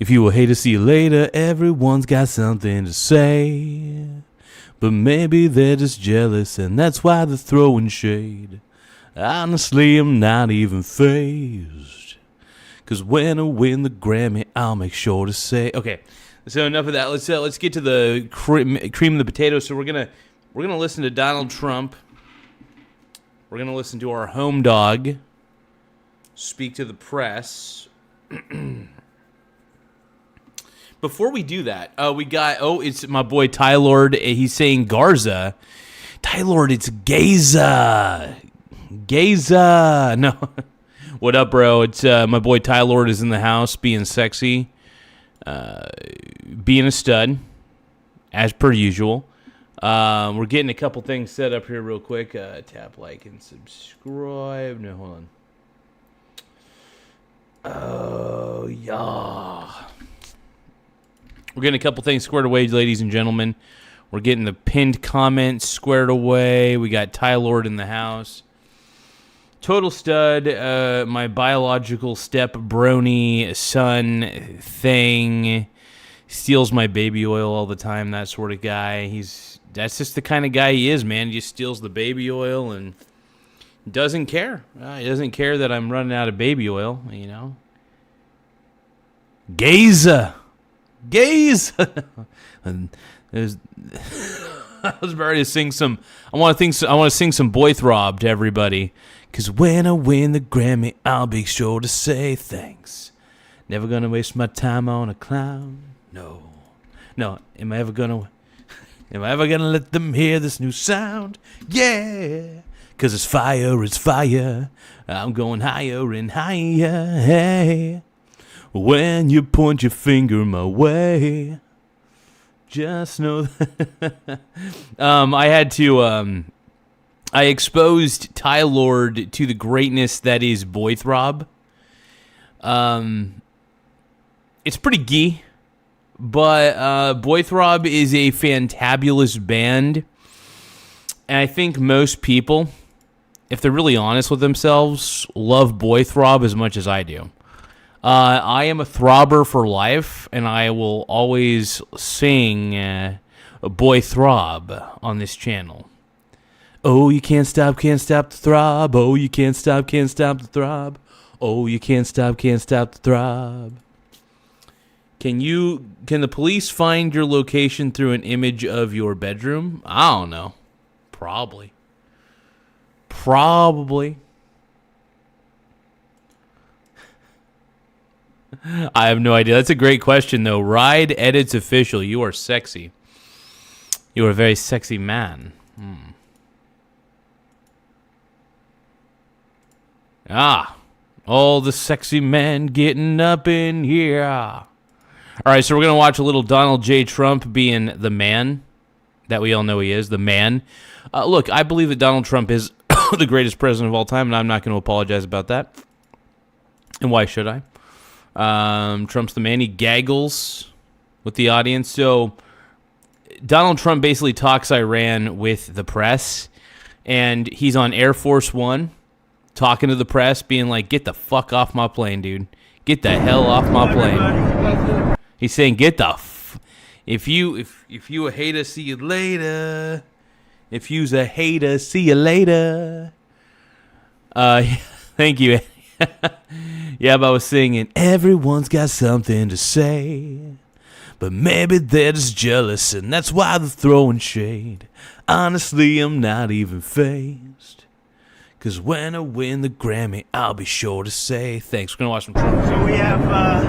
If you will hate to see you later, everyone's got something to say. But maybe they're just jealous and that's why they're throwing shade. Honestly, I'm not even fazed. Cause when I win the Grammy, I'll make sure to say. Okay, so enough of that. Let's get to the cream of the potato. So we're gonna listen to Donald Trump. We're gonna listen to our home dog speak to the press. Before we do that, it's my boy Ty Lord. He's saying Garza. Ty Lord, it's Garza. Garza. No. What up, bro? It's my boy Ty Lord is in the house being sexy, being a stud, as per usual. We're getting a couple things set up here real quick. Tap like and subscribe. No, hold on. Oh, yeah. We're getting a couple things squared away, ladies and gentlemen. We're getting the pinned comments squared away. We got Ty Lord in the house. Total stud, my biological step brony son thing. Steals my baby oil all the time, that sort of guy. That's just the kind of guy he is, man. He just steals the baby oil and doesn't care. He doesn't care that I'm running out of baby oil, you know. Garza. And there's I was ready to sing some. I want to sing some Boy Throb to everybody. Cause when I win the Grammy, I'll be sure to say thanks. Never gonna waste my time on a clown. No. Am I ever gonna let them hear this new sound? Yeah. Cause it's fire. I'm going higher and higher. Hey. When you point your finger my way, just know that I exposed Ty Lord to the greatness that is Boy Throb. It's pretty gay, but Boy Throb is a fantabulous band, and I think most people, if they're really honest with themselves, love Boy Throb as much as I do. I am a throbber for life, and I will always sing Boy Throb on this channel. Oh, you can't stop the throb. Oh, you can't stop the throb. Oh, you can't stop the throb. Can the police find your location through an image of your bedroom? I don't know. Probably. I have no idea. That's a great question, though. Ride Edits Official. You are sexy. You are a very sexy man. All the sexy men getting up in here. All right, so we're going to watch a little Donald J. Trump being the man that we all know he is, the man. Look, I believe that Donald Trump is the greatest president of all time, and I'm not going to apologize about that. And why should I? Trump's the man. He gaggles with the audience. So Donald Trump basically talks Iran with the press, and he's on Air Force One talking to the press, being like, get the fuck off my plane, dude. Get the hell off my plane. He's saying, get the if you a hater, see you later. If you's a hater, see you later. Thank you. Yeah, but I was singing, everyone's got something to say, but maybe they're just jealous, and that's why they're throwing shade. Honestly, I'm not even fazed, cause when I win the Grammy, I'll be sure to say thanks. We're gonna watch some Trump. So we have a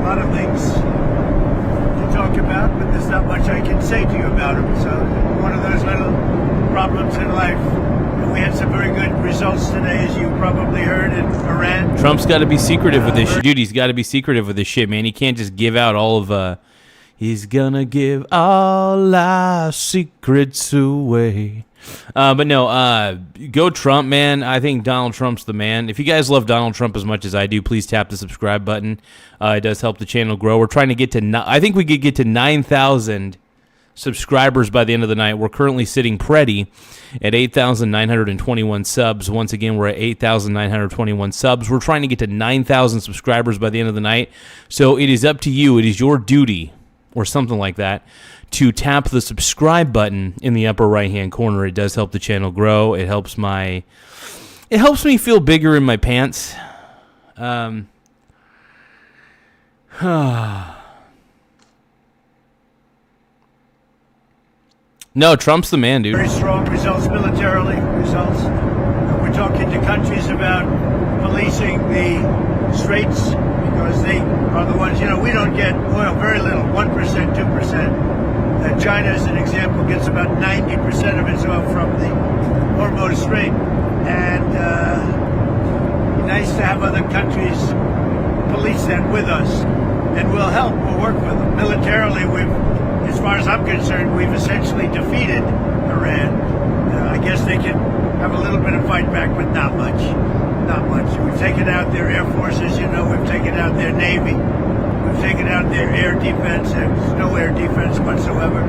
lot of things to talk about, but there's not much I can say to you about them. So one of those little problems in life. We had some very good results today, as you probably heard, in Iran. Trump's got to be secretive with this shit. Dude, he's got to be secretive with this shit, man. He can't just give out all of, he's gonna give all our secrets away. But no, go Trump, man. I think Donald Trump's the man. If you guys love Donald Trump as much as I do, please tap the subscribe button. It does help the channel grow. We're trying to get to, I think we could get to 9,000 subscribers by the end of the night. We're currently sitting pretty at 8,921 subs. Once again, we're at 8,921 subs. We're trying to get to 9,000 subscribers by the end of the night. So it is up to you. It is your duty, or something like that, to tap the subscribe button in the upper right-hand corner. It does help the channel grow. It helps me feel bigger in my pants. No, Trump's the man, dude. Very strong results militarily. We're talking to countries about policing the straits because they are the ones, we don't get oil, very little, 1%, 2%. China, as an example, gets about 90% of its oil from the Hormuz Strait. And nice to have other countries police that with us. And we'll help, we'll work with them. Militarily, as far as I'm concerned, we've essentially defeated Iran. I guess they can have a little bit of fight back, but not much. Not much. We've taken out their air forces, we've taken out their navy. We've taken out their air defense. There's no air defense whatsoever.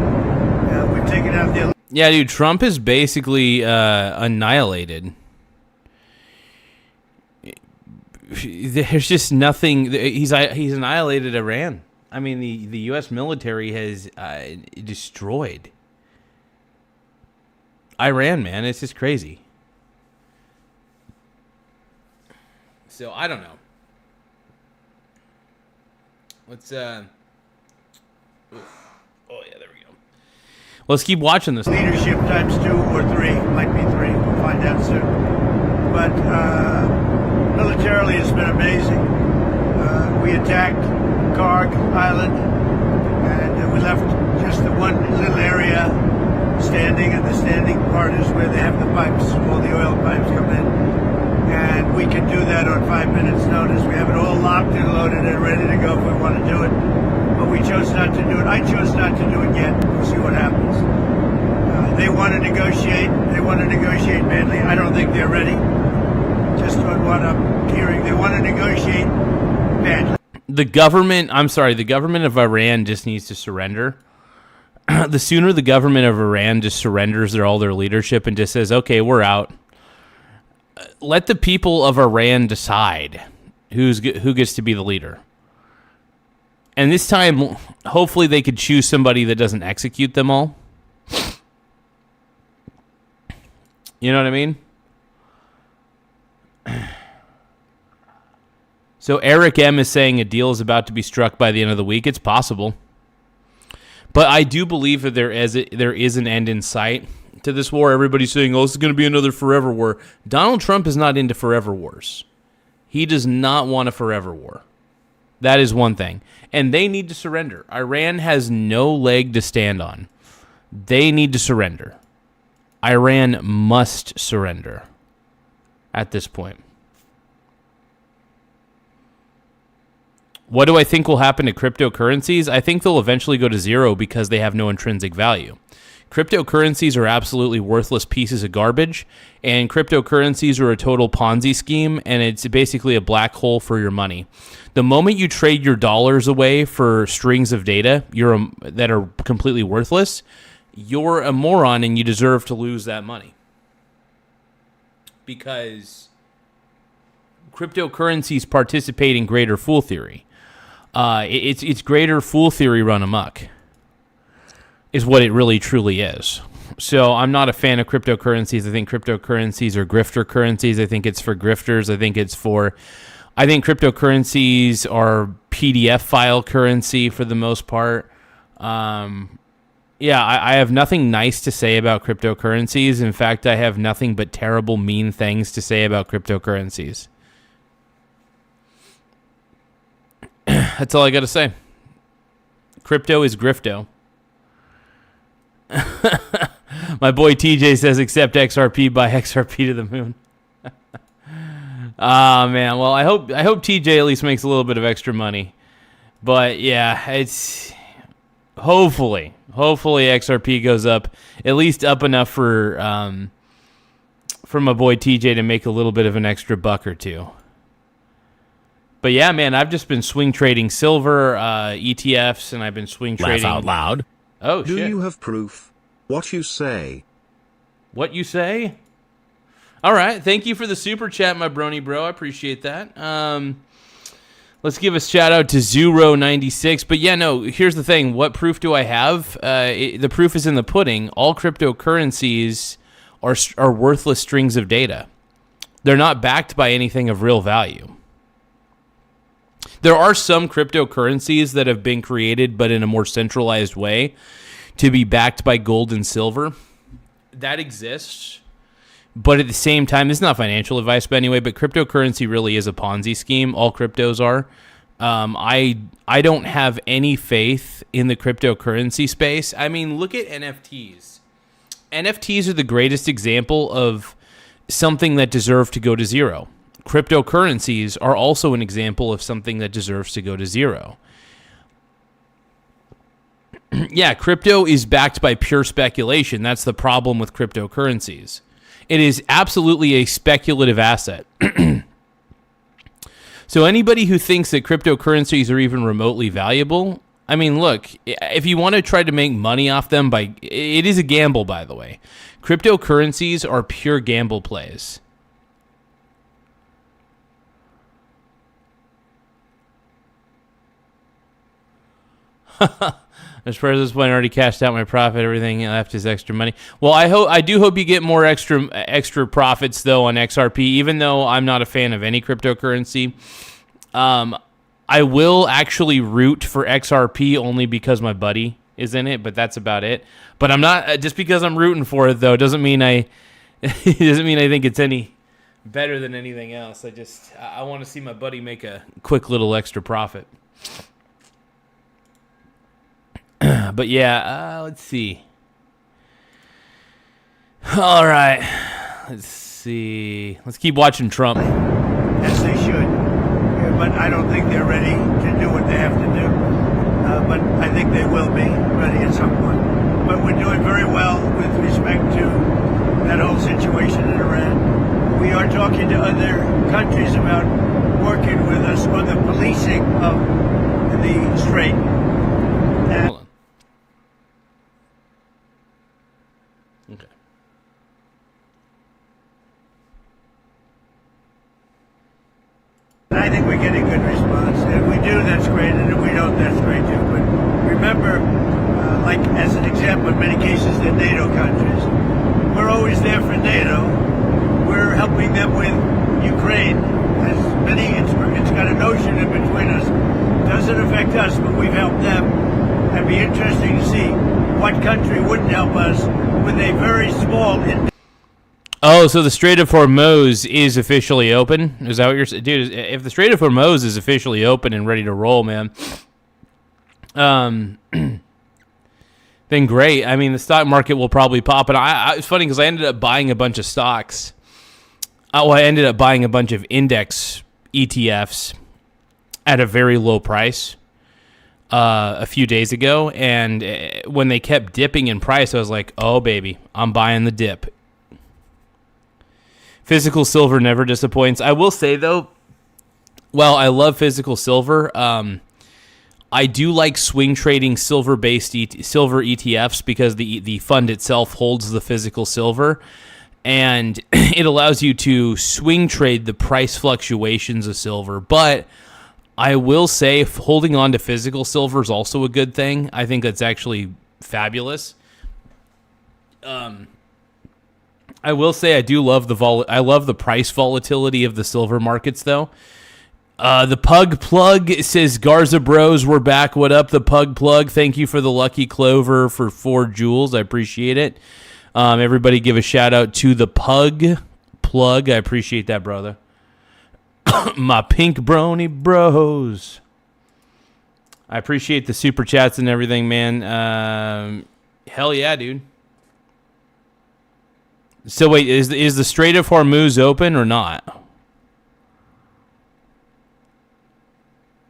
We've taken out their... Yeah, dude, Trump is basically annihilated. There's just nothing. He's annihilated Iran. I mean, the U.S. military has destroyed Iran, man. It's just crazy. So I don't know. Let's oh yeah, there we go. Let's keep watching this. Leadership times 2 or 3, might be 3. We'll find out soon. But militarily, it's been amazing. We attacked Karg Island, and we left just the one little area standing, and the standing part is where they have the pipes, all the oil pipes come in. And we can do that on 5 minutes notice. We have it all locked and loaded and ready to go if we want to do it. But we chose not to do it. I chose not to do it yet. We'll see what happens. They want to negotiate. They want to negotiate badly. I don't think they're ready. Just on what I'm hearing, they want to negotiate badly. The government of Iran just needs to surrender. The sooner the government of Iran just surrenders all their leadership and just says, okay, we're out. Let the people of Iran decide who gets to be the leader. And this time, hopefully they could choose somebody that doesn't execute them all. You know what I mean? So Eric M. is saying a deal is about to be struck by the end of the week. It's possible. But I do believe that there is an end in sight to this war. Everybody's saying, this is going to be another forever war. Donald Trump is not into forever wars. He does not want a forever war. That is one thing. And they need to surrender. Iran has no leg to stand on. They need to surrender. Iran must surrender at this point. What do I think will happen to cryptocurrencies? I think they'll eventually go to zero because they have no intrinsic value. Cryptocurrencies are absolutely worthless pieces of garbage, and cryptocurrencies are a total Ponzi scheme, and it's basically a black hole for your money. The moment you trade your dollars away for strings of data that are completely worthless, you're a moron and you deserve to lose that money. Because cryptocurrencies participate in greater fool theory. It's greater fool theory run amok is what it really truly is. So I'm not a fan of cryptocurrencies. I think cryptocurrencies are grifter currencies. I think it's for grifters. I think cryptocurrencies are PDF file currency for the most part. I have nothing nice to say about cryptocurrencies. In fact, I have nothing but terrible, mean things to say about cryptocurrencies. That's all I got to say. Crypto is grifto. My boy TJ says, accept XRP, buy XRP to the moon. Man. Well, I hope TJ at least makes a little bit of extra money. But yeah, it's hopefully XRP goes up, at least up enough for my boy TJ to make a little bit of an extra buck or two. But yeah, man, I've just been swing trading silver ETFs, and I've been swing trading. Laugh out loud. Oh, Do shit. you have proof? What you say? What you say? All right. Thank you for the super chat, my brony bro. I appreciate that. Let's give a shout out to Zuro96. But yeah, no, here's the thing. What proof do I have? The proof is in the pudding. All cryptocurrencies are worthless strings of data. They're not backed by anything of real value. There are some cryptocurrencies that have been created, but in a more centralized way, to be backed by gold and silver. That exists. But at the same time, this is not financial advice, but anyway, but cryptocurrency really is a Ponzi scheme. All cryptos are. I don't have any faith in the cryptocurrency space. I mean, look at NFTs. NFTs are the greatest example of something that deserves to go to zero. Cryptocurrencies are also an example of something that deserves to go to zero. Yeah, crypto is backed by pure speculation. That's the problem with cryptocurrencies. It is absolutely a speculative asset. So anybody who thinks that cryptocurrencies are even remotely valuable, I mean, look, if you want to try to make money off them, it is a gamble, by the way. Cryptocurrencies are pure gamble plays. As far as this point, I already cashed out my profit. Everything left is extra money. Well, I do hope you get more extra profits though on XRP. Even though I'm not a fan of any cryptocurrency, I will actually root for XRP only because my buddy is in it. But that's about it. But I'm not just because I'm rooting for it though. Doesn't mean I think it's any better than anything else. I want to see my buddy make a quick little extra profit. But yeah, let's see. All right. Let's see. Let's keep watching Trump. As they should. Yeah, but I don't think they're ready to do what they have to do. But I think they will be ready at some point. But we're doing very well with respect to that whole situation in Iran. We are talking to other countries about working with us on the policing of the Strait. Hold on. Okay. I think we're getting good response. If we do, that's great, and if we don't, that's great too. But remember, like as an example, in many cases, they're NATO countries. We're always there for NATO. We're helping them with Ukraine. It's got a notion in between us. Doesn't affect us, but we've helped them. It'd be interesting to see what country wouldn't help us with a very small. Oh, so the Strait of Hormuz is officially open? Is that what you're saying? Dude, if the Strait of Hormuz is officially open and ready to roll, man, then great. I mean, the stock market will probably pop. And it's funny because I ended up buying a bunch of stocks. I ended up buying a bunch of index ETFs at a very low price a few days ago. And when they kept dipping in price, I was like, oh, baby, I'm buying the dip. Physical silver never disappoints. I will say, though, well, I love physical silver. I do like swing trading silver-based silver ETFs because the fund itself holds the physical silver, and it allows you to swing trade the price fluctuations of silver. But I will say holding on to physical silver is also a good thing. I think that's actually fabulous. I will say I do love I love the price volatility of the silver markets, though. The Pug Plug says, Garza Bros, we're back. What up, the Pug Plug? Thank you for the Lucky Clover for 4 jewels. I appreciate it. Everybody give a shout out to the Pug Plug. I appreciate that, brother. My pink brony bros. I appreciate the super chats and everything, man. Hell yeah, dude. So wait, is the Strait of Hormuz open or not?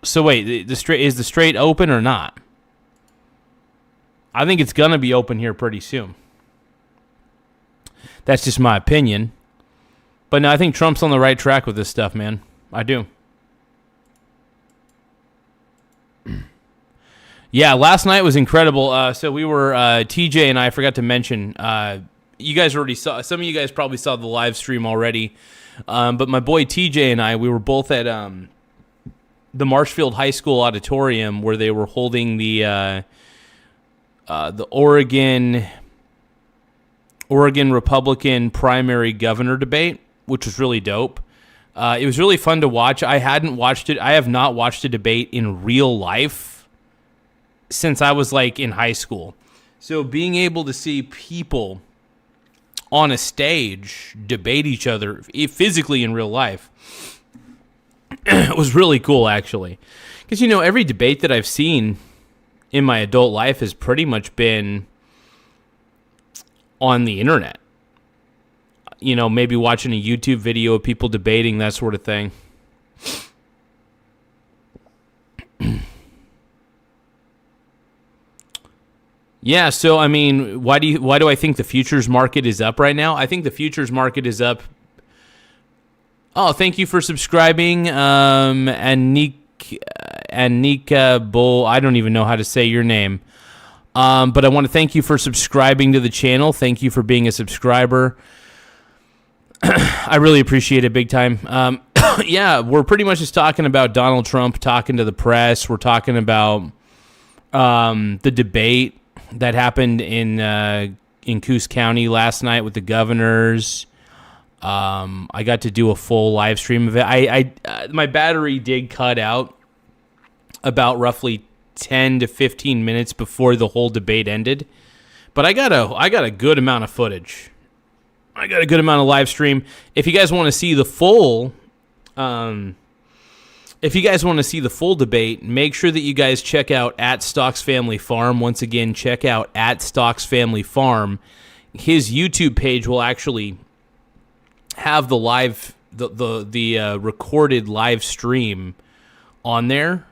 So wait, is the Strait open or not? I think it's gonna be open here pretty soon. That's just my opinion. But no, I think Trump's on the right track with this stuff, man. I do. Yeah, last night was incredible. So we were TJ and I forgot to mention. You guys already saw. Some of you guys probably saw the live stream already. But my boy TJ and I, we were both at the Marshfield High School auditorium where they were holding the Oregon Republican primary governor debate, which was really dope. It was really fun to watch. I hadn't watched it. I have not watched a debate in real life since I was like in high school. So being able to see people on a stage debate each other physically in real life was really cool, actually. Because, you know, every debate that I've seen in my adult life has pretty much been on the internet. You know, maybe watching a YouTube video of people debating, that sort of thing. Yeah, so I mean, why do I think the futures market is up right now? I think the futures market is up. Oh, thank you for subscribing, Anika Bull. I don't even know how to say your name, but I want to thank you for subscribing to the channel. Thank you for being a subscriber. I really appreciate it big time. Yeah, we're pretty much just talking about Donald Trump talking to the press. We're talking about the debate that happened in Coos County last night with the governors. I got to do a full live stream of it. My battery did cut out about roughly 10 to 15 minutes before the whole debate ended, but I got a good amount of footage. I got a good amount of live stream. If you guys want to see the full, debate, make sure that you guys check out at Stocks Family Farm. Once again, check out at Stocks Family Farm. His YouTube page will actually have the recorded live stream on there.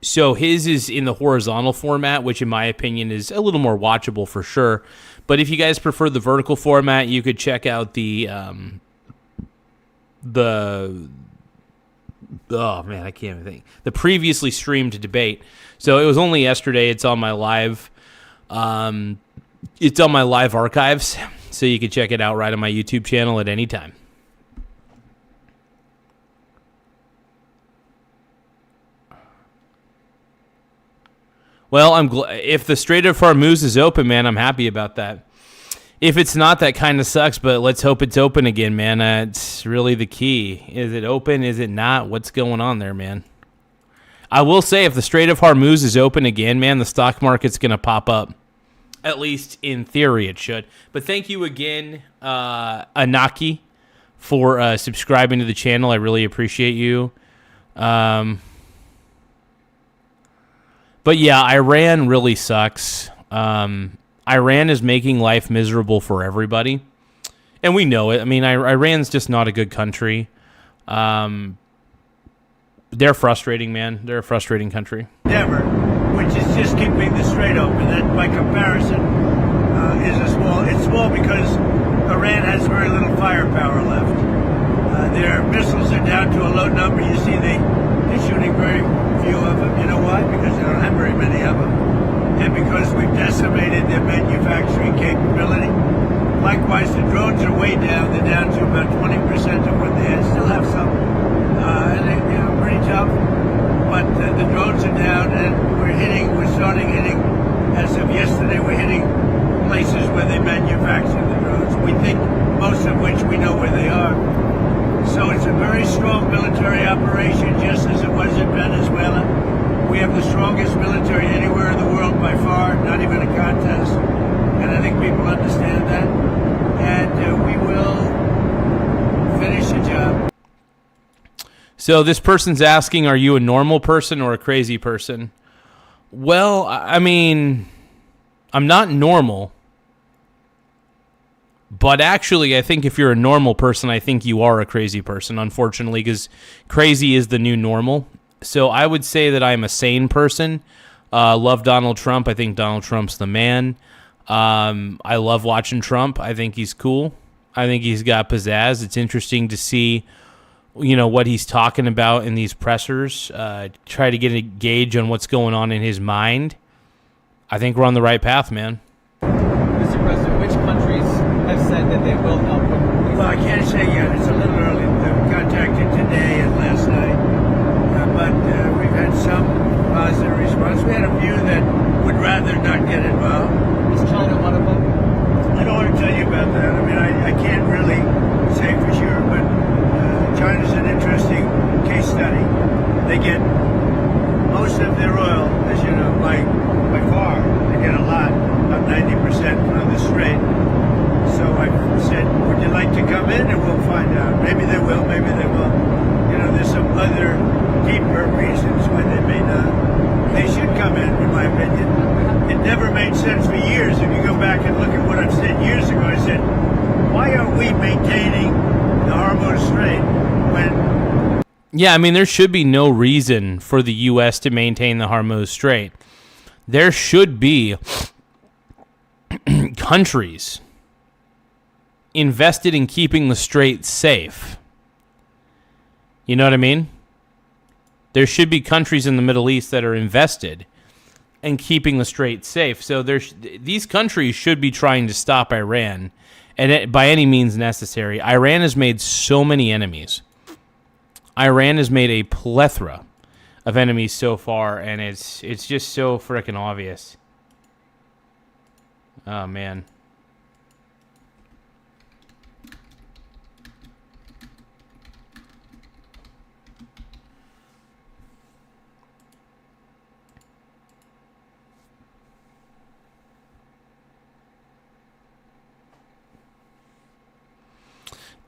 So his is in the horizontal format, which in my opinion is a little more watchable for sure. But if you guys prefer the vertical format, you could check out oh man, I can't even think. The previously streamed debate. So it was only yesterday. It's on my live. It's on my live archives, so you can check it out right on my YouTube channel at any time. Well, if the Strait of Hormuz is open, man, I'm happy about that. If it's not, that kind of sucks, but let's hope it's open again, man. It's really the key. Is it open? Is it not? What's going on there, man? I will say, if the Strait of Hormuz is open again, man, the stock market's going to pop up. At least in theory it should. But thank you again, Anaki, for subscribing to the channel. I really appreciate you. But yeah, Iran really sucks. Iran is making life miserable for everybody. And we know it. I mean, Iran's just not a good country. They're frustrating, man. They're a frustrating country. Endeavor, which is just keeping the strait open. That, by comparison, it's small because Iran has very little firepower left. Their missiles are down to a low number. You see, they're shooting very few of them. You know why? Because they don't have very many of them. And because we've decimated their manufacturing capability. Likewise, the drones are way down. They're down to about 20% of what they had. Still have some. And they're pretty tough. But the drones are down, and we're starting hitting, as of yesterday, we're hitting places where they manufacture the drones. We think most of which we know where they are. So it's a very strong military operation, just as it was in Venezuela. We have the strongest military anywhere in the world by far, not even a contest. And I think people understand that. And we will finish the job. So this person's asking, are you a normal person or a crazy person? Well, I mean, I'm not normal. But actually, I think if you're a normal person, I think you are a crazy person, unfortunately, because crazy is the new normal. So I would say that I'm a sane person. Love Donald Trump. I think Donald Trump's the man. I love watching Trump. I think he's cool. I think he's got pizzazz. It's interesting to see, you know, what he's talking about in these pressers. Try to get a gauge on what's going on in his mind. I think we're on the right path, man. Mr. President, which countries have said that they will help with relief? Well, I can't say yet. It's a little early. They were contacted today and last night. But we've had some positive response. We had a few that would rather not get involved. Is China one of them? I don't want to tell you about that. I mean, I can't really say for sure, but China's an interesting case study. They get most of their oil, as you know, by far. They get a lot, about 90% from the Strait. So I said, would you like to come in and we'll find out. Maybe they will, maybe they won't. You know, there's some other deeper reasons why they may not. They should come in my opinion. It never made sense for years. If you go back and look at what I've said years ago, I said, why aren't we maintaining the Hormuz Strait when... Yeah, I mean, there should be no reason for the U.S. to maintain the Hormuz Strait. There should be countries invested in keeping the strait safe. You know what I mean? There should be countries in the Middle East that are invested in keeping the strait safe. So these countries should be trying to stop Iran, and by any means necessary. Iran has made so many enemies. Iran has made a plethora of enemies so far, and it's just so freaking obvious. Oh, man.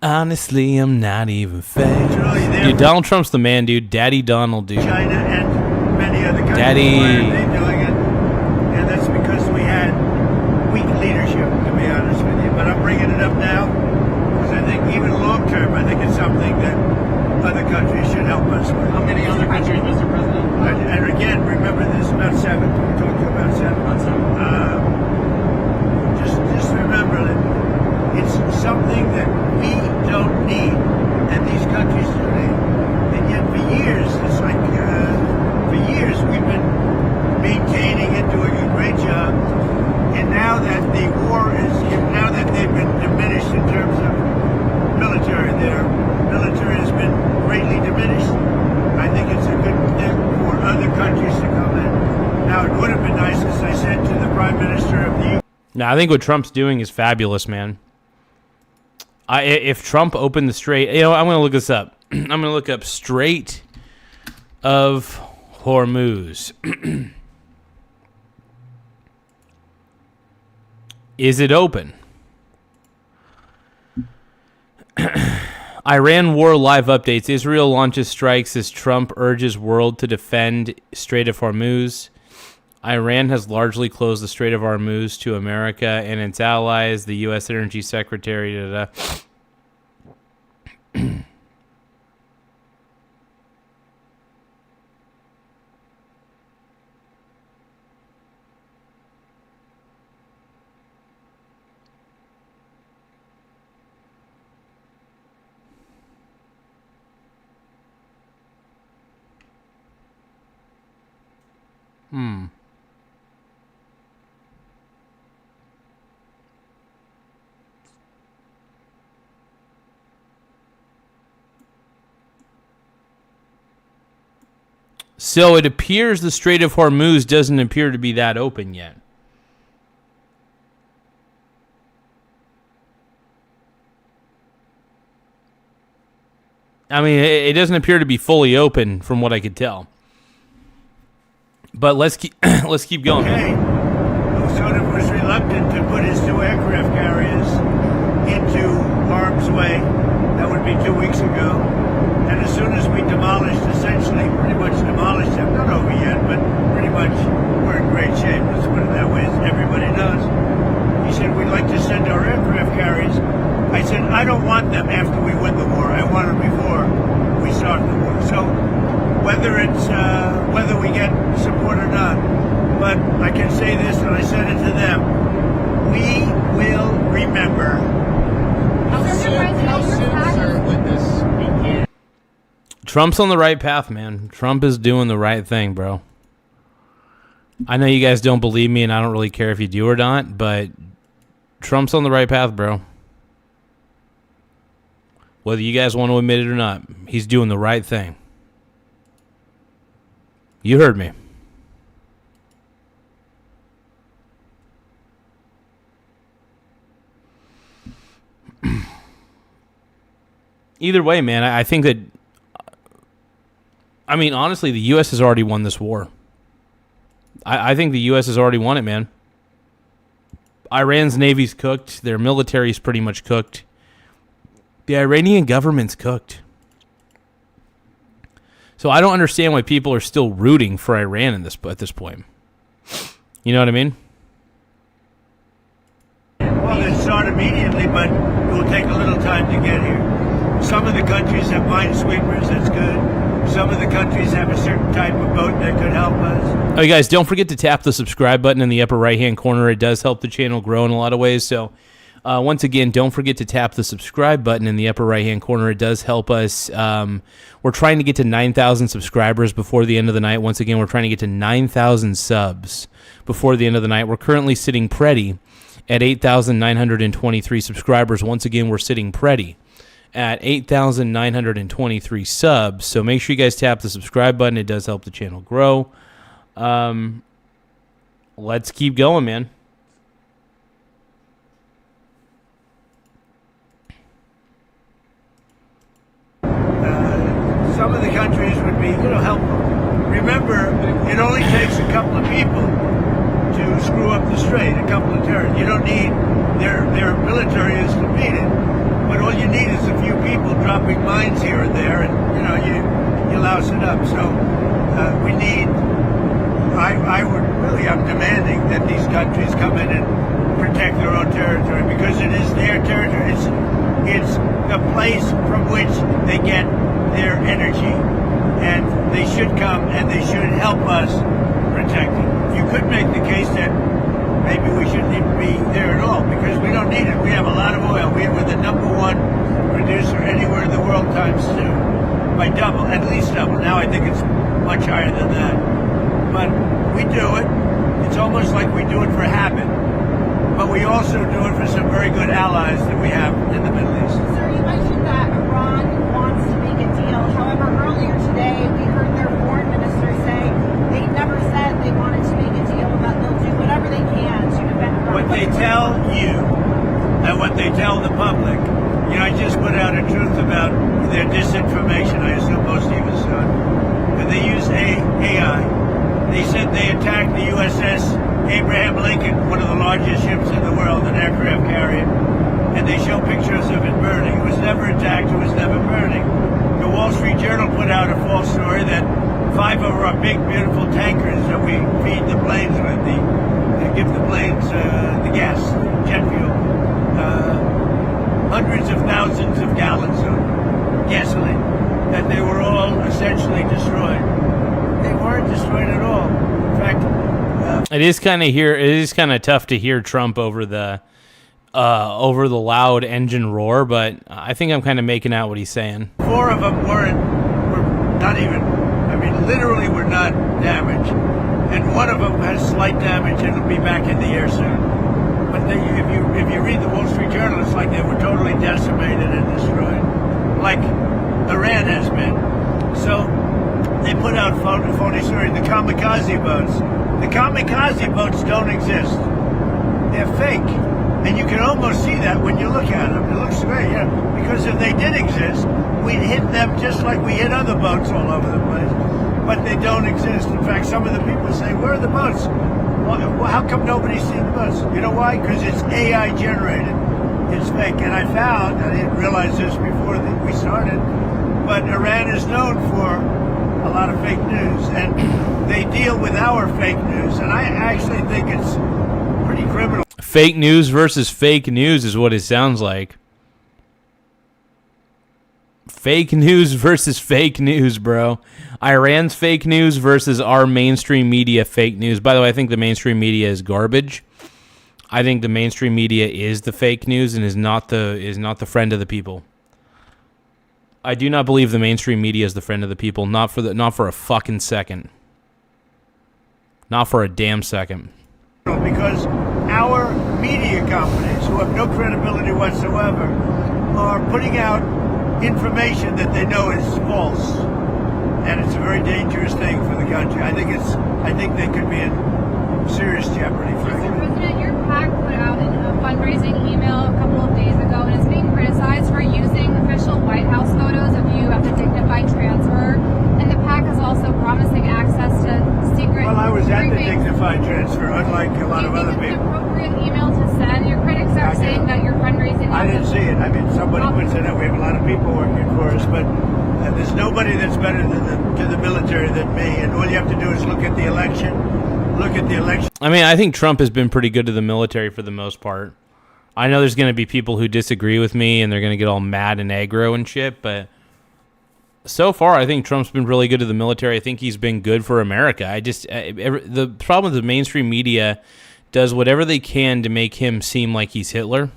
Honestly, I'm not even fake. Dude, Donald Trump's the man, dude. Daddy Donald, dude. China and many other countries. Daddy. Why are they doing it? And that's because we had weak leadership, to be honest with you. But I'm bringing it up now because I think even long term, I think it's something that other countries should help us with. How many other countries, Mr. President? And again, remember there's about 7. We talked about 7. Just remember that it's something that we don't need, and these countries do need. And yet for years, it's like, for years we've been maintaining it, doing a great job. And now that the war is, now that they've been diminished in terms of military, their military has been greatly diminished. I think it's a good thing for other countries to come in. Now, it would have been nice, as I said to the Prime Minister of the... Now, I think what Trump's doing is fabulous, man. If Trump opened the Strait, I'm going to look this up. I'm going to look up Strait of Hormuz. Is it open? Iran war live updates. Israel launches strikes as Trump urges world to defend Strait of Hormuz. Iran has largely closed the Strait of Hormuz to America and its allies. The U.S. Energy Secretary. So it appears the Strait of Hormuz doesn't appear to be that open yet. I mean, it doesn't appear to be fully open from what I could tell. But let's keep going. Okay. Soda was reluctant to put his 2 aircraft carriers into harm's way. That would be 2 weeks ago. And as soon as we demolished, essentially, pretty much demolished them, not over yet, but pretty much we're in great shape. Let's put it that way, as everybody knows. He said, we'd like to send our aircraft carriers. I said, I don't want them after we win the war. I want them before we start the war. So whether we get support or not, but I can say this, and I said it to them, we will remember. How soon, sir, would this begin? Trump's on the right path, man. Trump is doing the right thing, bro. I know you guys don't believe me, and I don't really care if you do or not, but Trump's on the right path, bro. Whether you guys want to admit it or not, he's doing the right thing. You heard me. Either way, man, I think that, I mean, honestly, the U.S. has already won this war. I think the U.S. has already won it, man. Iran's navy's cooked. Their military's pretty much cooked. The Iranian government's cooked. So I don't understand why people are still rooting for Iran at this point. You know what I mean? Well, they start immediately, but it will take a little time to get here. Some of the countries have minesweepers, that's good. Some of the countries have a certain type of boat that could help us. Oh, you guys, don't forget to tap the subscribe button in the upper right-hand corner. It does help the channel grow in a lot of ways. So, once again, don't forget to tap the subscribe button in the upper right-hand corner. It does help us. We're trying to get to 9,000 subscribers before the end of the night. Once again, we're trying to get to 9,000 subs before the end of the night. We're currently sitting pretty at 8,923 subscribers. Once again, we're sitting pretty at 8,923 subs. So make sure you guys tap the subscribe button. It does help the channel grow. Let's keep going, man. Some of the countries would be, helpful. Remember, it only takes a couple of people to screw up the strait, a couple of terrorists. You don't need their military is defeated. But all you need is a few people dropping mines here and there, and you louse it up. So we need. I'm demanding that these countries come in and protect their own territory because it is their territory. It's the place from which they get their energy, and they should come and they should help us protect it. You could make the case that maybe we shouldn't even be there at all because we don't need it. We have a lot of oil. We're the number one producer anywhere in the world times two, by double, at least double. Now I think it's much higher than that. But we do it. It's almost like we do it for habit. But we also do it for some very good allies that we have in the Middle East. Sir, you mentioned that Iran wants to make a deal. However, earlier today we heard their foreign minister say they never said they wanted to make a deal, that they'll do whatever they can to defend Iran. What they tell you and what they tell the public. I just put out a truth about their disinformation. I assume most of you saw it. But they use AI. They said they attacked the USS Abraham Lincoln, one of the largest ships in the world, an aircraft carrier, and they show pictures of it burning. It was never attacked. It was never burning. The Wall Street Journal put out a false story that 5 of our big, beautiful tankers that we feed the planes with, give the planes the gas, jet fuel, hundreds of thousands of gallons of gasoline, that they were all essentially destroyed. They weren't destroyed at all. In fact, It is kind of tough to hear Trump over the loud engine roar, but I think I'm kind of making out what he's saying. 4 of them were not even. Literally were not damaged, and one of them has slight damage. It'll be back in the air soon. But if you read the Wall Street Journal, it's like they were totally decimated and destroyed, like Iran has been. So they put out phony stories. The kamikaze boats. The kamikaze boats don't exist. They're fake. And you can almost see that when you look at them. It looks great, because if they did exist, we'd hit them just like we hit other boats all over the place. But they don't exist. In fact, some of the people say, where are the boats? Well, how come nobody's seen the boats? You know why? Because it's AI generated. It's fake. And I didn't realize this before we started, but Iran is known for a lot of fake news. And they deal with our fake news. And I actually think it's pretty criminal. Fake news versus fake news is what it sounds like. Fake news versus fake news, bro. Iran's fake news versus our mainstream media fake news. By the way, I think the mainstream media is garbage. I think the mainstream media is the fake news and is not the friend of the people. I do not believe the mainstream media is the friend of the people. Not for a fucking second. Not for a damn second. Because our media companies, who have no credibility whatsoever, are putting out information that they know is false, and it's a very dangerous thing for the country. I think they could be in serious jeopardy. Mr. President, your PAC put out a fundraising email a couple of days ago, and it's being criticized for using official White House photos of you at the dignified transfer. And the PAC is also promising access to secret. Well, I was at the briefings. dignified transfer, unlike a lot of other Do you think it's people. an appropriate email to send? Your critics are saying that you're fundraising. I didn't see it. I mean, somebody puts it out. We have a lot of people working for us, but there's nobody that's better to the military than me. And all you have to do is look at the election. Look at the election. I mean, I think Trump has been pretty good to the military for the most part. I know there's going to be people who disagree with me and they're going to get all mad and aggro and shit, but so far I think Trump's been really good to the military. I think he's been good for America. The problem with the mainstream media does whatever they can to make him seem like he's Hitler.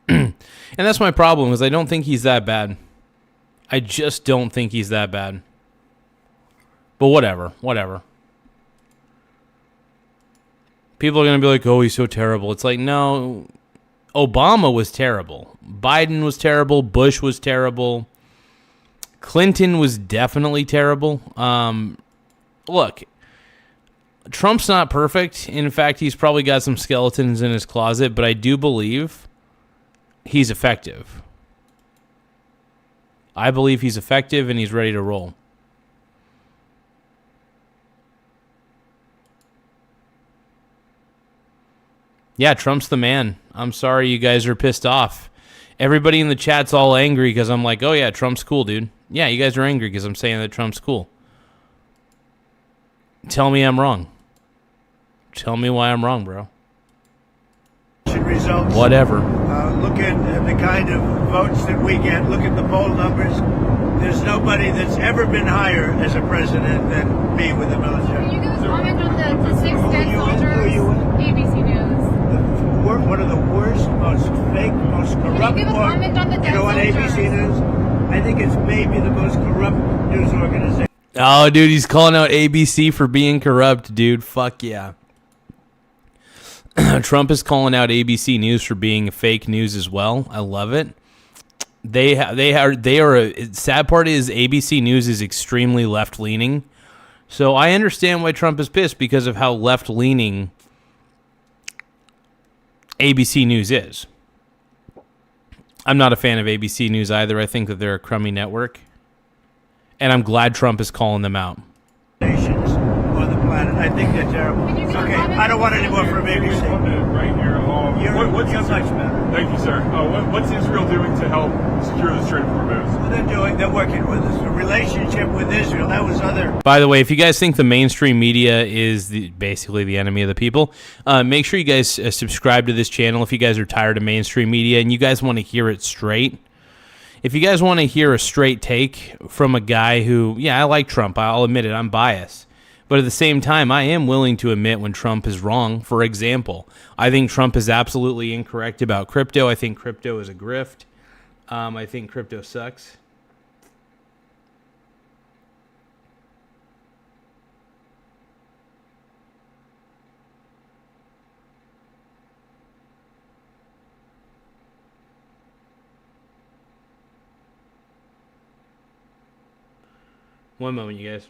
And that's my problem, is I don't think he's that bad. I just don't think he's that bad. But whatever. People are going to be like, oh, he's so terrible. It's like, no, Obama was terrible. Biden was terrible. Bush was terrible. Clinton was definitely terrible. Look, Trump's not perfect. In fact, he's probably got some skeletons in his closet, but I do believe he's effective. I believe he's effective and he's ready to roll. Yeah, Trump's the man. I'm sorry you guys are pissed off. Everybody in the chat's all angry because I'm like, oh yeah, Trump's cool, dude. Yeah, you guys are angry because I'm saying that Trump's cool. Tell me I'm wrong. Tell me why I'm wrong, bro. Results. Whatever. Look at the kind of votes that we get. Look at the poll numbers. There's nobody that's ever been higher as a president than me with the military. Can you guys comment on the 6 dead soldiers? ABC News. One of the worst, most fake, most corrupt. Can you give a comment on the dead You know what soldiers? ABC News? I think it's maybe the most corrupt news organization. Oh, dude, he's calling out ABC for being corrupt, dude. Fuck yeah. Trump is calling out ABC News for being fake news as well. I love it. They are. Sad part is ABC News is extremely left leaning, so I understand why Trump is pissed because of how left leaning ABC News is. I'm not a fan of ABC News either. I think that they're a crummy network, and I'm glad Trump is calling them out. Nations on the planet. I think they're terrible. Can you give a Okay, comment I don't want on any more from ABC. Right here. You're What's much Israel? better. Thank you, sir. What's Israel doing to help secure the Strait of Hormuz? They're working with us. A relationship with Israel. That was other. By the way, if you guys think the mainstream media is basically the enemy of the people, make sure you guys subscribe to this channel if you guys are tired of mainstream media and you guys want to hear it straight. If you guys want to hear a straight take from a guy who, yeah, I like Trump. I'll admit it. I'm biased. But at the same time, I am willing to admit when Trump is wrong. For example, I think Trump is absolutely incorrect about crypto. I think crypto is a grift. I think crypto sucks. One moment, you guys.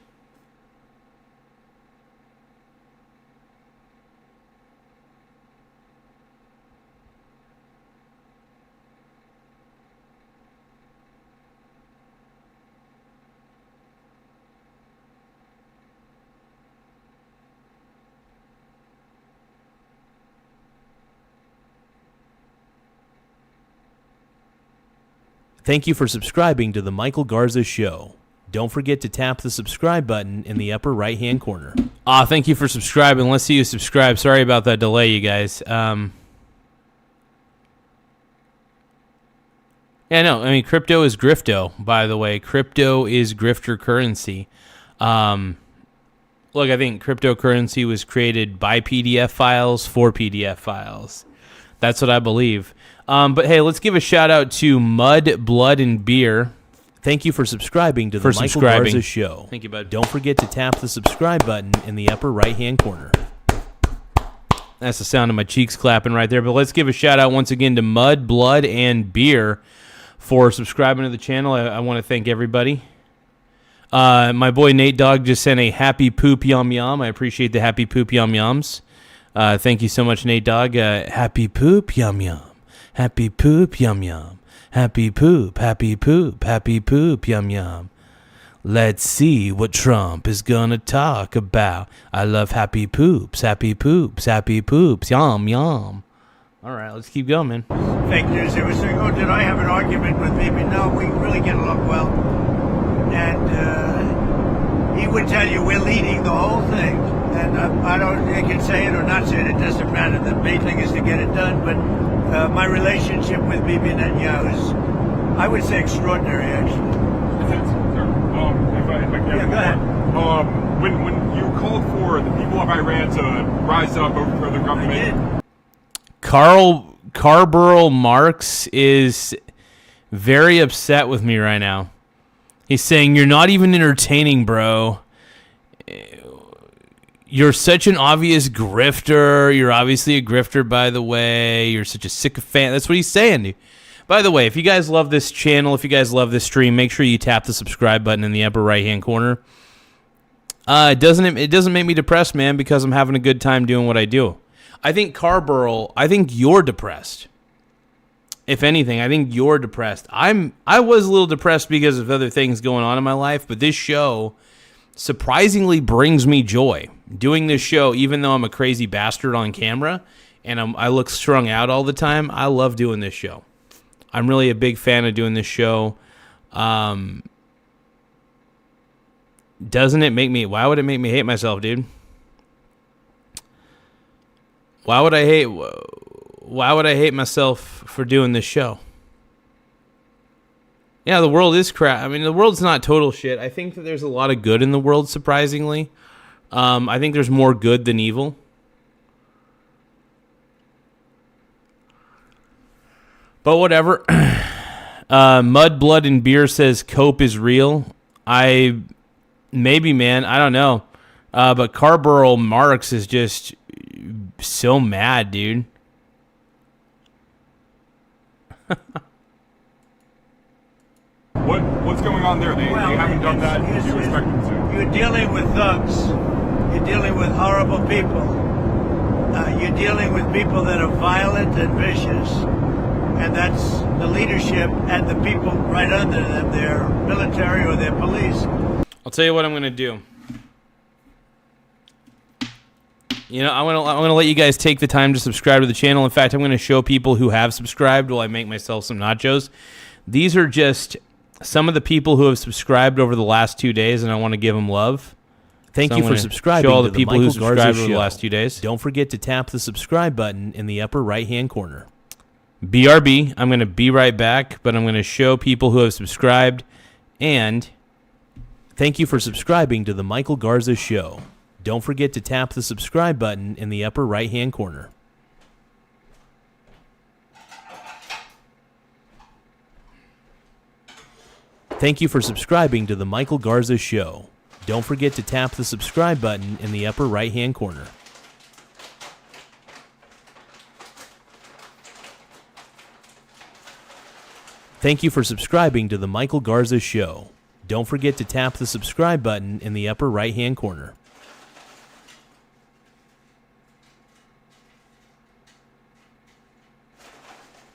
Thank you for subscribing to the Michael Garza Show. Don't forget to tap the subscribe button in the upper right-hand corner. Thank you for subscribing. Let's see you subscribe. Sorry about that delay, you guys. Yeah, no, I mean, crypto is grifto, by the way. Crypto is grifter currency. Look, I think cryptocurrency was created by PDF files for PDF files. That's what I believe. But hey, let's give a shout out to Mud, Blood, and Beer. Thank you for subscribing to the Michael Garza Show. Thank you, bud. Don't forget to tap the subscribe button in the upper right-hand corner. That's the sound of my cheeks clapping right there. But let's give a shout-out once again to Mud, Blood, and Beer for subscribing to the channel. I want to thank everybody. My boy Nate Dogg just sent a happy poop yum yum. I appreciate the happy poop yum yums. Thank you so much, Nate Dogg. Happy poop yum yum. Happy poop yum yum. Happy poop, happy poop, happy poop yum yum. Let's see what Trump is gonna talk about. I love happy poops, happy poops, happy poops, yum yum. All right, let's keep going, man. Fake news. They were saying, "Oh, did I have an argument with Bibi?" No, we really get along well. And he would tell you we're leading the whole thing. And I don't, they can say it or not say it. It doesn't matter. The main thing is to get it done. But my relationship with Bibi Netanyahu is, I would say, extraordinary, actually. If I can, Yeah, go ahead. When you called for the people of Iran to rise up, overthrow the government, I did. Carburl Marx is very upset with me right now. He's saying, "You're not even entertaining, bro. You're such an obvious grifter. You're obviously a grifter, by the way. You're such a sycophant." That's what he's saying. By the way, if you guys love this channel, if you guys love this stream, make sure you tap the subscribe button in the upper right-hand corner. It doesn't make me depressed, man, because I'm having a good time doing what I do. I think Carburl, I think you're depressed. If anything, I think you're depressed. I was a little depressed because of other things going on in my life, but this show surprisingly brings me joy. Doing this show, even though I'm a crazy bastard on camera and I look strung out all the time, I love doing this show. I'm really a big fan of doing this show. Doesn't it make me... Why would it make me hate myself, dude? Why would I hate myself for doing this show? Yeah, the world is crap. I mean, the world's not total shit. I think that there's a lot of good in the world, surprisingly. I think there's more good than evil. But whatever. Mud, Blood, and Beer says cope is real. Maybe, man. I don't know. But Carburl Marx is just so mad, dude. What's going on there? They haven't done that. You expect them to. You're dealing with thugs. You're dealing with horrible people. You're dealing with people that are violent and vicious. And that's the leadership and the people right under them, their military or their police. I'll tell you what I'm going to do. You know, I'm gonna let you guys take the time to subscribe to the channel. In fact, I'm going to show people who have subscribed while I make myself some nachos. These are just some of the people who have subscribed over the last 2 days, and I want to give them love. Thank you for subscribing show all to the people who subscribed over the last 2 days. Don't forget to tap the subscribe button in the upper right-hand corner. BRB. I'm going to be right back, but I'm going to show people who have subscribed. And thank you for subscribing to the Michael Garza Show. Don't forget to tap the subscribe button in the upper right-hand corner. Thank you for subscribing to the Michael Garza Show. Don't forget to tap the subscribe button in the upper right-hand corner. Thank you for subscribing to the Michael Garza Show. Don't forget to tap the subscribe button in the upper right-hand corner.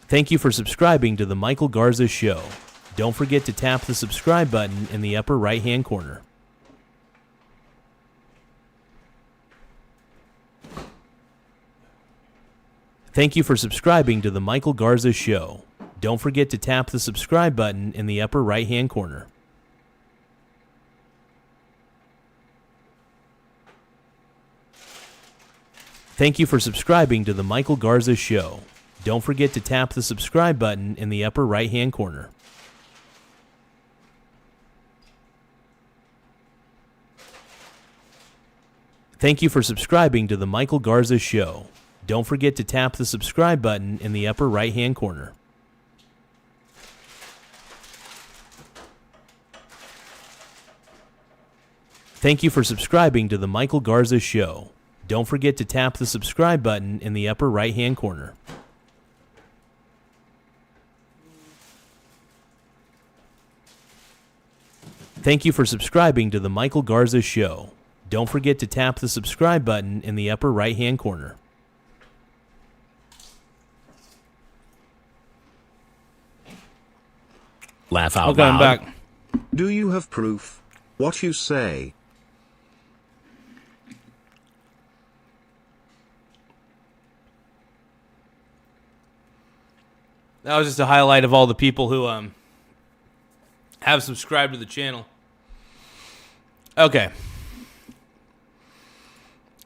Thank you for subscribing to the Michael Garza Show. Don't forget to tap the subscribe button in the upper right-hand corner. Thank you for subscribing to the Michael Garza Show. Don't forget to tap the subscribe button in the upper right-hand corner. Thank you for subscribing to the Michael Garza Show. Don't forget to tap the subscribe button in the upper right-hand corner. Thank you for subscribing to the Michael Garza Show. Don't forget to tap the subscribe button in the upper right-hand corner. Thank you for subscribing to the Michael Garza Show. Don't forget to tap the subscribe button in the upper right-hand corner. Thank you for subscribing to the Michael Garza Show. Don't forget to tap the subscribe button in the upper right-hand corner. Laugh out Okay, I'm loud. back. Do you have proof? What you say? That was just a highlight of all the people who have subscribed to the channel. Okay.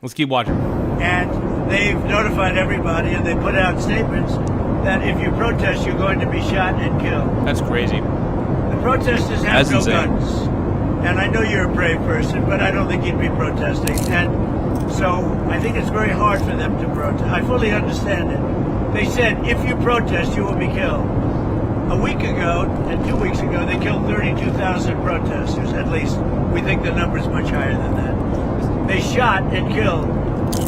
Let's keep watching. And they've notified everybody, and they put out statements that if you protest, you're going to be shot and killed. That's crazy. The protesters have That's no insane. guns. And I know you're a brave person, but I don't think you'd be protesting. And so I think it's very hard for them to protest. I fully understand it. They said, if you protest, you will be killed. A week ago and 2 weeks ago, they killed 32,000 protesters. At least we think the number's much higher than that. They shot and killed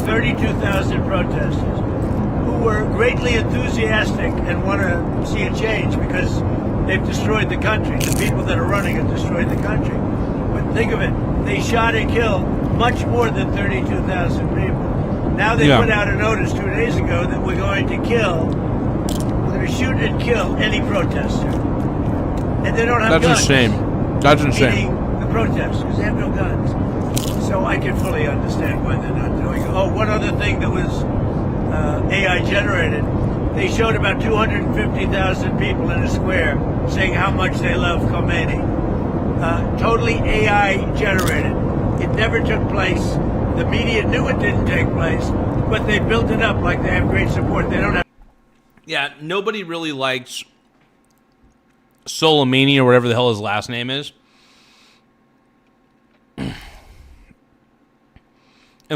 32,000 protesters who were greatly enthusiastic and want to see a change because they've destroyed the country. The people that are running have destroyed the country. But think of it, they shot and killed much more than 32,000 people. Now they put out a notice 2 days ago that we're going to shoot and kill any protester. And they don't have guns. That's insane. That's insane. Meaning the protesters, they have no guns. So I can fully understand why they're not doing it. Oh, one other thing that was AI generated. They showed about 250,000 people in a square saying how much they love Khomeini. Totally AI generated. It never took place. The media knew it didn't take place, but they built it up like they have great support. They don't have. Yeah, nobody really likes Soleimani or whatever the hell his last name is. And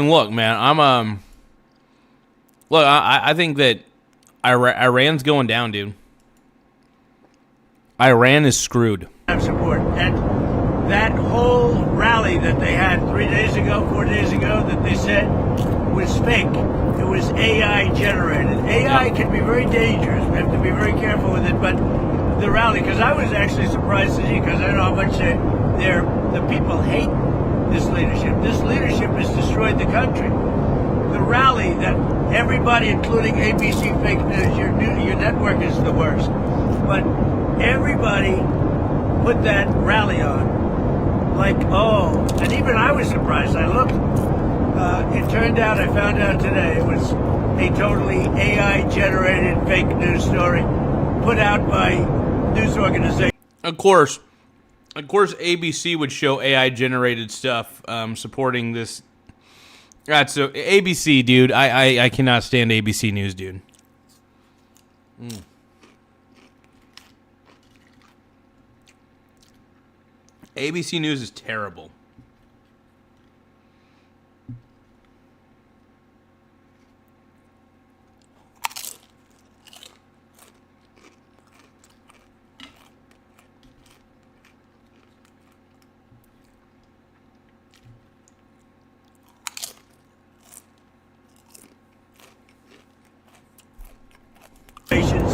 look, man, I think that Iran's going down, dude. Iran is screwed. Have support. And that whole rally that they had 3 days ago, 4 days ago, that they said was fake. It was AI generated. AI can be very dangerous. We have to be very careful with it. But the rally, because I was actually surprised to see, because I know how much the people hate this leadership. This leadership has destroyed the country. The rally that everybody, including ABC fake news, your network is the worst. But everybody put that rally on like, oh, and even I was surprised. I looked. It turned out, I found out today, it was a totally AI-generated fake news story put out by news organizations. Of course, ABC would show AI-generated stuff supporting this. Right, so ABC, dude, I cannot stand ABC News, dude. ABC News is terrible.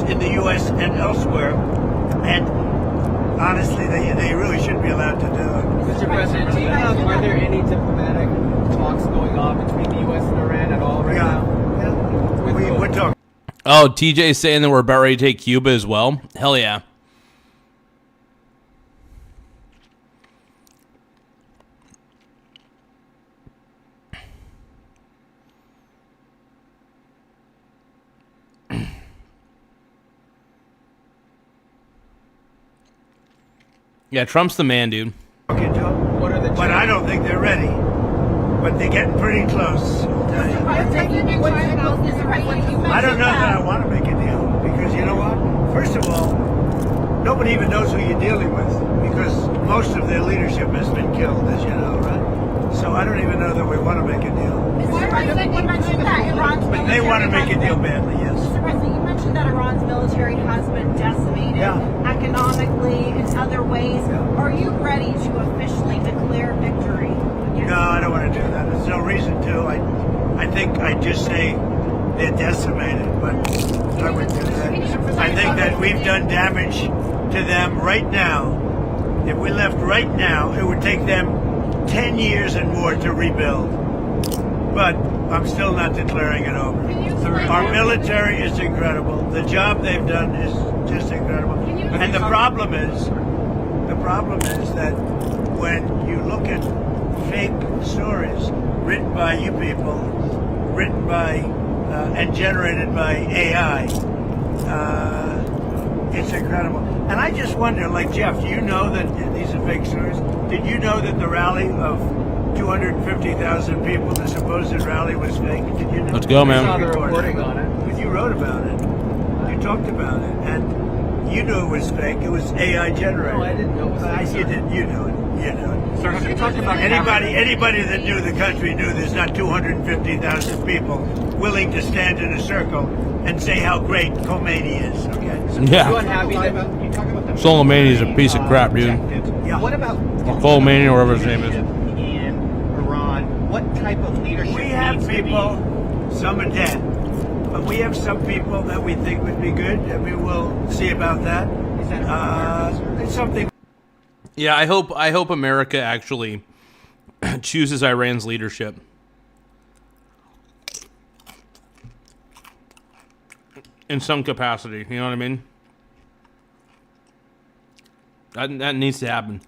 In the U.S. and elsewhere, and honestly, they really shouldn't be allowed to do it. Mr. President, are there any diplomatic talks going on between the U.S. and Iran at all right now? Yeah. We're talking. Oh, TJ is saying that we're about ready to take Cuba as well? Hell yeah. Yeah, Trump's the man, dude. What are the But I don't think they're ready. But they're getting pretty close. I don't know that I want to make a deal because you know what? First of all, nobody even knows who you're dealing with because most of their leadership has been killed, as you know, right? So I don't even know that we want to make a deal. Mr. President, you mentioned that Iran's military. They want to make a deal badly, yes. Mr. President, you mentioned that Iran's military has been decimated economically in other ways. Are you ready to officially declare victory? No, I don't want to do that. There's no reason to. I think I'd just say they're decimated, but I wouldn't do that. I think that we've done damage to them right now. If we left right now, it would take them 10 years and more to rebuild. But I'm still not declaring it over. Our military is incredible. The job they've done is just incredible. And the problem is that when you look at fake stories written by you people, written by and generated by AI, it's incredible. And I just wonder, like, Jeff, do you know that these are fake stories? Did you know that the rally of 250,000 people, the supposed rally, was fake? Did you know? Let's go, man. I saw the reporting on it. But you wrote about it. You talked about it. And you knew it was fake. It was AI generated. No, I didn't know it was fake. You did. You knew it. You knew it. Sir, have you talked about Anybody that knew the country knew there's not 250,000 people willing to stand in a circle and say how great Khomeini is. Okay. You Yeah. unhappy that you talk about the Soleimani's a piece of crap, dude. Yeah. What about Or Khomeini, or whatever his name is. in Iran? What type of leadership We have needs to be? people, some are dead, but we have some people that we think would be good, and we will see about that. Is that It's something. Yeah, I hope America actually chooses Iran's leadership. In some capacity, you know what I mean? That needs to happen.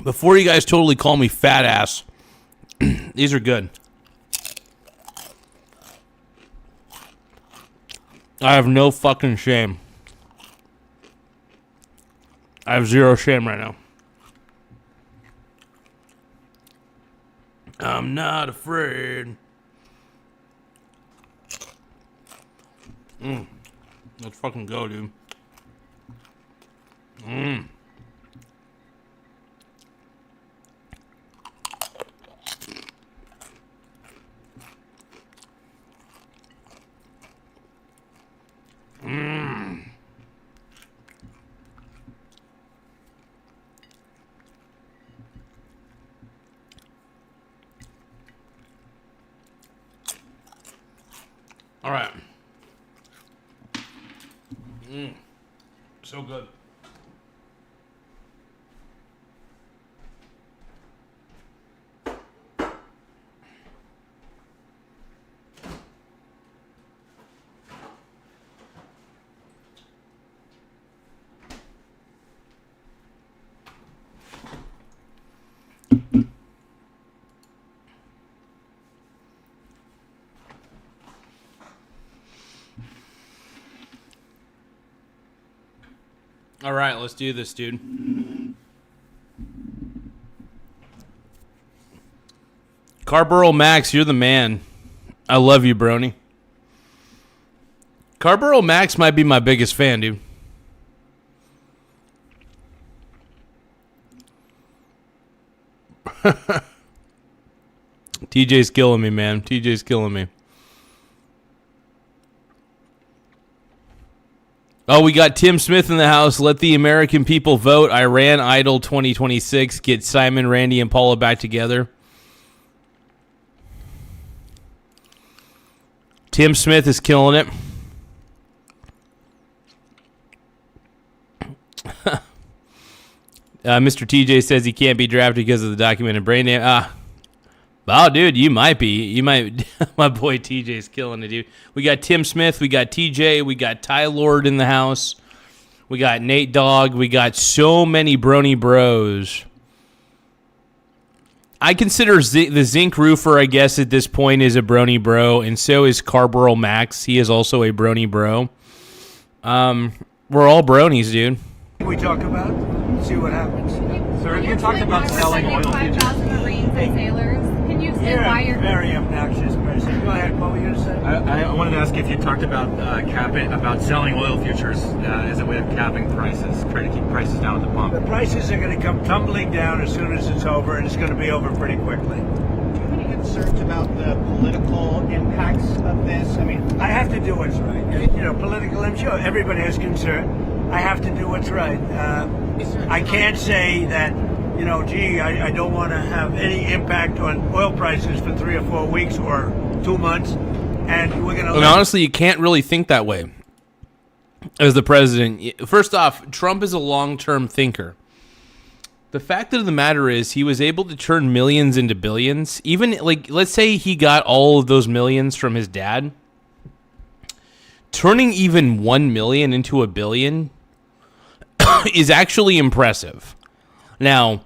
Before you guys totally call me fat ass, these are good. I have no fucking shame. I have zero shame right now. I'm not afraid. Let's fucking go, dude. All right. So good. All right, let's do this, dude. Carborough Max, you're the man. I love you, Brony. Carborough Max might be my biggest fan, dude. TJ's killing me, man. TJ's killing me. Oh, we got Tim Smith in the house. Let the American people vote. Iran Idol 2026. Get Simon, Randy, and Paula back together. Tim Smith is killing it. Mr. TJ says he can't be drafted because of the documented brain damage. Oh, dude, you might be. You might. My boy TJ's killing it, dude. We got Tim Smith. We got TJ. We got Ty Lord in the house. We got Nate Dogg. We got so many brony bros. I consider the Zinc Roofer, I guess, at this point is a brony bro, and so is Carbaryl Max. He is also a brony bro. We're all bronies, dude. We talk about, see what happens. Sir, you talked about selling oil futures. 5,000 Marines and sailors. Can you say You're why a you're very obnoxious person. Go ahead, what were you going to say? I wanted to ask if you talked about about selling oil futures as a way of capping prices, trying to keep prices down at the pump. The prices are going to come tumbling down as soon as it's over, and it's going to be over pretty quickly. Do you have any concerns about the political impacts of this? I mean, I have to do what's right. You know, political, I'm sure everybody has concern. I have to do what's right. I can't say that, you know, gee, I don't want to have any impact on oil prices for 3 or 4 weeks or 2 months, and we're going to... And honestly, you can't really think that way as the president. First off, Trump is a long-term thinker. The fact of the matter is he was able to turn millions into billions. Even, like, let's say he got all of those millions from his dad. Turning even 1 million into a billion is actually impressive. Now,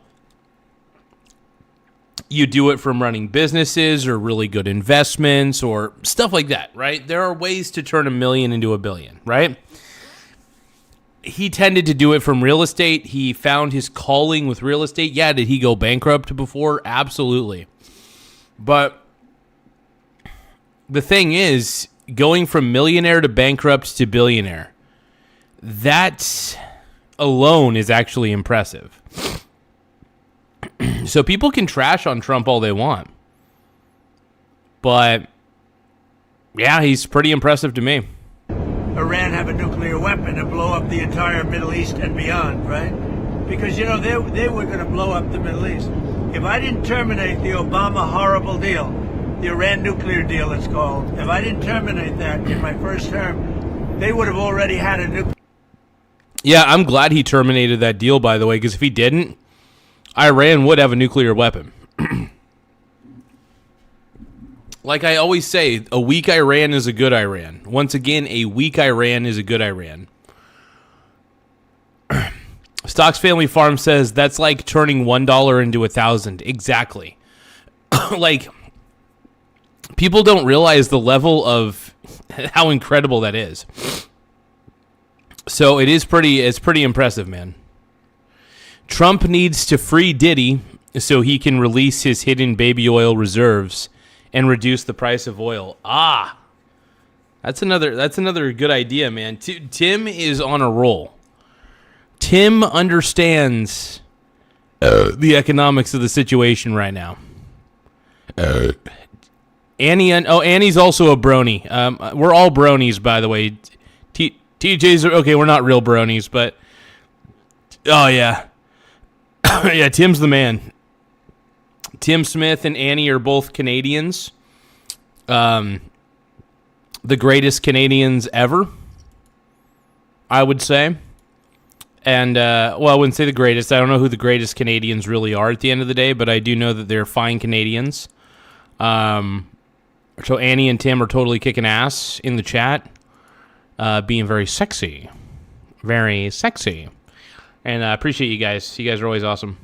you do it from running businesses or really good investments or stuff like that, right? There are ways to turn 1 million into a billion, right? He tended to do it from real estate. He found his calling with real estate. Yeah, did he go bankrupt before? Absolutely. But the thing is, going from millionaire to bankrupt to billionaire, that alone is actually impressive. So people can trash on Trump all they want. But, yeah, he's pretty impressive to me. Iran have a nuclear weapon and blow up the entire Middle East and beyond, right? Because, you know, they were going to blow up the Middle East. If I didn't terminate the Obama horrible deal, the Iran nuclear deal it's called, if I didn't terminate that in my first term, they would have already had a nuclear... Yeah, I'm glad he terminated that deal, by the way, because if he didn't, Iran would have a nuclear weapon. Like I always say, a weak Iran is a good Iran. Once again, a weak Iran is a good Iran. Stocks Family Farm says that's like turning $1 into 1,000. Exactly. Like, people don't realize the level of how incredible that is. So it's pretty impressive, man. Trump needs to free Diddy so he can release his hidden baby oil reserves and reduce the price of oil. That's another good idea, man. Tim is on a roll. Tim understands the economics of the situation right now. Annie's also a brony. We're all bronies, by the way. TJ's okay. We're not real bronies, but oh yeah, yeah. Tim's the man. Tim Smith and Annie are both Canadians. The greatest Canadians ever, I would say. And, well, I wouldn't say the greatest. I don't know who the greatest Canadians really are at the end of the day, but I do know that they're fine Canadians. So Annie and Tim are totally kicking ass in the chat, being very sexy. Very sexy. And I appreciate you guys. You guys are always awesome.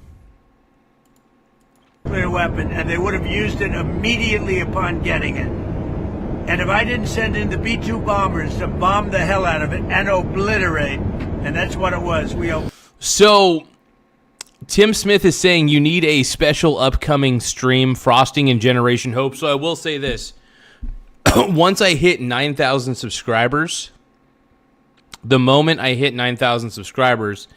Nuclear weapon, and they would have used it immediately upon getting it. And if I didn't send in the B-2 bombers to bomb the hell out of it and obliterate, and that's what it was. So, Tim Smith is saying you need a special upcoming stream, Frosting and Generation Hope. So I will say this. Once I hit 9,000 subscribers, the moment I hit 9,000 subscribers,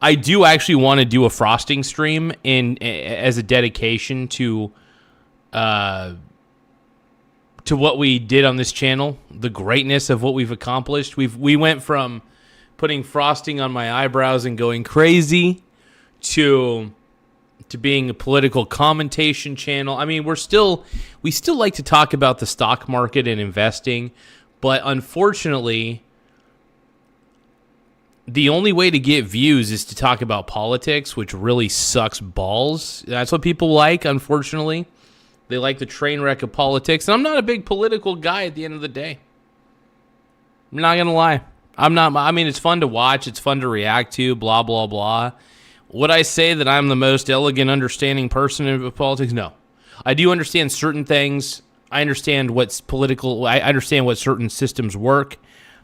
I do actually want to do a Frosting stream as a dedication to what we did on this channel, the greatness of what we've accomplished. We went from putting frosting on my eyebrows and going crazy to being a political commentation channel. I mean, we still like to talk about the stock market and investing, but unfortunately, the only way to get views is to talk about politics, which really sucks balls. That's what people like, unfortunately. They like the train wreck of politics. And I'm not a big political guy at the end of the day. I'm not going to lie. I'm not. I mean, it's fun to watch. It's fun to react to, blah, blah, blah. Would I say that I'm the most elegant, understanding person of politics? No. I do understand certain things. I understand what's political. I understand what certain systems work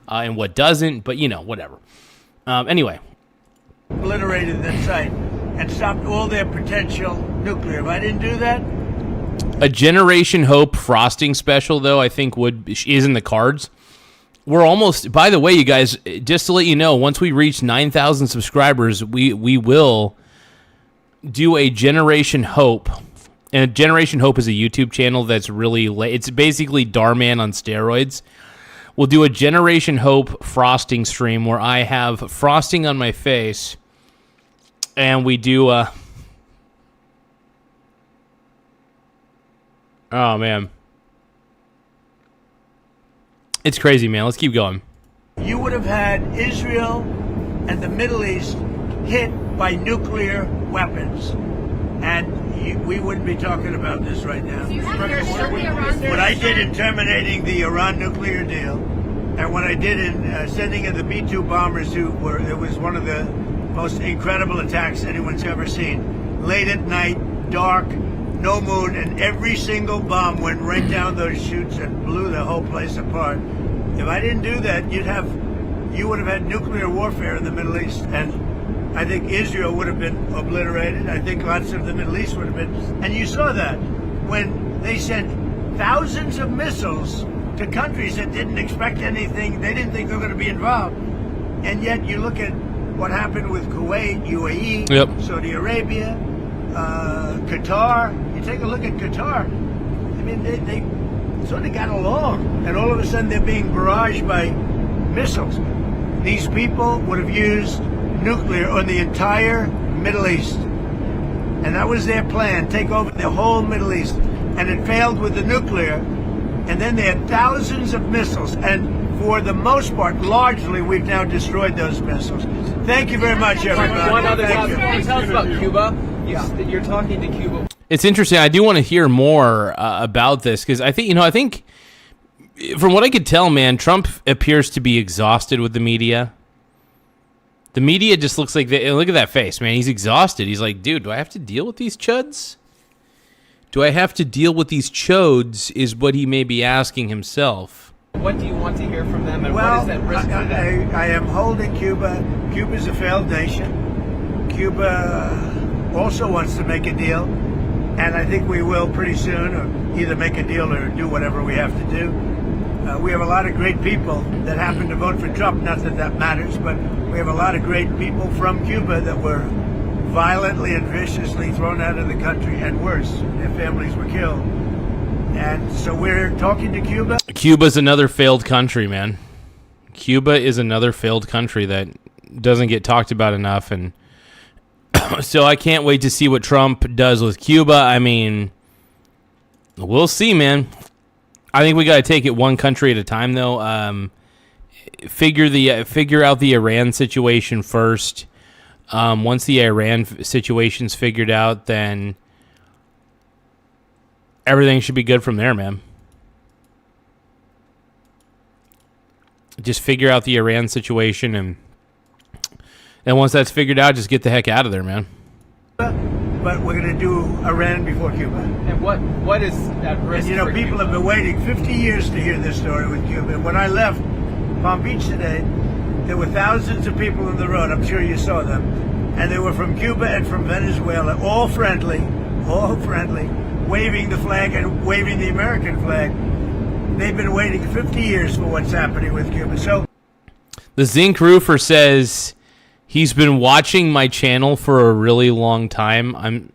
and what doesn't, but, whatever. Anyway. Obliterated that site and stopped all their potential nuclear. If I didn't do that, a Generation Hope frosting special, though, I think is in the cards. We're almost, by the way, you guys, just to let you know, once we reach 9,000 subscribers, we will do a Generation Hope. And Generation Hope is a YouTube channel that's really, it's basically Darman on steroids. We'll do a Generation Hope frosting stream where I have frosting on my face, and we do oh, man. It's crazy, man. Let's keep going. You would have had Israel and the Middle East hit by nuclear weapons. And we wouldn't be talking about this right now. What I did in terminating the Iran nuclear deal, and what I did in sending in the B-2 bombers it was one of the most incredible attacks anyone's ever seen. Late at night, dark, no moon, and every single bomb went right down those chutes and blew the whole place apart. If I didn't do that, you would have had nuclear warfare in the Middle East, and I think Israel would have been obliterated. I think lots of the Middle East would have been, and you saw that when they sent thousands of missiles to countries that didn't expect anything. They didn't think they were going to be involved, and yet you look at what happened with Kuwait, UAE, yep. Saudi Arabia, Qatar. You take a look at Qatar. I mean, they sort of got along, and all of a sudden they're being barraged by missiles. These people would have used nuclear on the entire Middle East, and that was their plan, take over the whole Middle East, and it failed with the nuclear, and then they had thousands of missiles, and for the most part, largely, we've now destroyed those missiles. Thank you very much, everybody. One other Thank topic. Can you tell us about Cuba? You're talking to Cuba. It's interesting. I do want to hear more about this because I think from what I could tell, man, Trump appears to be exhausted with the media. The media just looks like look at that face, man. He's exhausted. He's like, dude, do I have to deal with these chuds? Do I have to deal with these chodes? Is what he may be asking himself. What do you want to hear from them, and well, what is that risk to them? I am holding Cuba. Cuba's a failed nation. Cuba also wants to make a deal, and I think we will pretty soon, or either make a deal or do whatever we have to do. We have a lot of great people that happen to vote for Trump. Not that that matters, but we have a lot of great people from Cuba that were violently and viciously thrown out of the country, and worse, their families were killed. And so we're talking to Cuba. Cuba's another failed country, man. Cuba is another failed country that doesn't get talked about enough, and so I can't wait to see what Trump does with Cuba. I mean, we'll see, man. I think we got to take it one country at a time, though. Figure out the Iran situation first. Once the Iran situation's figured out, then everything should be good from there, man. Just figure out the Iran situation, and once that's figured out, just get the heck out of there, man. But we're going to do Iran before Cuba. And what is at risk? And people have been waiting 50 years to hear this story with Cuba. When I left Palm Beach today, there were thousands of people on the road. I'm sure you saw them. And they were from Cuba and from Venezuela, all friendly, waving the flag and waving the American flag. They've been waiting 50 years for what's happening with Cuba. So the Zinc Roofer says he's been watching my channel for a really long time.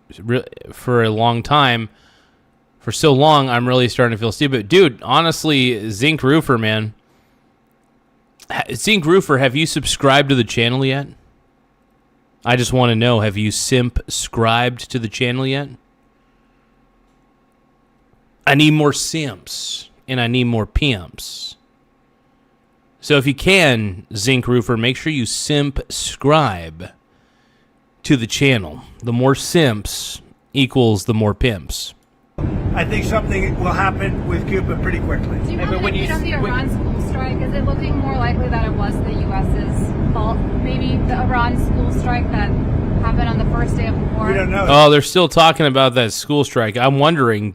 For so long, I'm really starting to feel stupid. Dude, honestly, Zinc Roofer, man. Zinc Roofer, have you subscribed to the channel yet? I just want to know, have you subscribed to the channel yet? I need more simps, and I need more pimps. So if you can, Zinc Roofer, make sure you subscribe to the channel. The more simps equals the more pimps. I think something will happen with Cuba pretty quickly. Do you Hey, have but an when you opinion on the when- Iran school strike? Is it looking more likely that it was the U.S.'s fault? Maybe the Iran school strike that happened on the first day of the war? We don't know. Oh, they're still talking about that school strike. I'm wondering,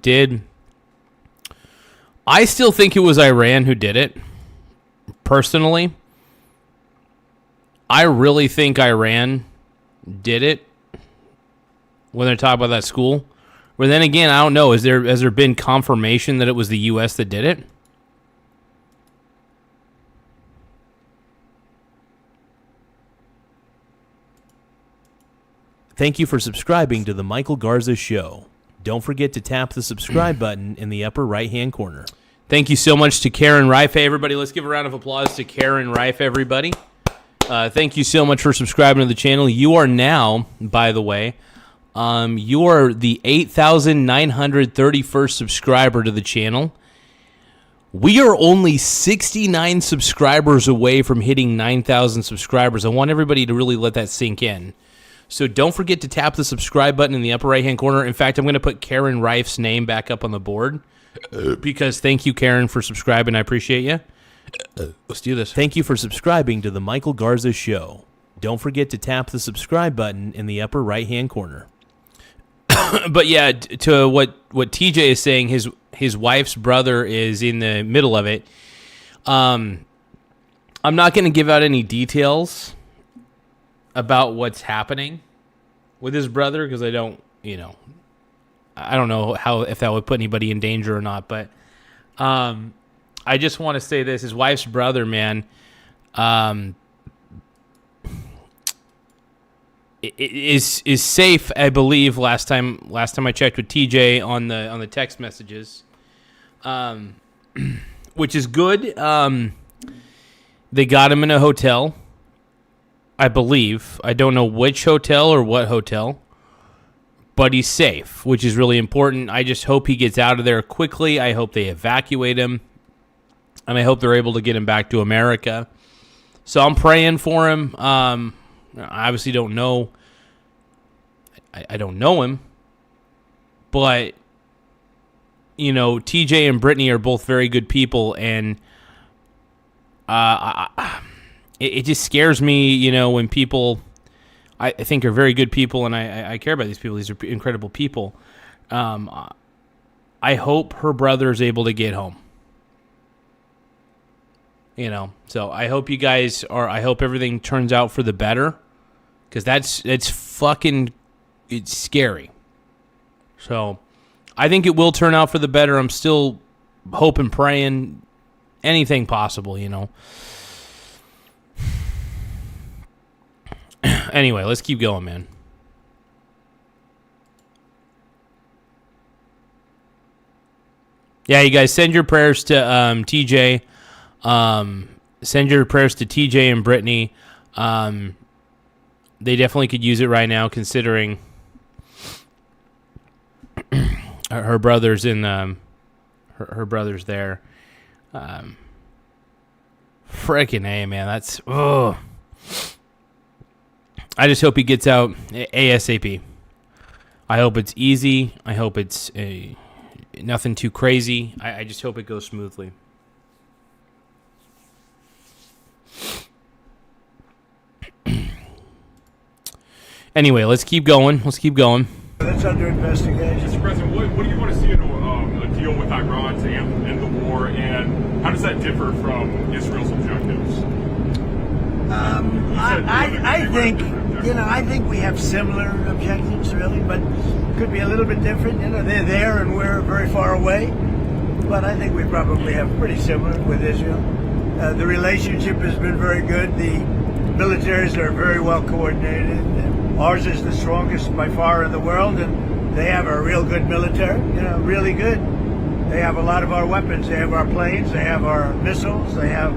I still think it was Iran who did it. Personally, I really think Iran did it when they're talking about that school. But then again, I don't know. Has there been confirmation that it was the U.S. that did it? Thank you for subscribing to the Michael Garza Show. Don't forget to tap the subscribe button in the upper right-hand corner. Thank you so much to Karen Reif. Hey, everybody, let's give a round of applause to Karen Reif, everybody. Thank you so much for subscribing to the channel. You are now, by the way, you are the 8,931st subscriber to the channel. We are only 69 subscribers away from hitting 9,000 subscribers. I want everybody to really let that sink in. So don't forget to tap the subscribe button in the upper right-hand corner. In fact, I'm going to put Karen Reif's name back up on the board because thank you, Karen, for subscribing. I appreciate you. Let's do this. Thank you for subscribing to the Michael Garza Show. Don't forget to tap the subscribe button in the upper right-hand corner. But yeah, to what TJ is saying, his wife's brother is in the middle of it. I'm not going to give out any details about what's happening with his brother because I don't know if that would put anybody in danger or not. But I just want to say this: his wife's brother, man, is safe, I believe. Last time I checked with TJ on the text messages, which is good. They got him in a hotel, I believe. I don't know which hotel or what hotel, but he's safe, which is really important. I just hope he gets out of there quickly. I hope they evacuate him, and I hope they're able to get him back to America. So I'm praying for him. I obviously don't know. I don't know him, but TJ and Brittany are both very good people, and it just scares me, when people I think are very good people, and I care about these people. These are incredible people. I hope her brother is able to get home. So I hope you guys are. I hope everything turns out for the better, because it's scary. So I think it will turn out for the better. I'm still hoping, praying, anything possible. Anyway, let's keep going, man. Yeah, you guys send your prayers to TJ. Send your prayers to TJ and Brittany. They definitely could use it right now, considering her brother's in her brother's there. Frickin' A, man. That's I just hope he gets out ASAP. I hope it's easy. I hope it's nothing too crazy. I just hope it goes smoothly. Anyway, let's keep going. That's under investigation. Mr. President, what do you want to see in a deal with Iran to end the war, and how does that differ from Israel's objectives? I think we have similar objectives, really, but could be a little bit different. They're there and we're very far away, but I think we probably have pretty similar with Israel. The relationship has been very good. The militaries are very well coordinated. Ours is the strongest by far in the world, and they have a real good military, really good. They have a lot of our weapons. They have our planes. They have our missiles. They have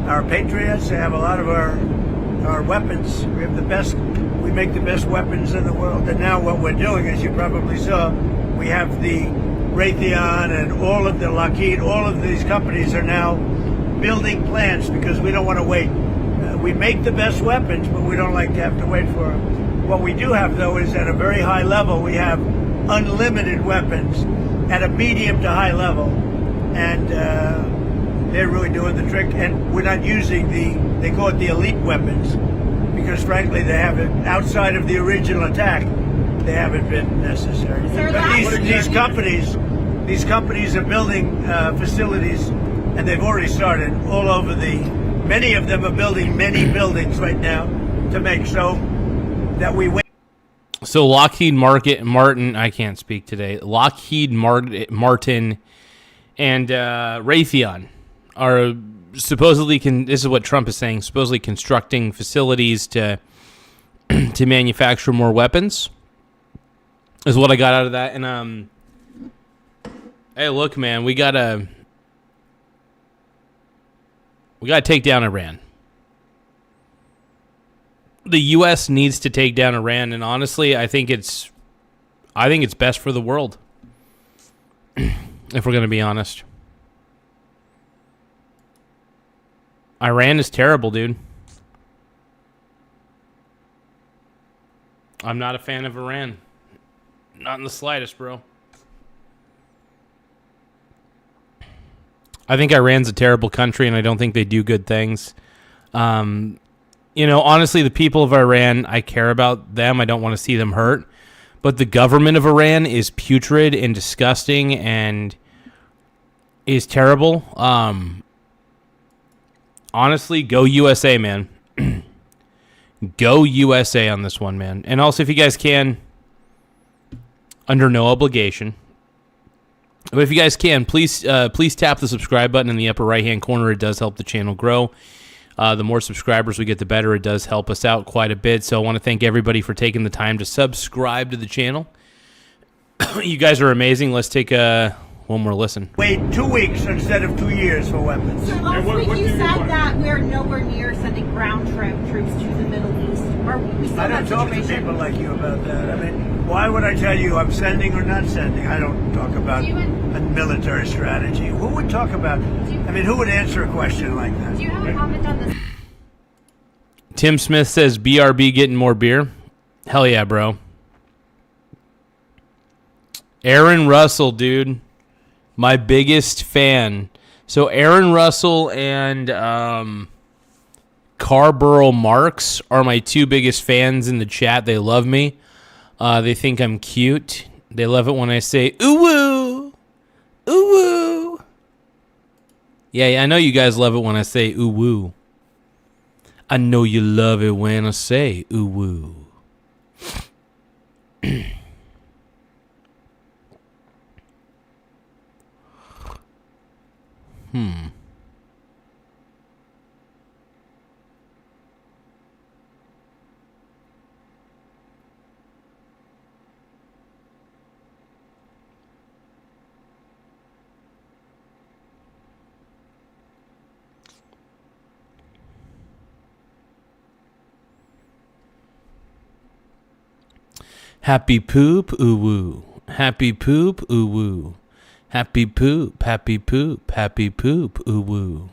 our Patriots. They have a lot of our weapons. We have the best. We make the best weapons in the world. And now what we're doing, as you probably saw, we have the Raytheon and all of the Lockheed. All of these companies are now building plants because we don't want to wait. We make the best weapons, but we don't like to have to wait for them. What we do have, though, is at a very high level, we have unlimited weapons. at a medium to high level, and they're really doing the trick. And we're not using they call it the elite weapons, because frankly they haven't, outside of the original attack, they haven't been necessary. But these companies are building facilities, and they've already started all over many of them are building many buildings right now to make so that we wait. So Lockheed Martin, I can't speak today. Lockheed Martin and Raytheon are supposedly, this is what Trump is saying, supposedly constructing facilities to manufacture more weapons, is what I got out of that. And hey, look, man, we gotta take down Iran. The U.S. needs to take down Iran, and honestly, I think it's best for the world, if we're going to be honest. Iran is terrible, dude. I'm not a fan of Iran. Not in the slightest, bro. I think Iran's a terrible country, and I don't think they do good things. Honestly, the people of Iran, I care about them. I don't want to see them hurt. But the government of Iran is putrid and disgusting and is terrible. Honestly, go USA, man. Go USA on this one, man. And also, if you guys can, under no obligation, but if you guys can, please tap the subscribe button in the upper right-hand corner. It does help the channel grow. The more subscribers we get, the better. It does help us out quite a bit. So I want to thank everybody for taking the time to subscribe to the channel. You guys are amazing. Let's take one more listen. Wait 2 weeks instead of 2 years for weapons. So last week you said that we're nowhere near sending ground troops to the Middle East. Are we still I in don't that talk to situation? people like you about that. I mean, why would I tell you I'm sending or not sending? I don't talk about a military strategy. Who would talk about? Who would answer a question like that? Do you have a comment on this? Tim Smith says, BRB getting more beer? Hell yeah, bro. Aaron Russell, dude. My biggest fan. So Aaron Russell and Carborough Marks are my two biggest fans in the chat. They love me. They think I'm cute. They love it when I say, ooh-woo. Ooh-woo. Yeah, I know you guys love it when I say ooh-woo. I know you love it when I say ooh-woo. Happy poop, ooh woo. Happy poop, ooh woo. Happy poop, happy poop, happy poop, ooh woo.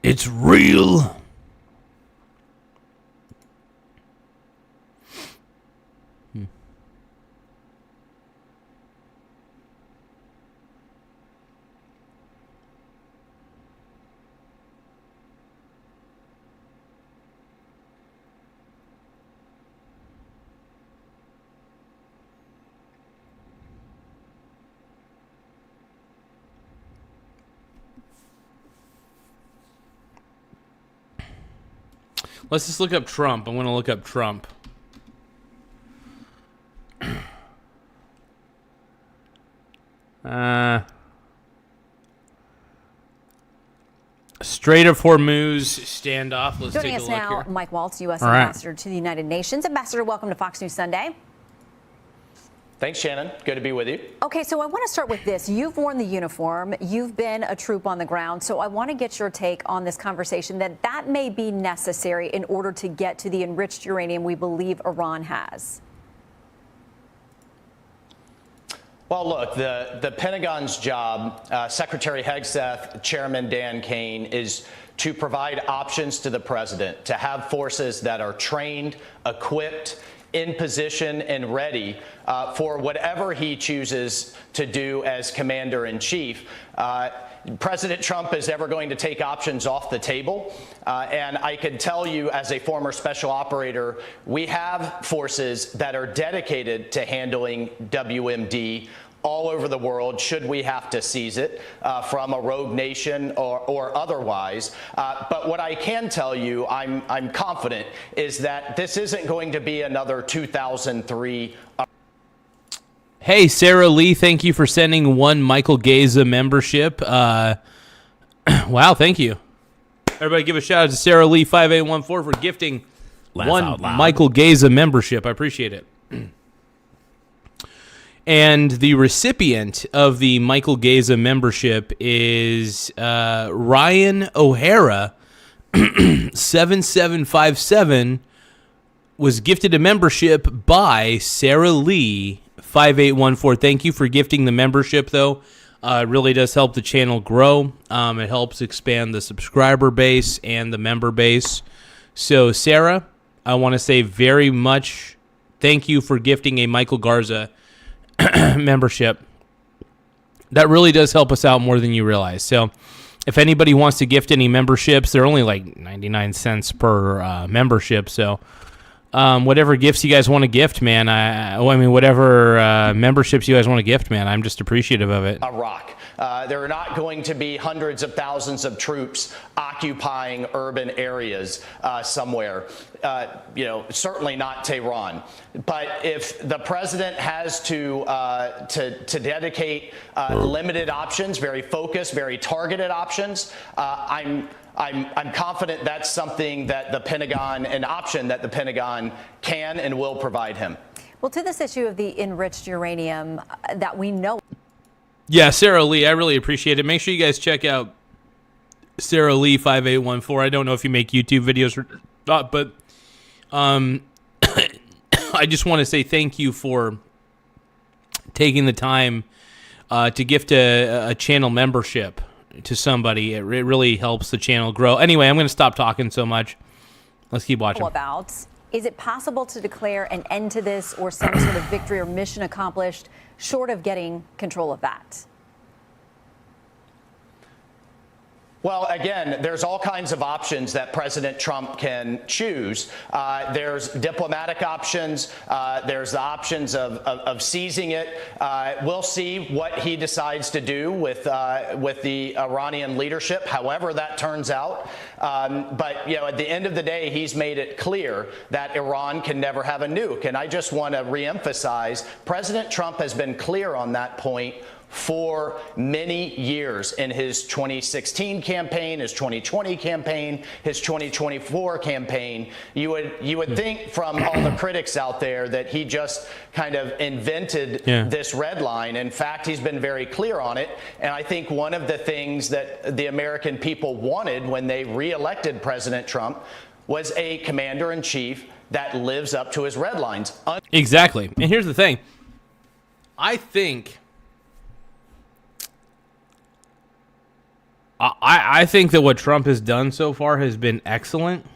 It's real. Let's just look up Trump. I'm going to look up Trump. Strait of Hormuz standoff. Let's Joining take a us look now, here. Mike Waltz, U.S. All right. Ambassador to the United Nations. Ambassador, welcome to Fox News Sunday. Thanks, Shannon. Good to be with you. Okay, so I want to start with this. You've worn the uniform. You've been a troop on the ground. So I want to get your take on this conversation that may be necessary in order to get to the enriched uranium we believe Iran has. Well, look, the Pentagon's job, Secretary Hegseth, Chairman Dan Kane, is to provide options to the president, to have forces that are trained, equipped, in position and ready for whatever he chooses to do as commander-in-chief. President Trump is never going to take options off the table. And I can tell you, as a former special operator, we have forces that are dedicated to handling WMD all over the world, should we have to seize it from a rogue nation or otherwise. But what I can tell you, I'm confident, is that this isn't going to be another 2003. Hey, Sarah Lee, thank you for sending one Michael Garza membership. Wow, thank you. Everybody give a shout out to Sarah Lee 5814 for gifting one Michael Garza membership. I appreciate it. And the recipient of the Michael Garza membership is Ryan O'Hara 7757 was gifted a membership by Sarah Lee 5814. Thank you for gifting the membership, though. It really does help the channel grow. It helps expand the subscriber base and the member base. So, Sarah, I want to say very much thank you for gifting a Michael Garza membership. That really does help us out more than you realize. So, if anybody wants to gift any memberships, they're only like 99 cents per membership. So, whatever gifts you guys want to gift, man. I mean, whatever memberships you guys want to gift, man. I'm just appreciative of it. Iraq. There are not going to be hundreds of thousands of troops occupying urban areas somewhere. Certainly not Tehran. But if the president has to dedicate limited options, very focused, very targeted options, I'm confident that's something that the Pentagon, an option that the Pentagon can and will provide him. Well, to this issue of the enriched uranium that we know. Yeah, Sarah Lee, I really appreciate it. Make sure you guys check out Sarah Lee 5814. I don't know if you make YouTube videos or not, but I just want to say thank you for taking the time to gift a channel membership to somebody. It really helps the channel grow. Anyway, I'm going to stop talking so much. Let's keep watching. About, is it possible to declare an end to this or some sort of victory or mission accomplished short of getting control of that? Well, again, there's all kinds of options that President Trump can choose. There's diplomatic options. There's the options of seizing it. We'll see what he decides to do with the Iranian leadership, however that turns out. But at the end of the day, he's made it clear that Iran can never have a nuke. And I just want to reemphasize, President Trump has been clear on that point for many years in his 2016 campaign, his 2020 campaign, his 2024 campaign. You would think from all the critics out there that he just kind of invented this red line. In fact, he's been very clear on it. And I think one of the things that the American people wanted when they reelected President Trump was a commander-in-chief that lives up to his red lines. Exactly. And here's the thing. I think that what Trump has done so far has been excellent.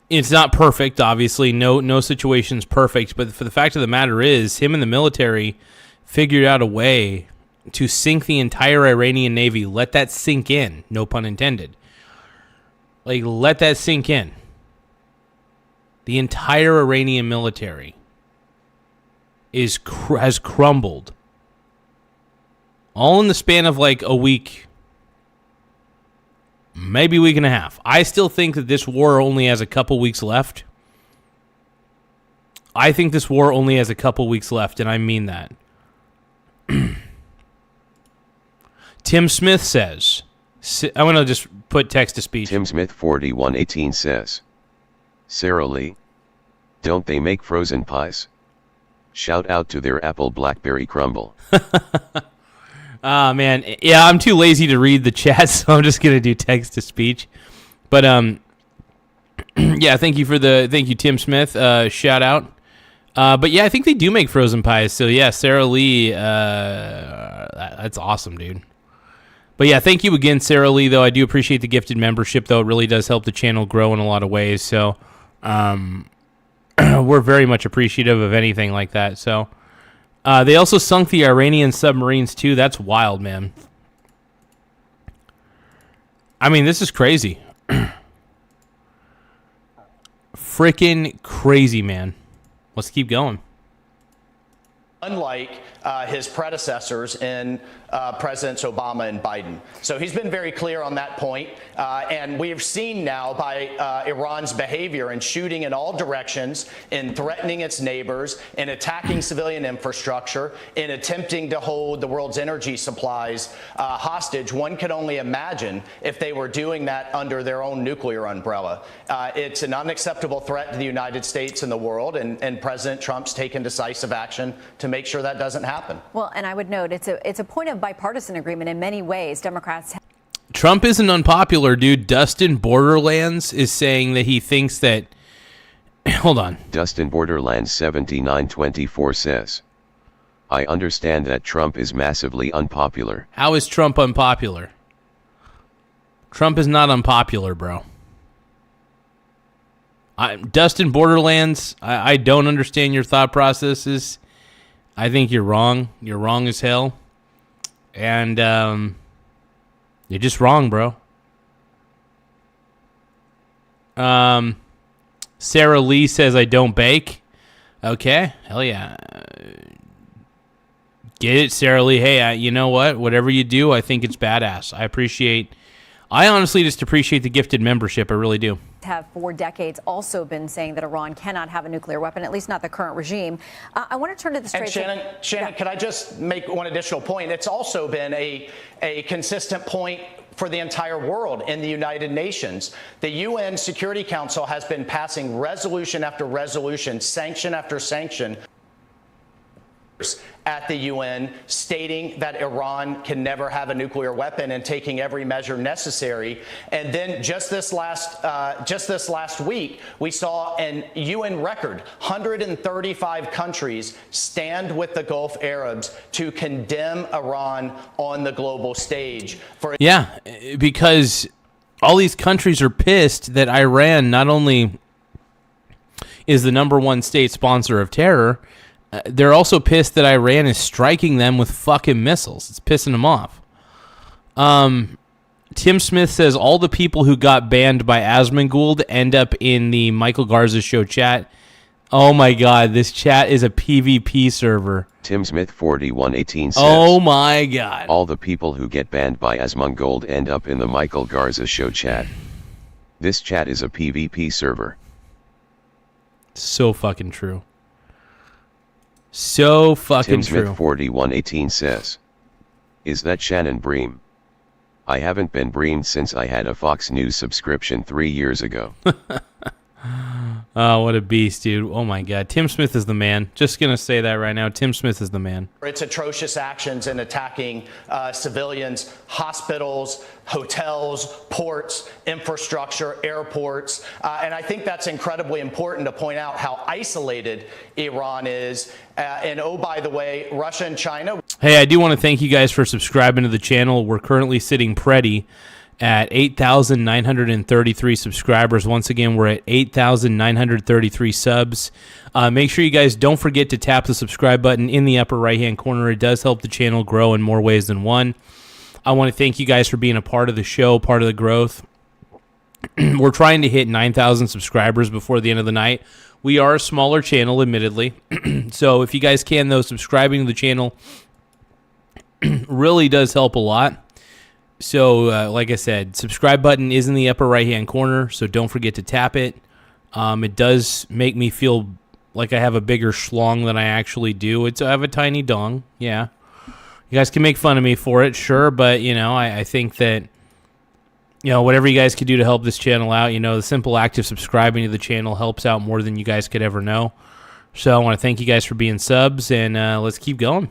It's not perfect, obviously. No situation's perfect. But for the fact of the matter is, him and the military figured out a way to sink the entire Iranian Navy. Let that sink in. No pun intended. Like, let that sink in. The entire Iranian military has crumbled. All in the span of like a week, maybe a week and a half. I still think that this war only has a couple weeks left. I think this war only has a couple weeks left, and I mean that. Tim Smith says, I'm going to just put text to speech. Tim Smith 4118 says, Sarah Lee, don't they make frozen pies? Shout out to their apple blackberry crumble. Man, yeah, I'm too lazy to read the chat, so I'm just gonna do text to speech. But yeah, thank you, Tim Smith. Shout out. But yeah, I think they do make frozen pies. So yeah, Sarah Lee, that's awesome, dude. But yeah, thank you again, Sarah Lee. Though I do appreciate the gifted membership. Though it really does help the channel grow in a lot of ways. So we're very much appreciative of anything like that. So they also sunk the Iranian submarines too. That's wild, man. I mean, this is crazy. Freaking crazy, man. Let's keep going. Unlike his predecessors in Presidents Obama and Biden. So he's been very clear on that point. And we have seen now by Iran's behavior in shooting in all directions, in threatening its neighbors, in attacking civilian infrastructure, in attempting to hold the world's energy supplies hostage. One could only imagine if they were doing that under their own nuclear umbrella. It's an unacceptable threat to the United States and the world, and President Trump's taken decisive action to make sure that doesn't happen. Well, and I would note it's a point of bipartisan agreement in many ways. Democrats. Trump isn't unpopular, dude. Dustin Borderlands is saying that he thinks that. Hold on. Dustin Borderlands 7924 says, I understand that Trump is massively unpopular. How is Trump unpopular? Trump is not unpopular, bro. Dustin Borderlands, I don't understand your thought processes. I think you're wrong. You're wrong as hell. And you're just wrong, bro. Sarah Lee says, I don't bake. Okay. Hell yeah. Get it, Sarah Lee. Hey, you know what? Whatever you do, I think it's badass. I honestly just appreciate the gifted membership. I really do. Have for decades also been saying that Iran cannot have a nuclear weapon, at least not the current regime. I want to turn to the Strait. And Shannon, could I just make one additional point? It's also been a consistent point for the entire world in the United Nations. The UN Security Council has been passing resolution after resolution, sanction after sanction at the UN, stating that Iran can never have a nuclear weapon and taking every measure necessary. And then just this last week, we saw an UN record: 135 countries stand with the Gulf Arabs to condemn Iran on the global stage. Yeah, because all these countries are pissed that Iran not only is the #1 state sponsor of terror, they're also pissed that Iran is striking them with fucking missiles. It's pissing them off. Tim Smith says all the people who got banned by Asmongold end up in the Michael Garza show chat. Oh my God, this chat is a PvP server. Tim Smith 4118 says, oh my God. All the people who get banned by Asmongold end up in the Michael Garza show chat. This chat is a PvP server. So fucking true. So fucking true. Tim Smith 4118 says, is that Shannon Bream? I haven't been breamed since I had a Fox News subscription 3 years ago. Oh, what a beast, dude. Oh my God. Tim Smith is the man. Just going to say that right now. Tim Smith is the man. Its atrocious actions in attacking civilians, hospitals, hotels, ports, infrastructure, airports. And I think that's incredibly important to point out how isolated Iran is. And oh, by the way, Russia and China. Hey, I do want to thank you guys for subscribing to the channel. We're currently sitting pretty at 8,933 subscribers. Once again, we're at 8,933 subs. Make sure you guys don't forget to tap the subscribe button in the upper right-hand corner. It does help the channel grow in more ways than one. I want to thank you guys for being a part of the show, part of the growth. We're trying to hit 9,000 subscribers before the end of the night. We are a smaller channel, admittedly. So if you guys can, though, subscribing to the channel really does help a lot. So, like I said, subscribe button is in the upper right-hand corner, so don't forget to tap it. It does make me feel like I have a bigger schlong than I actually do. I have a tiny dong, yeah. You guys can make fun of me for it, sure, but, I think that, whatever you guys could do to help this channel out, the simple act of subscribing to the channel helps out more than you guys could ever know. So I want to thank you guys for being subs, and let's keep going.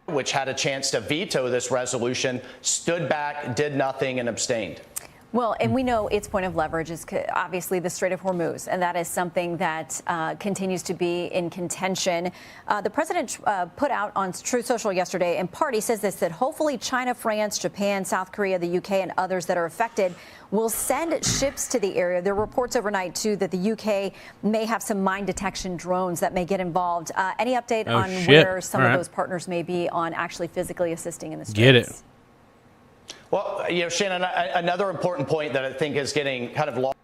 Which had a chance to veto this resolution, stood back, did nothing, and abstained. Well, and we know its point of leverage is obviously the Strait of Hormuz, and that is something that continues to be in contention. The president put out on Truth Social yesterday, in part, he says this, that hopefully China, France, Japan, South Korea, the UK, and others that are affected will send ships to the area. There are reports overnight, too, that the UK may have some mine detection drones that may get involved. Any update on where some of those partners may be on actually physically assisting in the Straits? Get it. Well, Shannon, another important point that I think is getting kind of lost.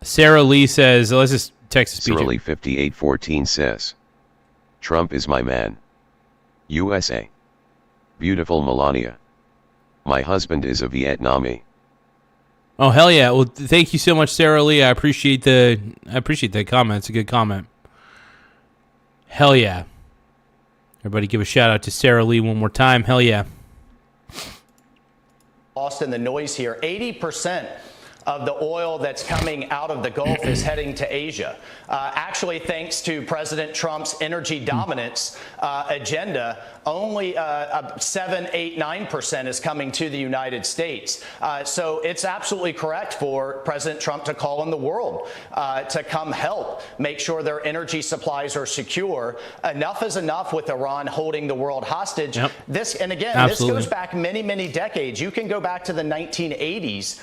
Sarah Lee says, let's just text speech. Sarah Lee 5814 says, Trump is my man. USA. Beautiful Melania. My husband is a Vietnamese. Oh, hell yeah. Well, thank you so much, Sarah Lee. I appreciate that comment. It's a good comment. Hell yeah. Everybody give a shout out to Sarah Lee one more time. Hell yeah. Lost in the noise here. 80% of the oil that's coming out of the Gulf is heading to Asia. Actually, thanks to President Trump's energy dominance agenda, only 7, 8, 9% is coming to the United States. So it's absolutely correct for President Trump to call on the world to come help make sure their energy supplies are secure. Enough is enough with Iran holding the world hostage. Yep. This goes back many, many decades. You can go back to the 1980s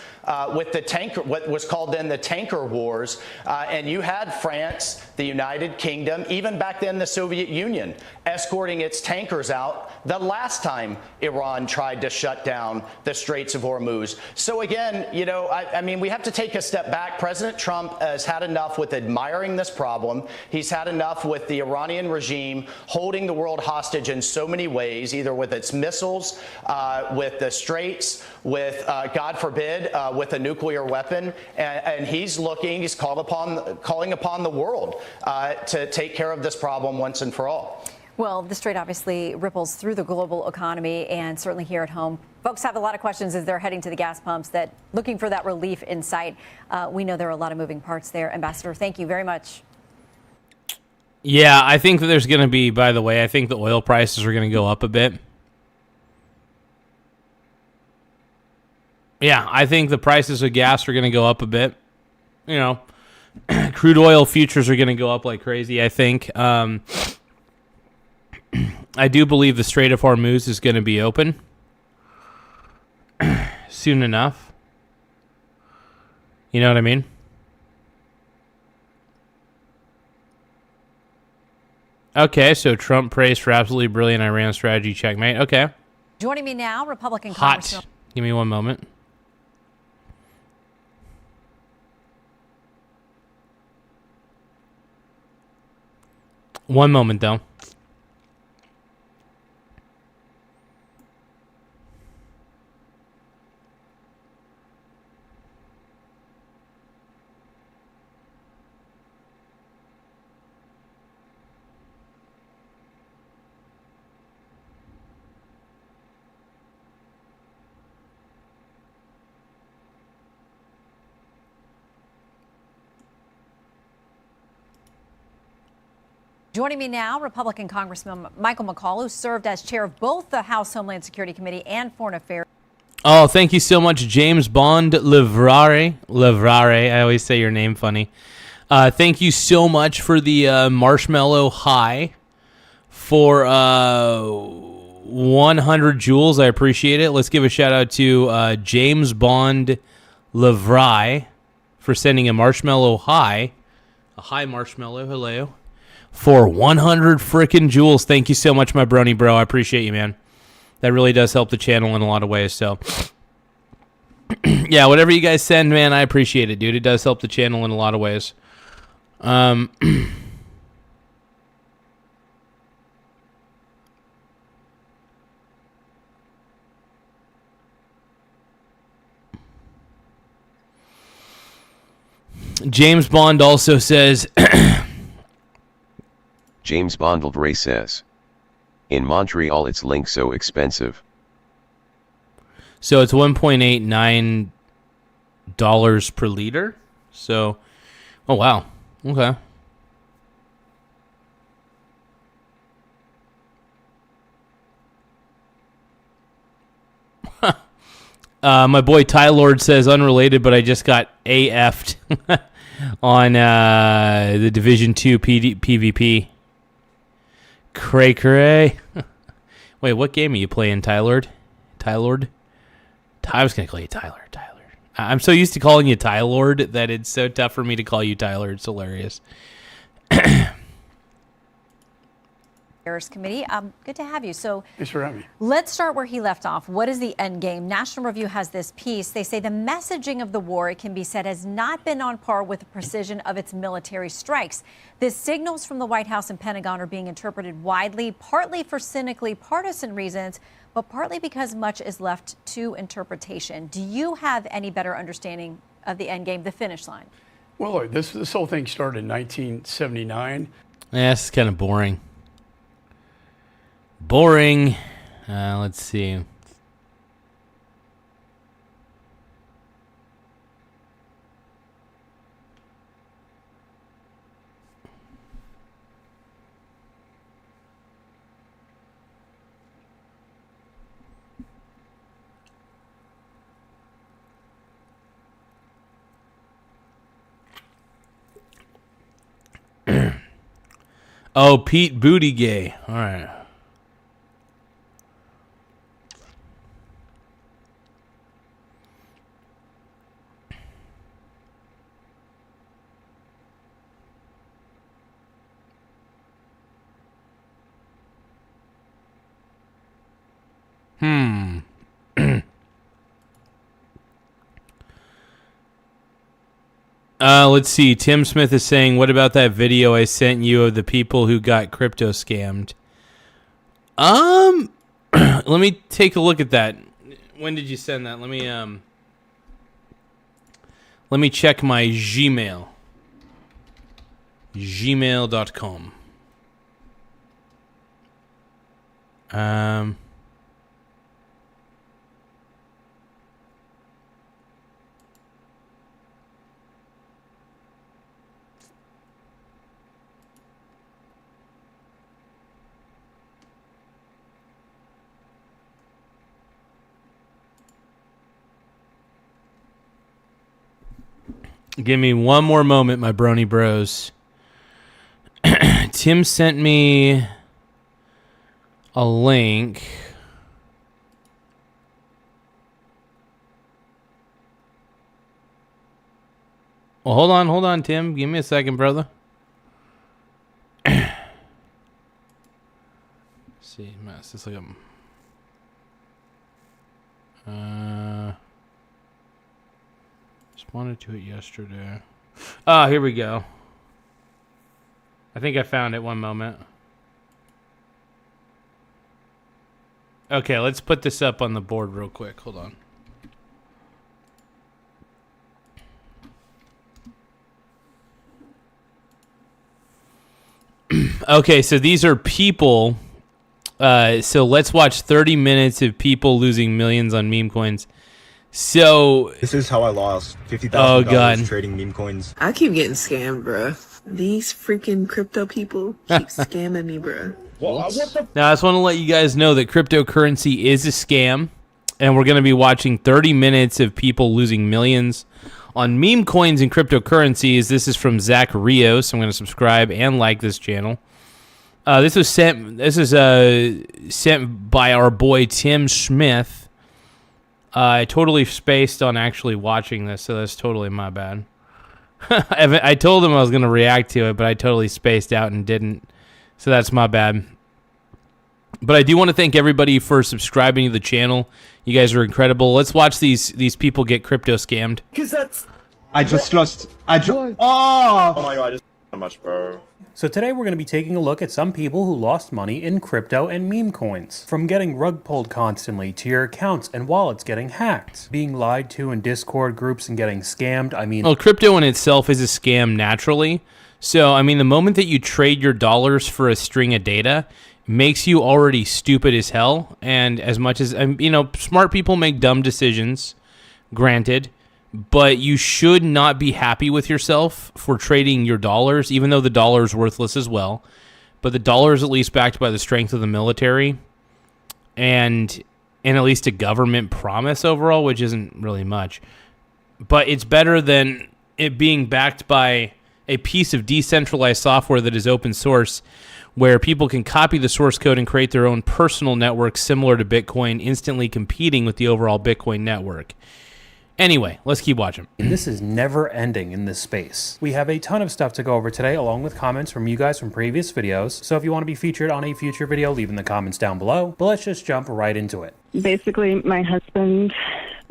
with the tanker, what was called then the tanker wars, and you had France, the United Kingdom, even back then the Soviet Union, escorting its tankers out the last time Iran tried to shut down the Straits of Hormuz. So again, I mean, we have to take a step back. President Trump has had enough with admiring this problem. He's had enough with the Iranian regime holding the world hostage in so many ways, either with its missiles, with the Straits, with, God forbid, with a nuclear weapon. And he's calling upon the world to take care of this problem once and for all. Well, the Strait obviously ripples through the global economy and certainly here at home. Folks have a lot of questions as they're heading to the gas pumps, that looking for that relief in sight. We know there are a lot of moving parts there. Ambassador, thank you very much. Yeah, I think that there's going to be, by the way, I think the oil prices are going to go up a bit. Yeah, I think the prices of gas are going to go up a bit. Crude oil futures are going to go up like crazy, I think. I do believe the Strait of Hormuz is going to be open soon enough. You know what I mean? Okay, so Trump praised for absolutely brilliant Iran strategy, checkmate. Okay. Joining me now, Republican Hot. Congressman. Give me one moment. One moment, though. Joining me now, Republican Congressman Michael McCaul, who served as chair of both the House Homeland Security Committee and Foreign Affairs. Oh, thank you so much, James Bond Levrare. I always say your name funny. Thank you so much for the marshmallow high for 100 joules. I appreciate it. Let's give a shout out to James Bond Levrare for sending a marshmallow high. A high marshmallow, hello. For 100 frickin' joules. Thank you so much, my brony bro. I appreciate you, man. That really does help the channel in a lot of ways. So, yeah, whatever you guys send, man, I appreciate it, dude. It does help the channel in a lot of ways. James Bond also says... James Bondleray says, in Montreal it's linked so expensive. So it's $1.89 per liter. So, oh wow, okay. My boy Ty Lord says unrelated, but I just got AF'd on the Division 2 PvP. Cray cray. Wait, what game are you playing, Ty Lord? Ty Lord? I was going to call you Tyler. I'm so used to calling you Ty Lord that it's so tough for me to call you Tyler. It's hilarious. Committee. Good to have you. So Thanks for having me. Let's start where he left off. What is the end game? National Review has this piece. They say the messaging of the war, it can be said, has not been on par with the precision of its military strikes. The signals from the White House and Pentagon are being interpreted widely, partly for cynically partisan reasons, but partly because much is left to interpretation. Do you have any better understanding of the end game, the finish line? Well, look, this whole thing started in 1979. Yeah, this is kind of boring. Boring. Let's see. Oh, Pete Buttigieg. All right. Let's see. Tim Smith is saying, what about that video I sent you of the people who got crypto scammed? Let me take a look at that. When did you send that? Let me check my Gmail. Gmail.com. Give me one more moment, my brony bros. Tim sent me a link. Well, hold on, Tim. Give me a second, brother. See, mess. It's like responded to it yesterday. Ah, here we go. I think I found it. One moment. Okay, let's put this up on the board real quick. Hold on. Okay, so these are people. So let's watch 30 minutes of people losing millions on meme coins. So this is how I lost $50,000 trading meme coins. I keep getting scammed, bruh. These freaking crypto people keep scamming me, bruh. Now, I just want to let you guys know that cryptocurrency is a scam, and we're going to be watching 30 minutes of people losing millions on meme coins and cryptocurrencies. This is from Zach Rios. I'm going to subscribe and like this channel. This is sent by our boy Tim Smith. I totally spaced on actually watching this, so that's totally my bad. I told him I was going to react to it, but I totally spaced out and didn't. So that's my bad. But I do want to thank everybody for subscribing to the channel. You guys are incredible. Let's watch these people get crypto scammed. Because that's... Oh my god, just so much, bro. So today we're going to be taking a look at some people who lost money in crypto and meme coins. From getting rug pulled constantly, to your accounts and wallets getting hacked, being lied to in Discord groups and getting scammed. Well, crypto in itself is a scam naturally. So, I mean, the moment that you trade your dollars for a string of data makes you already stupid as hell. And as much as, smart people make dumb decisions, granted. But you should not be happy with yourself for trading your dollars, even though the dollar is worthless as well. But the dollar is at least backed by the strength of the military. And and at least a government promise overall, which isn't really much. But it's better than it being backed by a piece of decentralized software that is open source, where people can copy the source code and create their own personal network similar to Bitcoin, instantly competing with the overall Bitcoin network. Anyway, let's keep watching. This is never ending in this space. We have a ton of stuff to go over today, along with comments from you guys from previous videos. So if you want to be featured on a future video, leave in the comments down below. But let's just jump right into it. Basically, my husband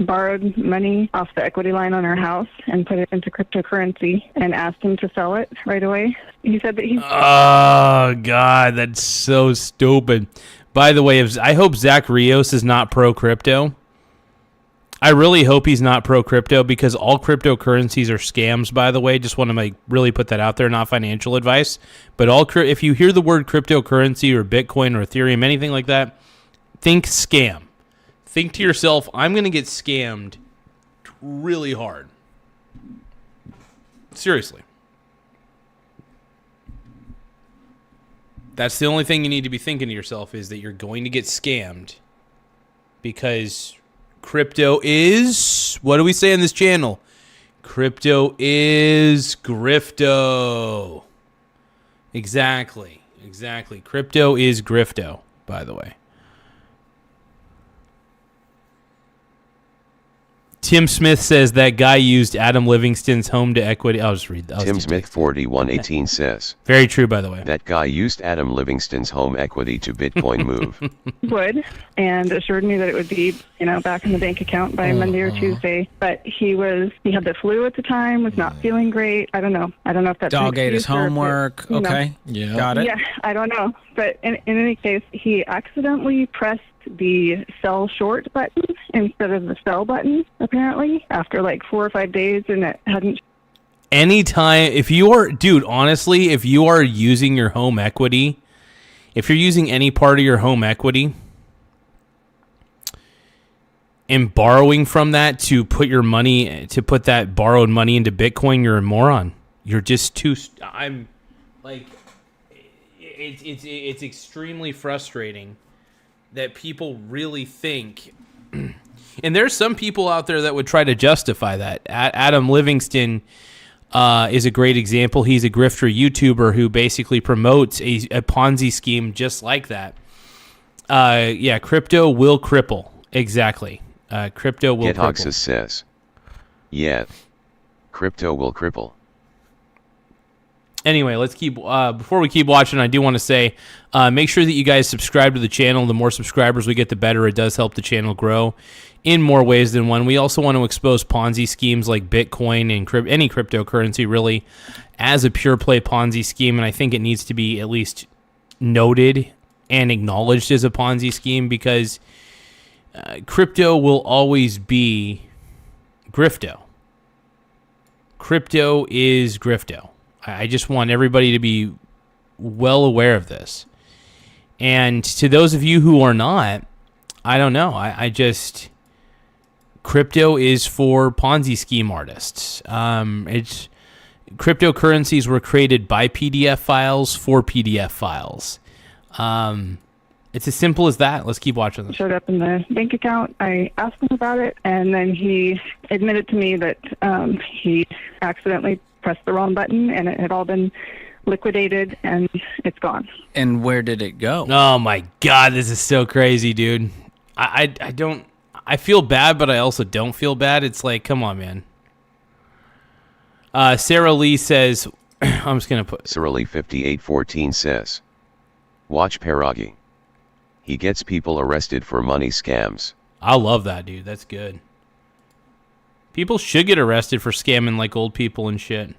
borrowed money off the equity line on our house and put it into cryptocurrency and asked him to sell it right away. He said that he's... Oh, God, that's so stupid. By the way, I hope Zach Rios is not pro-crypto. I really hope he's not pro-crypto, because all cryptocurrencies are scams, by the way. Just want to really put that out there, not financial advice. But if you hear the word cryptocurrency or Bitcoin or Ethereum, anything like that, think scam. Think to yourself, I'm going to get scammed really hard. Seriously. That's the only thing you need to be thinking to yourself, is that you're going to get scammed, because crypto is, what do we say on this channel? Crypto is grifto. Exactly. Crypto is grifto, by the way. Tim Smith says that guy used Adam Livingston's home to equity. I'll just read that. Tim Smith 4118 says. Very true, by the way. That guy used Adam Livingston's home equity to Bitcoin move. would, and assured me that it would be, back in the bank account by Monday or Tuesday. But he had the flu at the time, was not feeling great. I don't know if that's dog ate his homework. Okay, yeah, got it. Yeah, I don't know. But in any case, he accidentally pressed the sell short button instead of the sell button, apparently, after like 4 or 5 days, and it hadn't. Anytime, if you are using your home equity, if you're using any part of your home equity and borrowing from that to put that borrowed money into Bitcoin, you're a moron. You're just it's extremely frustrating that people really think, and there's some people out there that would try to justify that. Adam Livingston is a great example. He's a grifter YouTuber who basically promotes a Ponzi scheme just like that. Crypto will cripple. Exactly. Crypto will cripple. GetOxus says, yeah, crypto will cripple. Anyway, let's keep. Before we keep watching, I do want to say, make sure that you guys subscribe to the channel. The more subscribers we get, the better. It does help the channel grow in more ways than one. We also want to expose Ponzi schemes like Bitcoin and any cryptocurrency, really, as a pure play Ponzi scheme. And I think it needs to be at least noted and acknowledged as a Ponzi scheme, because crypto will always be grifto. Crypto is grifto. I just want everybody to be well aware of this. And to those of you who are not, I don't know. Crypto is for Ponzi scheme artists. Cryptocurrencies were created by PDF files for PDF files. It's as simple as that. Let's keep watching this. Showed up in the bank account. I asked him about it, and then he admitted to me that he accidentally pressed the wrong button, and it had all been liquidated, and it's gone. And where did it go? Oh my God, this is so crazy, dude. I feel bad, but I also don't feel bad. It's like, come on, man. Sarah Lee says, I'm just going to put... Sarah Lee 5814 says, watch Pierogi. He gets people arrested for money scams. I love that, dude. That's good. People should get arrested for scamming like old people and shit.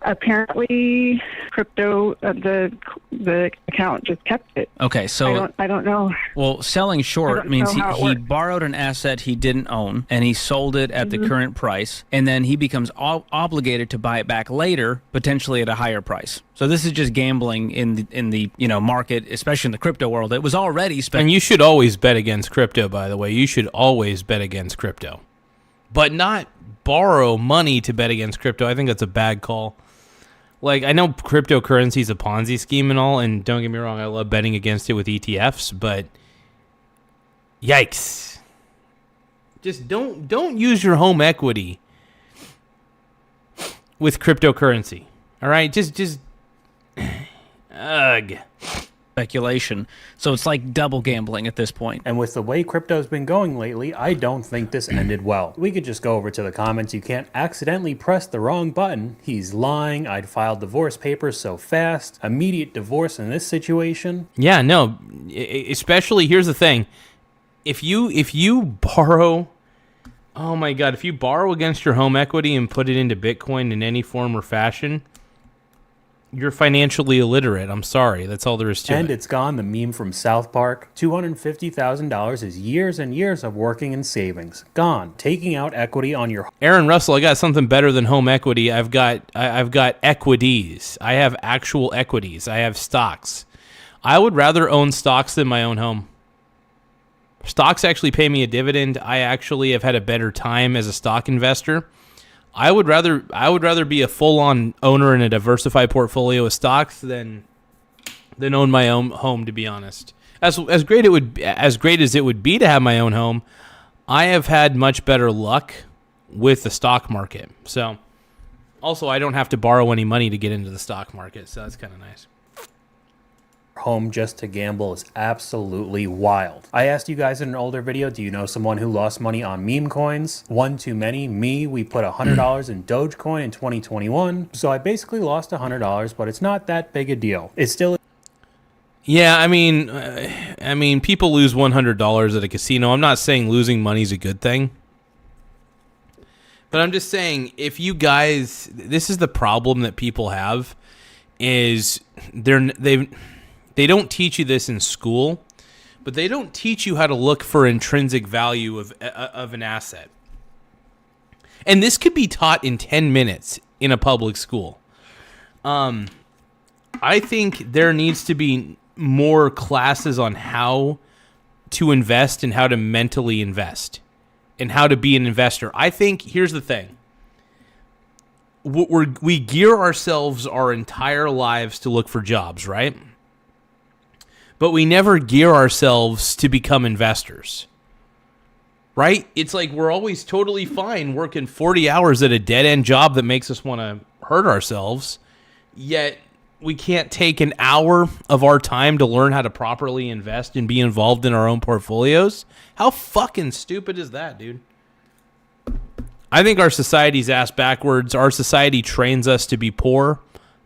Apparently, crypto, the account just kept it. Okay, so I don't know. Well, selling short means he borrowed an asset he didn't own, and he sold it at the current price, and then he becomes obligated to buy it back later, potentially at a higher price. So this is just gambling in the market, especially in the crypto world. It was already spent. And you should always bet against crypto, by the way. You should always bet against crypto, but not borrow money to bet against crypto. I think that's a bad call. Like, I know cryptocurrency is a Ponzi scheme and all, and don't get me wrong, I love betting against it with ETFs, but Yikes. Just don't use your home equity with cryptocurrency. All right? Just ugh. Speculation. So it's like double gambling at this point. And with the way crypto's been going lately, I don't think this ended well. We could just go over to the comments. You can't accidentally press the wrong button. He's lying. I'd filed divorce papers so fast. Immediate divorce in this situation. Yeah, no. Especially, here's the thing. If you borrow, oh my God, if you borrow against your home equity and put it into Bitcoin in any form or fashion, you're financially illiterate. I'm sorry. That's all there is to it. And it's gone, the meme from South Park. $250,000 is years and years of working and savings. Gone. Taking out equity on your... Aaron Russell, I got something better than home equity. I've got equities. I have actual equities. I have stocks. I would rather own stocks than my own home. Stocks actually pay me a dividend. I actually have had a better time as a stock investor. I would rather be a full-on owner in a diversified portfolio of stocks than own my own home, to be honest. As great as it would be to have my own home, I have had much better luck with the stock market. So, also I don't have to borrow any money to get into the stock market, so that's kind of nice. Home just to gamble is absolutely wild. I asked you guys in an older video, do you know someone who lost money on meme coins? One too many. Me, we put $100 in Dogecoin in 2021. So I basically lost $100, but it's not that big a deal. It's still... Yeah, I mean, people lose $100 at a casino. I'm not saying losing money is a good thing. But I'm just saying, if you guys... This is the problem that people have, is they don't teach you this in school, but they don't teach you how to look for intrinsic value of an asset. And this could be taught in 10 minutes in a public school. I think there needs to be more classes on how to invest and how to mentally invest and how to be an investor. I think, here's the thing. We gear ourselves our entire lives to look for jobs, right? But we never gear ourselves to become investors, right? It's like we're always totally fine working 40 hours at a dead-end job that makes us want to hurt ourselves, yet we can't take an hour of our time to learn how to properly invest and be involved in our own portfolios. How fucking stupid is that, dude? I think our society's ass backwards. Our society trains us to be poor.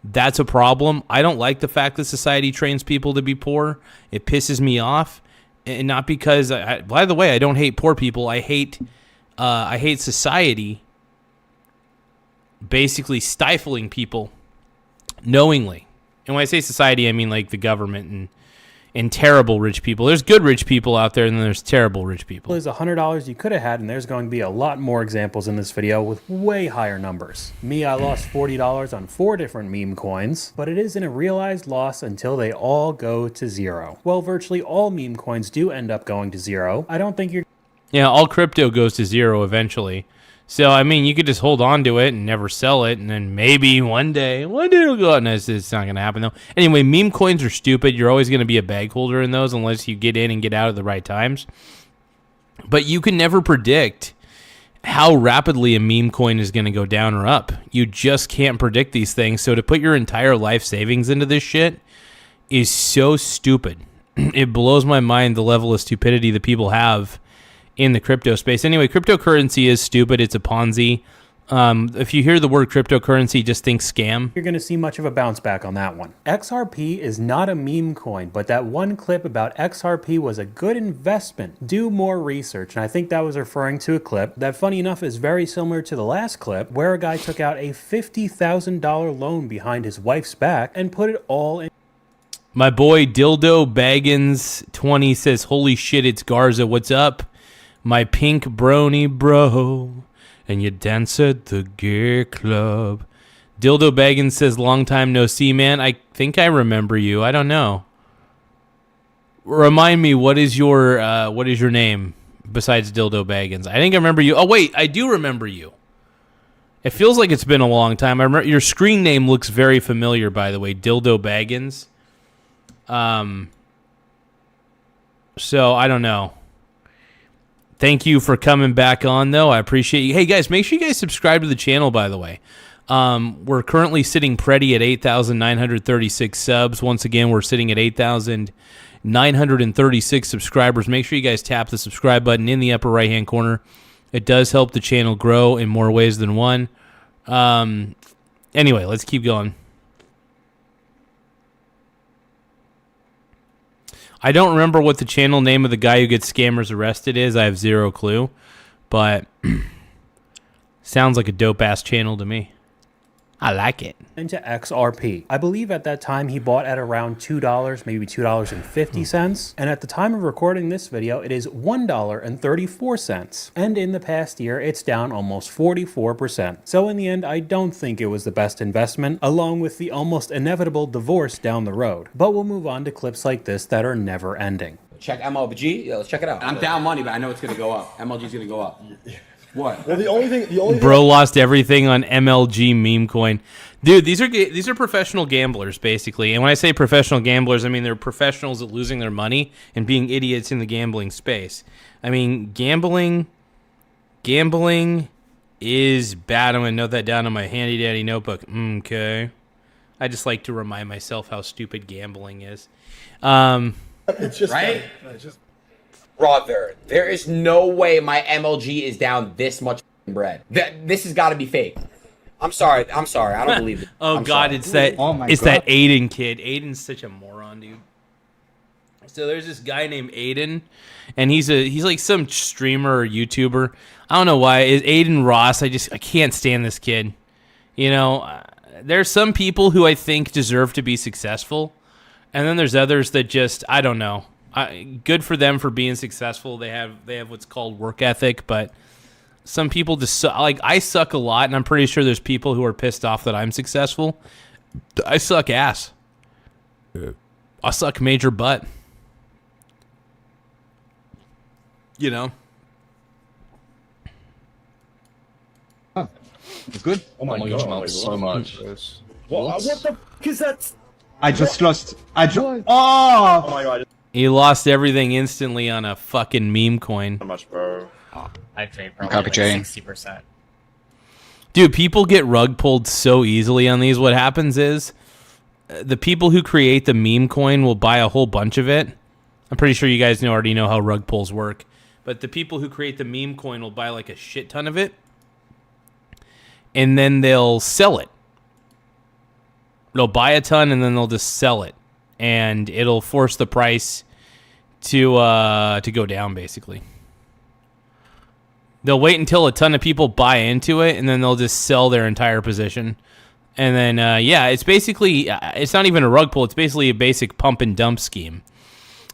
That's a problem. I don't like the fact that society trains people to be poor. It pisses me off, and not because. By the way, I don't hate poor people. I hate society basically stifling people knowingly. And when I say society, I mean like the government and terrible rich people. There's good rich people out there, and then there's terrible rich people. There's $100 you could have had, and there's going to be a lot more examples in this video with way higher numbers. Me, I lost $40 on 4 different meme coins, but it isn't a realized loss until they all go to zero. Well, virtually all meme coins do end up going to zero. I don't think you're... Yeah, all crypto goes to zero eventually. So, I mean, you could just hold on to it and never sell it, and then maybe one day it'll go out. No, it's not going to happen, though. Anyway, meme coins are stupid. You're always going to be a bag holder in those unless you get in and get out at the right times. But you can never predict how rapidly a meme coin is going to go down or up. You just can't predict these things. So to put your entire life savings into this shit is so stupid. It blows my mind the level of stupidity that people have in the crypto space. Anyway, cryptocurrency is stupid. It's a Ponzi. If you hear the word cryptocurrency, just think scam. You're going to see much of a bounce back on that one. XRP is not a meme coin, but that one clip about XRP was a good investment. Do more research. And I think that was referring to a clip that, funny enough, is very similar to the last clip, where a guy took out a $50,000 loan behind his wife's back and put it all in. My boy Dildo Baggins 20 says, holy shit, it's Garza. What's up? My pink brony bro, and you dance at the gay club. Dildo Baggins says, long time no see, man. I think I remember you. I don't know. Remind me, what is your name besides Dildo Baggins? I think I remember you. Oh, wait, I do remember you. It feels like it's been a long time. I remember your screen name looks very familiar, by the way, Dildo Baggins. So I don't know. Thank you for coming back on, though. I appreciate you. Hey, guys, make sure you guys subscribe to the channel, by the way. We're currently sitting pretty at 8,936 subs. Once again, we're sitting at 8,936 subscribers. Make sure you guys tap the subscribe button in the upper right-hand corner. It does help the channel grow in more ways than one. Anyway, let's keep going. I don't remember what the channel name of the guy who gets scammers arrested is. I have zero clue. But sounds like a dope-ass channel to me. I like it. Into XRP. I believe at that time he bought at around $2, maybe $2.50. And at the time of recording this video, it is $1.34. And in the past year, it's down almost 44%. So in the end, I don't think it was the best investment, along with the almost inevitable divorce down the road. But we'll move on to clips like this that are never ending. Check MLG. Yeah, let's check it out. I'm down money, but I know it's going to go up. MLG's going to go up. What? Well, the only thing Bro lost everything on MLG meme coin. Dude, these are professional gamblers, basically. And when I say professional gamblers, I mean they're professionals at losing their money and being idiots in the gambling space. I mean, gambling is bad. I'm going to note that down on my handy-dandy notebook. Okay. I just like to remind myself how stupid gambling is. It's just right? Just Brother, there is no way my MLG is down this much bread. This has got to be fake. I'm sorry. I don't believe it. Oh, God, it's that Aiden kid. Aiden's such a moron, dude. So there's this guy named Aiden, and he's like some streamer or YouTuber. I don't know why. Is Aiden Ross? I can't stand this kid. You know, there's some people who I think deserve to be successful, and then there's others that just, I don't know. Good for them for being successful. They have what's called work ethic, but some people just like, I suck a lot, and I'm pretty sure there's people who are pissed off that I'm successful. I suck ass. I suck major butt. You know. It's good. Oh my god, so much. What the fuck is that? Oh my god. He lost everything instantly on a fucking meme coin. How much, bro? I'd say probably like 60%. Dude, people get rug pulled so easily on these. What happens is the people who create the meme coin will buy a whole bunch of it. I'm pretty sure you guys already know how rug pulls work. But the people who create the meme coin will buy like a shit ton of it. And then they'll sell it. They'll buy a ton and then they'll just sell it. And it'll force the price to go down, basically. They'll wait until a ton of people buy into it, and then they'll just sell their entire position. And then, it's basically, it's not even a rug pull. It's basically a basic pump and dump scheme.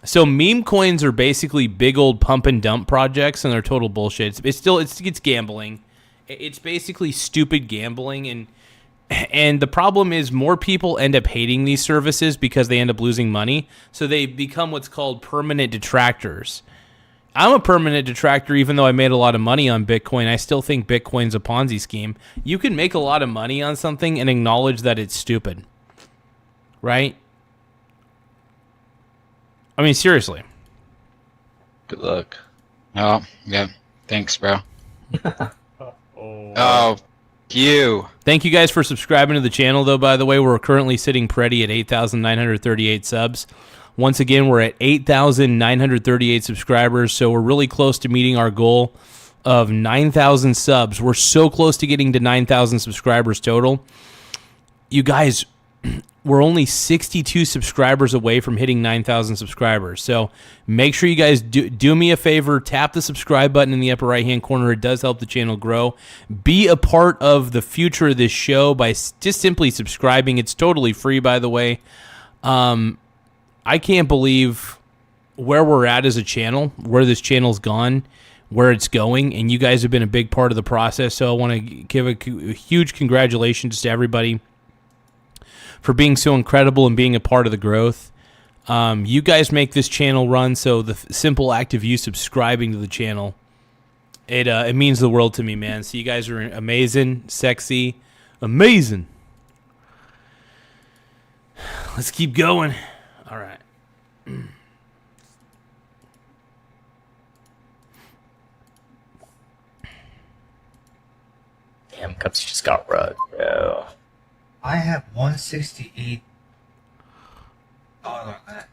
So meme coins are basically big old pump and dump projects, and they're total bullshit. It's gambling. It's basically stupid gambling, and the problem is more people end up hating these services because they end up losing money. So they become what's called permanent detractors. I'm a permanent detractor even though I made a lot of money on Bitcoin. I still think Bitcoin's a Ponzi scheme. You can make a lot of money on something and acknowledge that it's stupid. Right? I mean, seriously. Good luck. Oh, yeah. Thanks, bro. Oh, you. Thank you guys for subscribing to the channel, though, by the way. We're currently sitting pretty at 8,938 subs. Once again, we're at 8,938 subscribers, so we're really close to meeting our goal of 9,000 subs. We're so close to getting to 9,000 subscribers total. You guys, we're only 62 subscribers away from hitting 9,000 subscribers. So make sure you guys do me a favor. Tap the subscribe button in the upper right-hand corner. It does help the channel grow. Be a part of the future of this show by just simply subscribing. It's totally free, by the way. I can't believe where we're at as a channel, where this channel's gone, where it's going, and you guys have been a big part of the process. So I want to give a huge congratulations to everybody for being so incredible and being a part of the growth. You guys make this channel run, so the simple act of you subscribing to the channel, it means the world to me, man. So you guys are amazing, sexy, amazing. Let's keep going. All right. Damn, Cups just got rugged, bro. I have $168 left.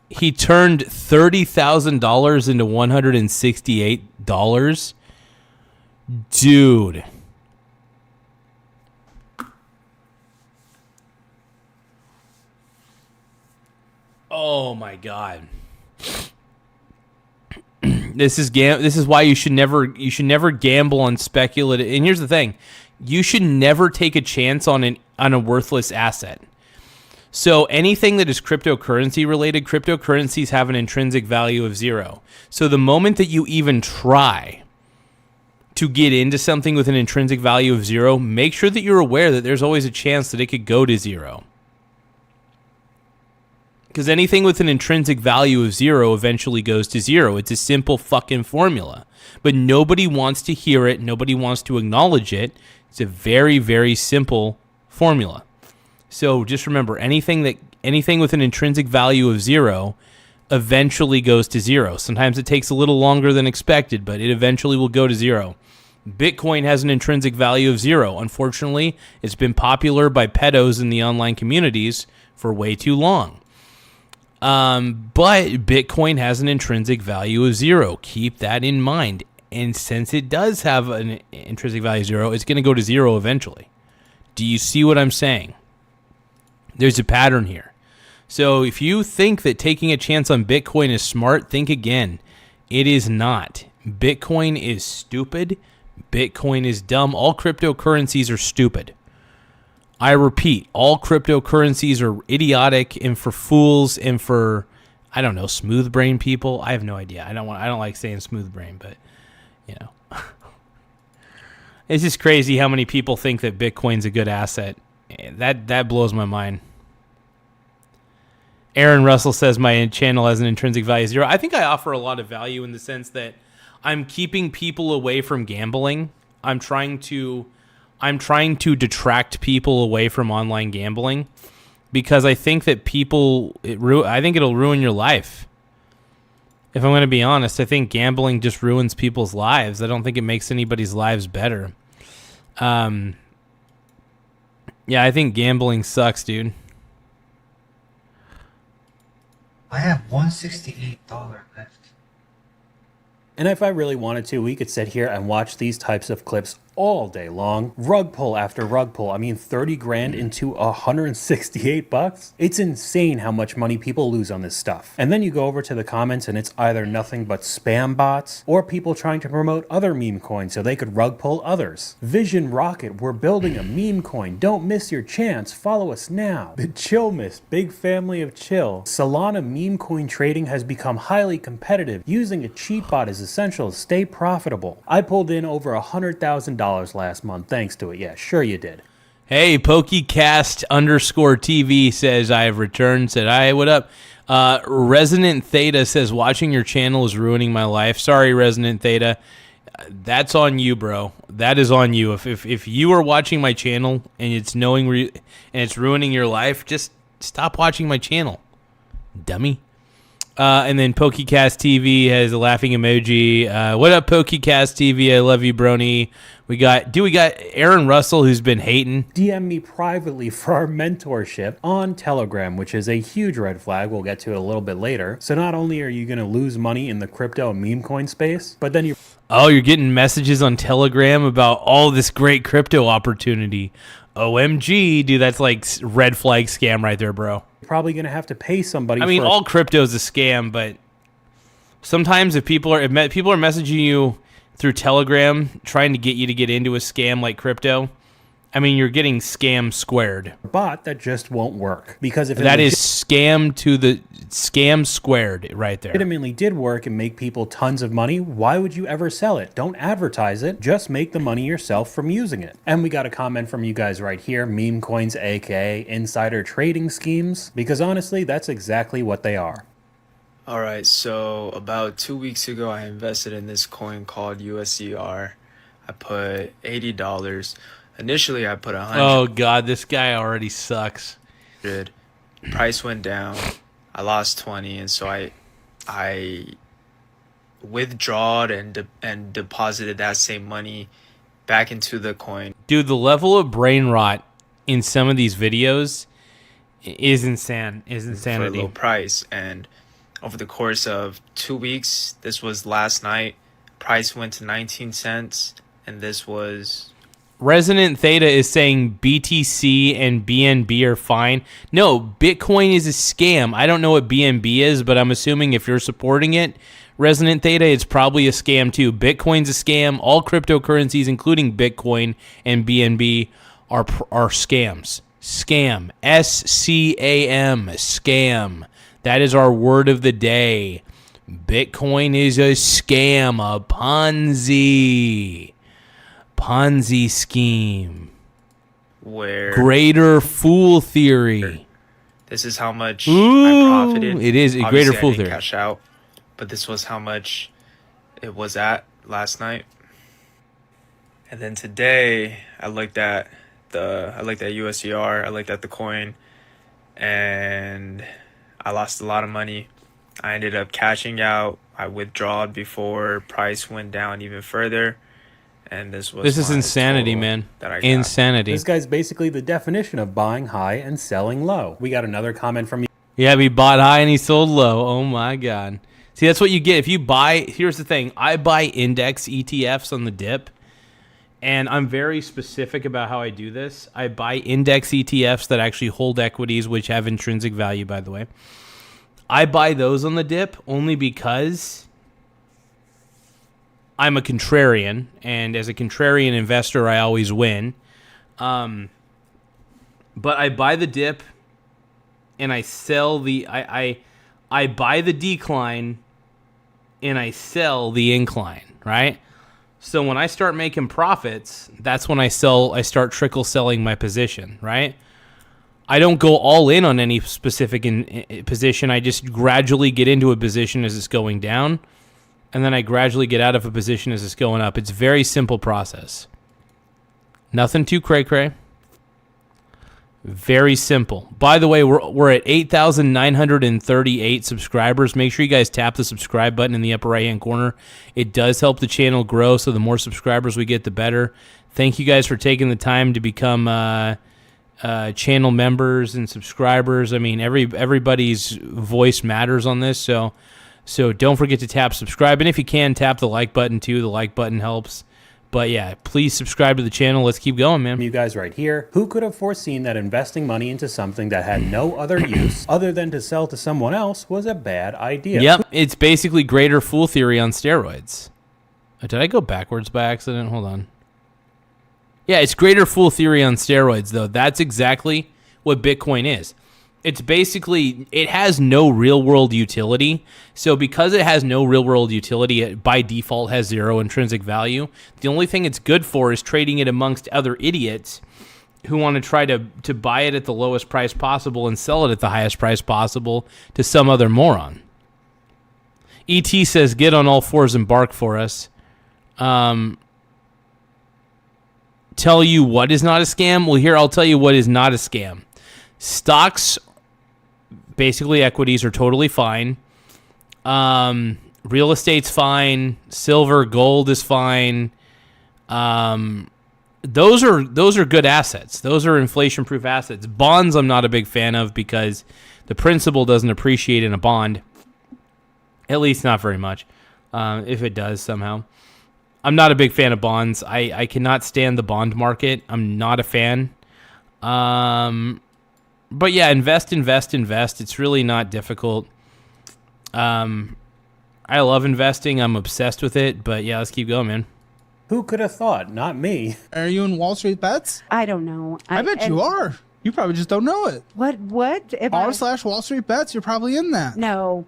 He turned $30,000 into $168. Dude. Oh my God. This is why you should never gamble on speculative. And here's the thing. You should never take a chance on a worthless asset. So anything that is cryptocurrency related, cryptocurrencies have an intrinsic value of 0. So the moment that you even try to get into something with an intrinsic value of 0, make sure that you're aware that there's always a chance that it could go to 0. Because anything with an intrinsic value of 0 eventually goes to 0. It's a simple fucking formula. But nobody wants to hear it. Nobody wants to acknowledge it. It's a very, very simple formula. So just remember, anything with an intrinsic value of 0 eventually goes to 0. Sometimes it takes a little longer than expected, but it eventually will go to 0. Bitcoin has an intrinsic value of 0. Unfortunately, it's been popular by pedos in the online communities for way too long. But Bitcoin has an intrinsic value of 0. Keep that in mind. And since it does have an intrinsic value of 0, it's going to go to 0 eventually. Do you see what I'm saying? There's a pattern here. So if you think that taking a chance on Bitcoin is smart, think again. It is not. Bitcoin is stupid. Bitcoin is dumb. All cryptocurrencies are stupid. I repeat, all cryptocurrencies are idiotic and for fools and for, I don't know, smooth brain people. I have no idea. I don't like saying smooth brain, but you know. It's just crazy how many people think that Bitcoin's a good asset. That blows my mind. Aaron Russell says my channel has an intrinsic value of 0. I think I offer a lot of value in the sense that I'm keeping people away from gambling. I'm trying to detract people away from online gambling because I think that I think it'll ruin your life. If I'm going to be honest, I think gambling just ruins people's lives. I don't think it makes anybody's lives better. Yeah, I think gambling sucks, dude. I have $168 left. And if I really wanted to, we could sit here and watch these types of clips all day long. Rug pull after rug pull. I mean, 30 grand into 168 bucks. It's insane how much money people lose on this stuff. And then you go over to the comments and it's either nothing but spam bots or people trying to promote other meme coins so they could rug pull others. Vision Rocket, we're building a meme coin. Don't miss your chance. Follow us now. The Chill Miss, big family of chill. Solana meme coin trading has become highly competitive. Using a cheat bot is essential to stay profitable. I pulled in over $100,000 last month thanks to it. Yeah, sure you did. Hey, PokeCast_TV says I have returned. Said, hi, what up? Resonant Theta says watching your channel is ruining my life. Sorry, Resonant Theta. That's on you, bro. That is on you. If you are watching my channel and it's and it's ruining your life, just stop watching my channel, dummy. And then PokeCast TV has a laughing emoji. What up, PokeCast TV? I love you, brony. We got Aaron Russell, who's been hating. DM me privately for our mentorship on Telegram, which is a huge red flag. We'll get to it a little bit later. So not only are you going to lose money in the crypto and meme coin space, but then you're getting messages on Telegram about all this great crypto opportunity. OMG, dude, that's like red flag scam right there, bro. Probably going to have to pay somebody. I mean, all crypto is a scam, but sometimes if people are messaging you through Telegram trying to get you to get into a scam like crypto, I mean, you're getting scam squared. Bot that just won't work because if that is scam squared right there. Legitimately did work and make people tons of money, why would you ever sell it? Don't advertise it. Just make the money yourself from using it. And we got a comment from you guys right here, meme coins, aka insider trading schemes, because honestly, that's exactly what they are. Alright, so about 2 weeks ago, I invested in this coin called USDR. I put $80. Initially, I put 100. Oh God, this guy already sucks. Price went down. I lost 20, and so I withdrawed and deposited that same money back into the coin. Dude, the level of brain rot in some of these videos is insanity. For a low price. And over the course of 2 weeks, this was last night, price went to 19 cents, and this was... Resonant Theta is saying BTC and BNB are fine. No, Bitcoin is a scam. I don't know what BNB is, but I'm assuming if you're supporting it, Resonant Theta, it's probably a scam too. Bitcoin's a scam. All cryptocurrencies, including Bitcoin and BNB, are scams. Scam. S-C-A-M. Scam. That is our word of the day. Bitcoin is a scam, a Ponzi scheme. Where greater fool theory. This is how much Ooh, I profited. it is a Obviously, greater fool I didn't theory. cash out, but this was how much it was at last night. And then today, I looked at USDR. I looked at the coin, and I lost a lot of money. I ended up cashing out. I withdrawed before price went down even further. And this is insanity, man. That I got. Insanity. This guy's basically the definition of buying high and selling low. We got another comment from you. Yeah, he bought high and he sold low. Oh my God. See, that's what you get. If you buy, here's the thing. I buy index ETFs on the dip, and I'm very specific about how I do this. I buy index ETFs that actually hold equities, which have intrinsic value, by the way. I buy those on the dip only because I'm a contrarian, and as a contrarian investor, I always win. But I buy the dip, and I sell I buy the decline, and I sell the incline, right? So when I start making profits, that's when I start trickle selling my position, right? I don't go all in on any specific position. I just gradually get into a position as it's going down, and then I gradually get out of a position as it's going up. It's a very simple process. Nothing too cray-cray. Very simple. By the way, we're at 8,938 subscribers. Make sure you guys tap the subscribe button in the upper right-hand corner. It does help the channel grow, so the more subscribers we get, the better. Thank you guys for taking the time to become channel members and subscribers. I mean, everybody's voice matters on this, so don't forget to tap subscribe. And if you can, tap the like button too. The like button helps. But yeah, please subscribe to the channel. Let's keep going, man. You guys right here. Who could have foreseen that investing money into something that had no other use other than to sell to someone else was a bad idea? Yep, it's basically greater fool theory on steroids. Did I go backwards by accident? Hold on. Yeah, it's greater fool theory on steroids, though. That's exactly what Bitcoin is. It's basically, it has no real-world utility. So because it has no real-world utility, it by default has zero intrinsic value. The only thing it's good for is trading it amongst other idiots who want to try to buy it at the lowest price possible and sell it at the highest price possible to some other moron. ET says, get on all fours and bark for us. Tell you what is not a scam? Well, here, I'll tell you what is not a scam. Stocks, basically equities, are totally fine. Real estate's fine. Silver, gold is fine. Those are good assets. Those are inflation-proof assets. Bonds I'm not a big fan of because the principal doesn't appreciate in a bond. At least not very much. If it does somehow. I'm not a big fan of bonds. I cannot stand the bond market. I'm not a fan. But yeah, invest. It's really not difficult. I love investing. I'm obsessed with it. But yeah, let's keep going, man. Who could have thought? Not me. Are you in Wall Street Bets? I don't know. I bet you are. You probably just don't know it. What? r/Wall Street Bets. You're probably in that. No.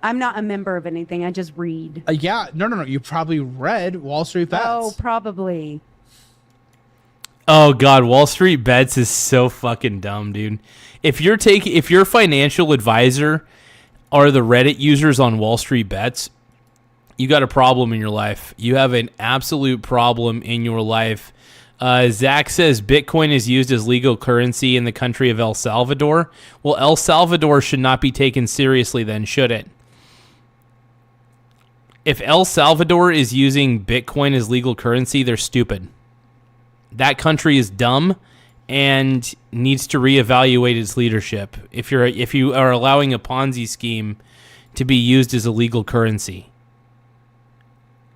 I'm not a member of anything. I just read. Yeah. No. You probably read Wall Street Bets. Oh, probably. Oh God, Wall Street Bets is so fucking dumb, dude. If your financial advisor are the Reddit users on Wall Street Bets, you got a problem in your life. You have an absolute problem in your life. Zach says Bitcoin is used as legal currency in the country of El Salvador. Well, El Salvador should not be taken seriously then, should it? If El Salvador is using Bitcoin as legal currency, they're stupid. that country is dumb and needs to reevaluate its leadership. If you are allowing a Ponzi scheme to be used as a legal currency,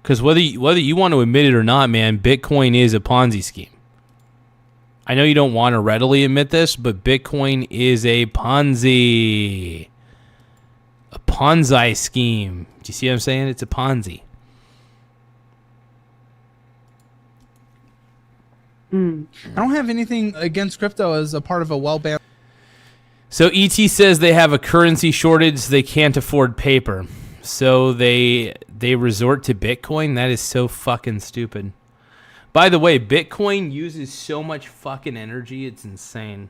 because whether you want to admit it or not, man, Bitcoin is a Ponzi scheme. I know you don't want to readily admit this, but Bitcoin is a Ponzi scheme. Do you see what I'm saying? It's a Ponzi. I don't have anything against crypto as a part of a well-balanced. So ET says they have a currency shortage. They can't afford paper. So they resort to Bitcoin. That is so fucking stupid. By the way, Bitcoin uses so much fucking energy. It's insane.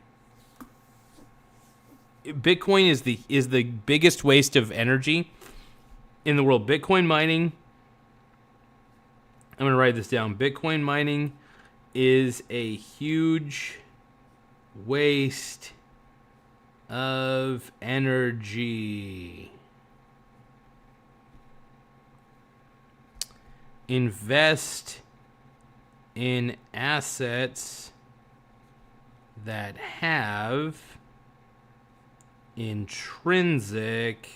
Bitcoin is the biggest waste of energy in the world. Bitcoin mining. I'm going to write this down. Bitcoin mining is a huge waste of energy. Invest in assets that have intrinsic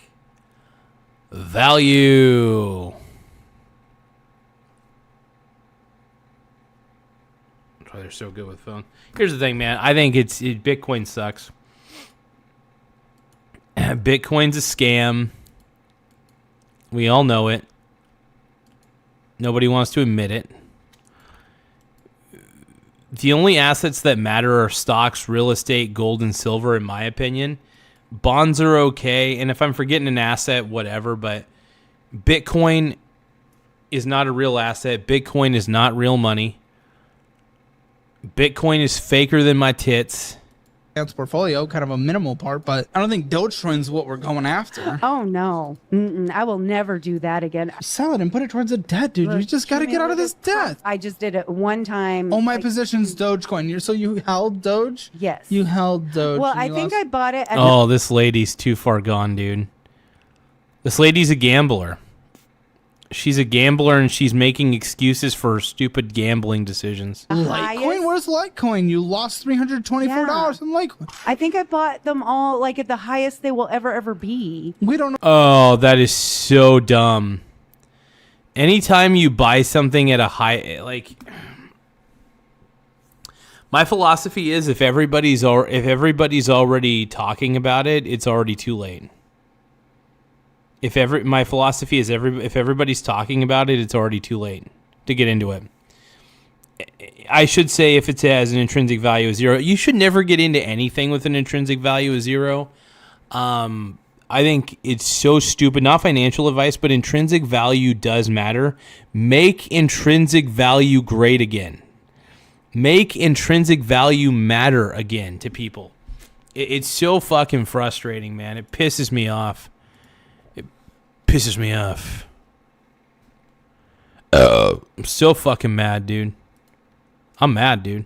value. Oh, they're so good with phone. Here's the thing, man. I think Bitcoin sucks. Bitcoin's a scam. We all know it. Nobody wants to admit it. The only assets that matter are stocks, real estate, gold, and silver, in my opinion. Bonds are okay, and if I'm forgetting an asset, whatever, but Bitcoin is not a real asset. Bitcoin is not real money. Bitcoin is faker than my tits. Portfolio, kind of a minimal part, but I don't think Dogecoin's what we're going after. Oh no, I will never do that again. Sell it and put it towards the debt, dude. Look, You just got to get out of this debt. I just did it one time. Oh, my position's Dogecoin. So you held Doge? Yes. You held Doge. Well, and I you think lost? I bought it. At Oh, this lady's too far gone, dude. This lady's a gambler. She's a gambler, and she's making excuses for stupid gambling decisions. Litecoin? Where's Litecoin? You lost $324 in Litecoin. I think I bought them all like at the highest they will ever be. We don't know. Oh, that is so dumb. Anytime you buy something at a high, like, my philosophy is if everybody's already talking about it, it's already too late. My philosophy is if everybody's talking about it, it's already too late to get into it. I should say if it has an intrinsic value of 0, you should never get into anything with an intrinsic value of 0. I think it's so stupid. Not financial advice, but intrinsic value does matter. Make intrinsic value great again. Make intrinsic value matter again to people. It's so fucking frustrating, man. It pisses me off. Pisses me off. I'm so fucking mad, dude. I'm mad, dude.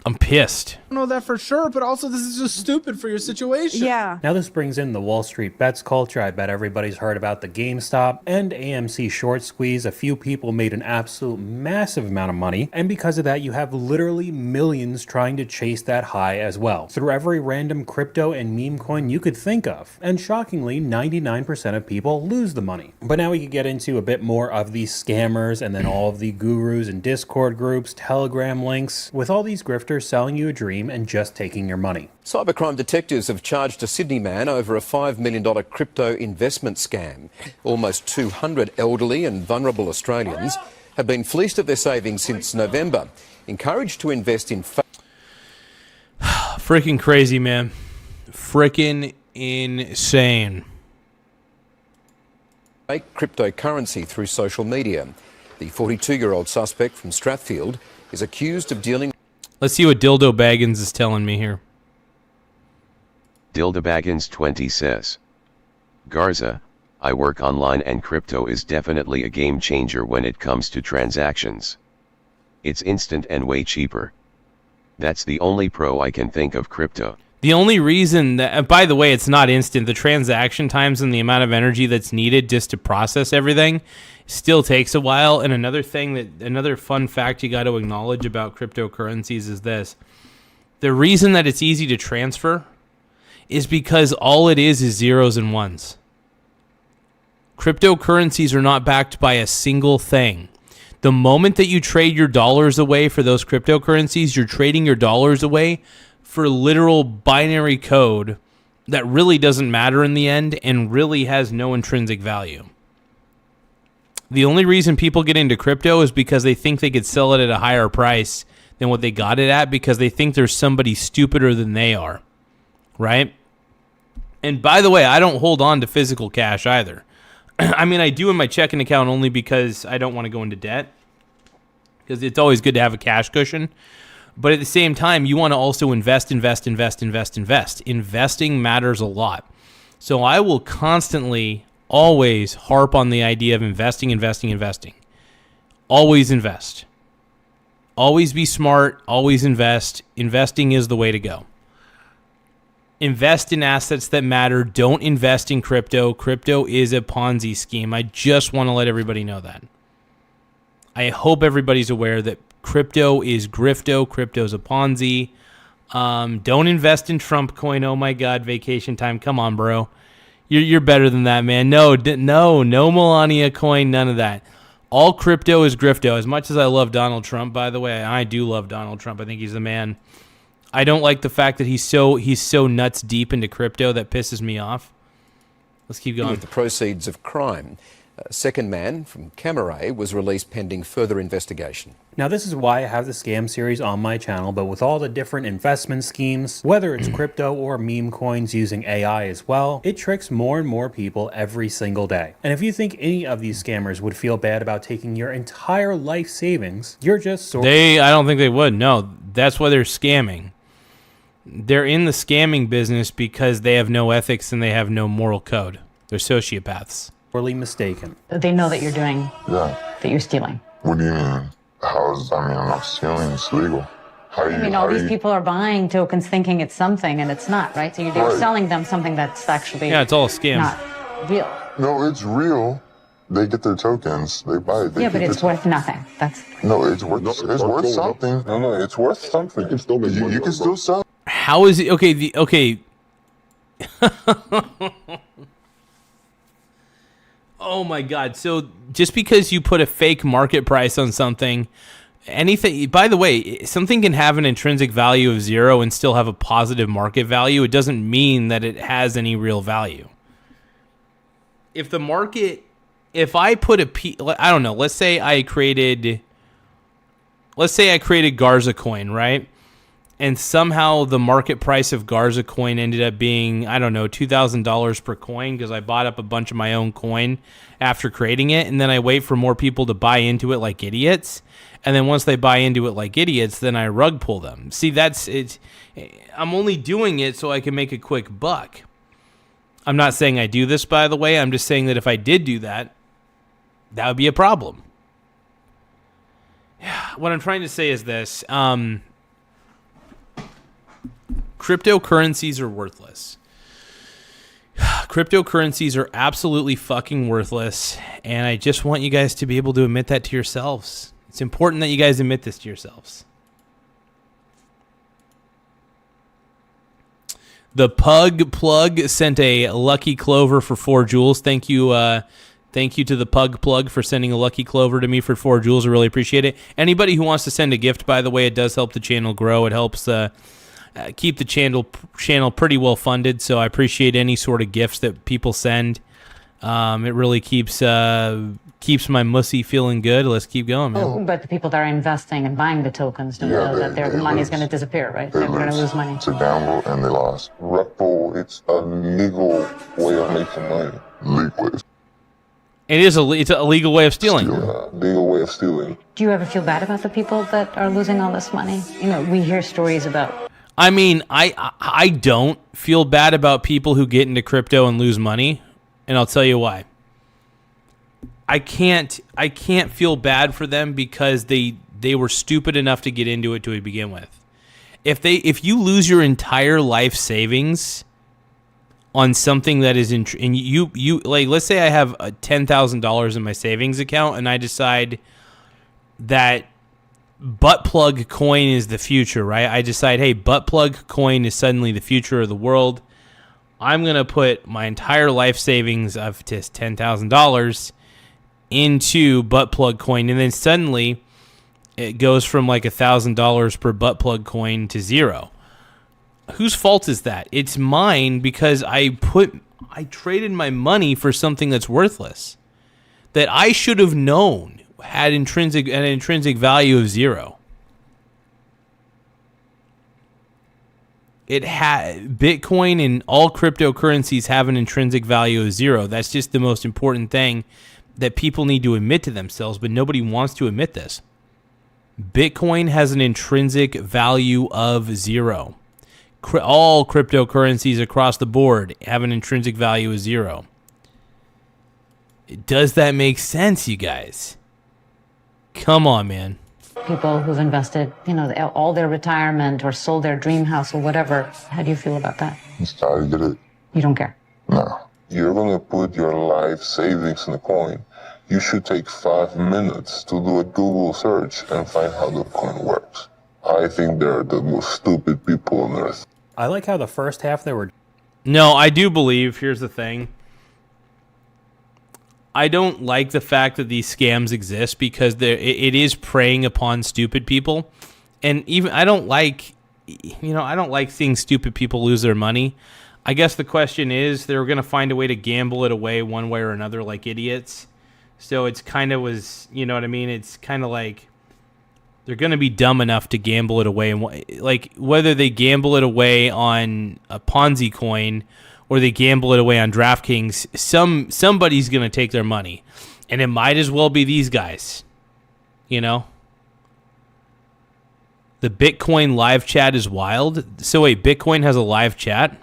I'm pissed. I don't know that for sure, but also this is just stupid for your situation. Yeah. Now this brings in the Wall Street bets culture. I bet everybody's heard about the GameStop and AMC short squeeze. A few people made an absolute massive amount of money, and because of that, you have literally millions trying to chase that high as well through every random crypto and meme coin you could think of. And shockingly, 99% of people lose the money. But now we could get into a bit more of these scammers and then all of the gurus and Discord groups, Telegram links, with all these grifters selling you a dream and just taking your money. Cybercrime detectives have charged a Sydney man over a $5 million crypto investment scam. Almost 200 elderly and vulnerable Australians have been fleeced of their savings since November. Encouraged to invest in... Freaking crazy, man. Freaking insane. ...fake cryptocurrency through social media. The 42-year-old suspect from Strathfield is accused of dealing... Let's see what Dildo Baggins is telling me here. Dildo Baggins 20 says, Garza, I work online and crypto is definitely a game changer when it comes to transactions. It's instant and way cheaper. That's the only pro I can think of crypto. The only reason that, by the way, it's not instant. The transaction times and the amount of energy that's needed just to process everything still takes a while. And another fun fact you got to acknowledge about cryptocurrencies is this. The reason that it's easy to transfer is because all it is zeros and ones. Cryptocurrencies are not backed by a single thing. The moment that you trade your dollars away for those cryptocurrencies, you're trading your dollars away for literal binary code that really doesn't matter in the end and really has no intrinsic value. The only reason people get into crypto is because they think they could sell it at a higher price than what they got it at because they think there's somebody stupider than they are, right? And by the way, I don't hold on to physical cash either. I mean, I do in my checking account only because I don't want to go into debt, because it's always good to have a cash cushion. But at the same time, you want to also invest. Investing matters a lot. So I will constantly, always harp on the idea of investing. Always invest. Always be smart. Always invest. Investing is the way to go. Invest in assets that matter. Don't invest in crypto. Crypto is a Ponzi scheme. I just want to let everybody know that. I hope everybody's aware that crypto is grifto. Crypto's a Ponzi. Don't invest in Trump coin. Oh my God, vacation time. Come on, bro. You're better than that, man. No Melania coin. None of that. All crypto is grifto. As much as I love Donald Trump, by the way, I do love Donald Trump. I think he's the man. I don't like the fact that he's so nuts deep into crypto. That pisses me off. Let's keep going. With the proceeds of crime. A second man from Camaray was released pending further investigation. Now this is why I have the scam series on my channel, but with all the different investment schemes, whether it's crypto or meme coins using AI as well, it tricks more and more people every single day. And if you think any of these scammers would feel bad about taking your entire life savings, you're just I don't think they would. No, that's why they're scamming. They're in the scamming business because they have no ethics and they have no moral code. They're sociopaths. Sorely mistaken. They know that you're doing, Yeah. that you're stealing. What do you mean? I'm not stealing. It's legal. All these people are buying tokens thinking it's something and it's not, right? So you're Right. selling them something that's actually it's all a scam. not real. No, it's real. They get their tokens. They buy it. Yeah, but it's worth nothing. That's No, it's worth. It's worth something. No, it's worth something. You can still make money. You can still sell. How is it? Okay. Oh my God. So just because you put a fake market price on something, anything, by the way, something can have an intrinsic value of 0 and still have a positive market value. It doesn't mean that it has any real value. If I put I don't know, let's say I created Garza coin, right? And somehow the market price of Garza coin ended up being, I don't know, $2,000 per coin because I bought up a bunch of my own coin after creating it. And then I wait for more people to buy into it like idiots. And then once they buy into it like idiots, then I rug pull them. See, that's it. I'm only doing it so I can make a quick buck. I'm not saying I do this, by the way. I'm just saying that if I did do that, that would be a problem. What I'm trying to say is this. Cryptocurrencies are worthless. Cryptocurrencies are absolutely fucking worthless, and I just want you guys to be able to admit that to yourselves. It's important that you guys admit this to yourselves. The Pug Plug sent a lucky clover for 4 jewels. Thank you to the Pug Plug for sending a lucky clover to me for 4 jewels. I really appreciate it. Anybody who wants to send a gift, by the way, it does help the channel grow. It helps keep the channel pretty well funded, so I appreciate any sort of gifts that people send. It really keeps my mussy feeling good. Let's keep going, man. But the people that are investing and buying the tokens don't know that their money is going to disappear, right? They're going to lose money. It's a gamble and they lost. Ripple, it's a legal way of making money. Legal. It's a legal way of stealing. Legal way of stealing. Do you ever feel bad about the people that are losing all this money? We hear stories about. I mean, I don't feel bad about people who get into crypto and lose money, and I'll tell you why. I can't feel bad for them because they were stupid enough to get into it to begin with. If you lose your entire life savings, on something that is and you like, let's say I have $10,000 in my savings account and I decide that butt plug coin is the future, right? I decide, hey, butt plug coin is suddenly the future of the world. I'm going to put my entire life savings of just $10,000 into butt plug coin, and then suddenly it goes from like $1,000 per butt plug coin to zero. Whose fault is that? It's mine, because I traded my money for something that's worthless, that I should have known had an intrinsic value of zero. Bitcoin and all cryptocurrencies have an intrinsic value of zero. That's just the most important thing that people need to admit to themselves, but nobody wants to admit this. Bitcoin has an intrinsic value of zero. All cryptocurrencies across the board have an intrinsic value of zero. Does that make sense, you guys? Come on, man. People who've invested, all their retirement or sold their dream house or whatever. How do you feel about that? I get it. You don't care? No. You're gonna put your life savings in a coin. You should take 5 minutes to do a Google search and find how the coin works. I think they're the most stupid people on earth. I like how the first half they were... No, I do believe, here's the thing. I don't like the fact that these scams exist, because it is preying upon stupid people. And even I don't like seeing stupid people lose their money. I guess the question is, they're going to find a way to gamble it away one way or another like idiots. So it's kind of it's kind of like they're going to be dumb enough to gamble it away. And like, whether they gamble it away on a Ponzi coin or they gamble it away on DraftKings, somebody's going to take their money. And it might as well be these guys. The Bitcoin live chat is wild. So wait, Bitcoin has a live chat?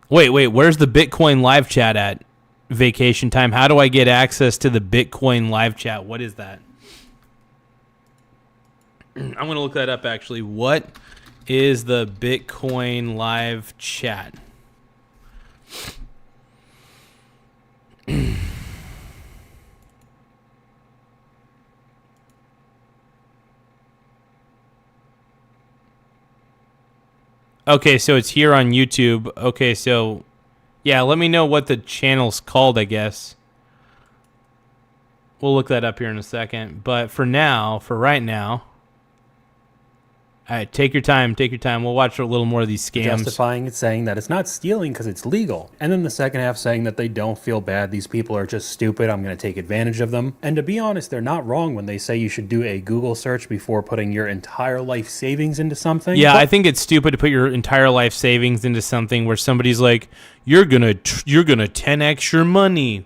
Wait, where's the Bitcoin live chat at? Vacation time. How do I get access to the Bitcoin live chat? What is that? I'm going to look that up, actually. What is the Bitcoin live chat? Okay, so it's here on YouTube. Okay, so yeah, let me know what the channel's called, I guess. We'll look that up here in a second. But for right now, all right, take your time. We'll watch a little more of these scams. Justifying it, saying that it's not stealing because it's legal. And then the second half saying that they don't feel bad. These people are just stupid. I'm going to take advantage of them. And to be honest, they're not wrong when they say you should do a Google search before putting your entire life savings into something. Yeah, I think it's stupid to put your entire life savings into something where somebody's like, you're gonna 10x your money.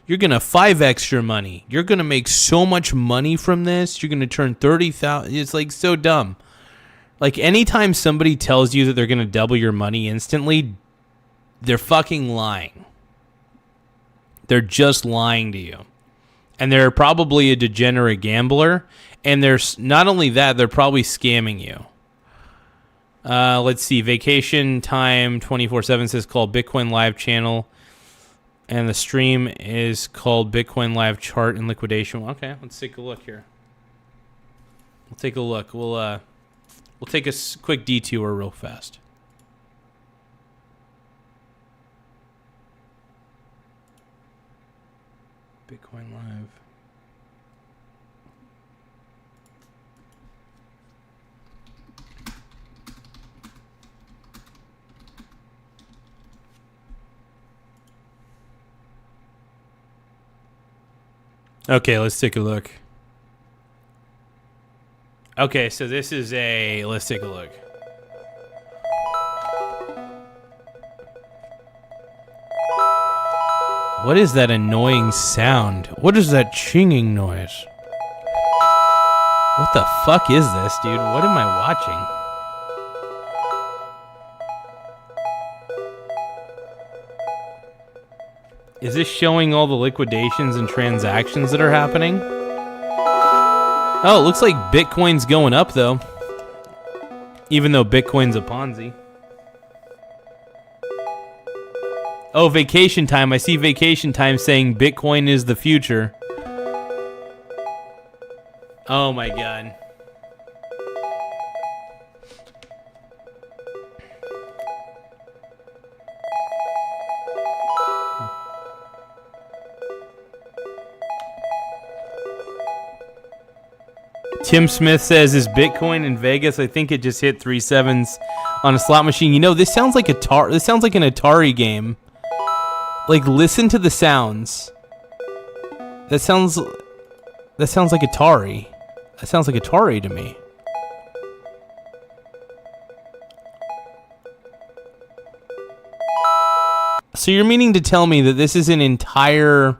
You're going to 5x your money. You're going to make so much money from this. You're going to turn 30,000. It's like so dumb. Like, anytime somebody tells you that they're going to double your money instantly, they're fucking lying. They're just lying to you. And they're probably a degenerate gambler. And there's not only that, they're probably scamming you. Let's see. Vacation Time 24/7 says called Bitcoin Live Channel. And the stream is called Bitcoin Live Chart and Liquidation. Okay, let's take a look here. We'll take a look. We'll take a quick detour real fast. Bitcoin Live. Okay, let's take a look. Okay, so this is let's take a look. What is that annoying sound? What is that chinging noise? What the fuck is this, dude? What am I watching? Is this showing all the liquidations and transactions that are happening? Oh, it looks like Bitcoin's going up, though. Even though Bitcoin's a Ponzi. Oh, Vacation Time. I see Vacation Time saying Bitcoin is the future. Oh my god. Tim Smith says, is Bitcoin in Vegas? I think it just hit 3 sevens on a slot machine. You know, this sounds like this sounds like an Atari game. Like, listen to the sounds. That sounds like Atari. That sounds like Atari to me. So you're meaning to tell me that this is an entire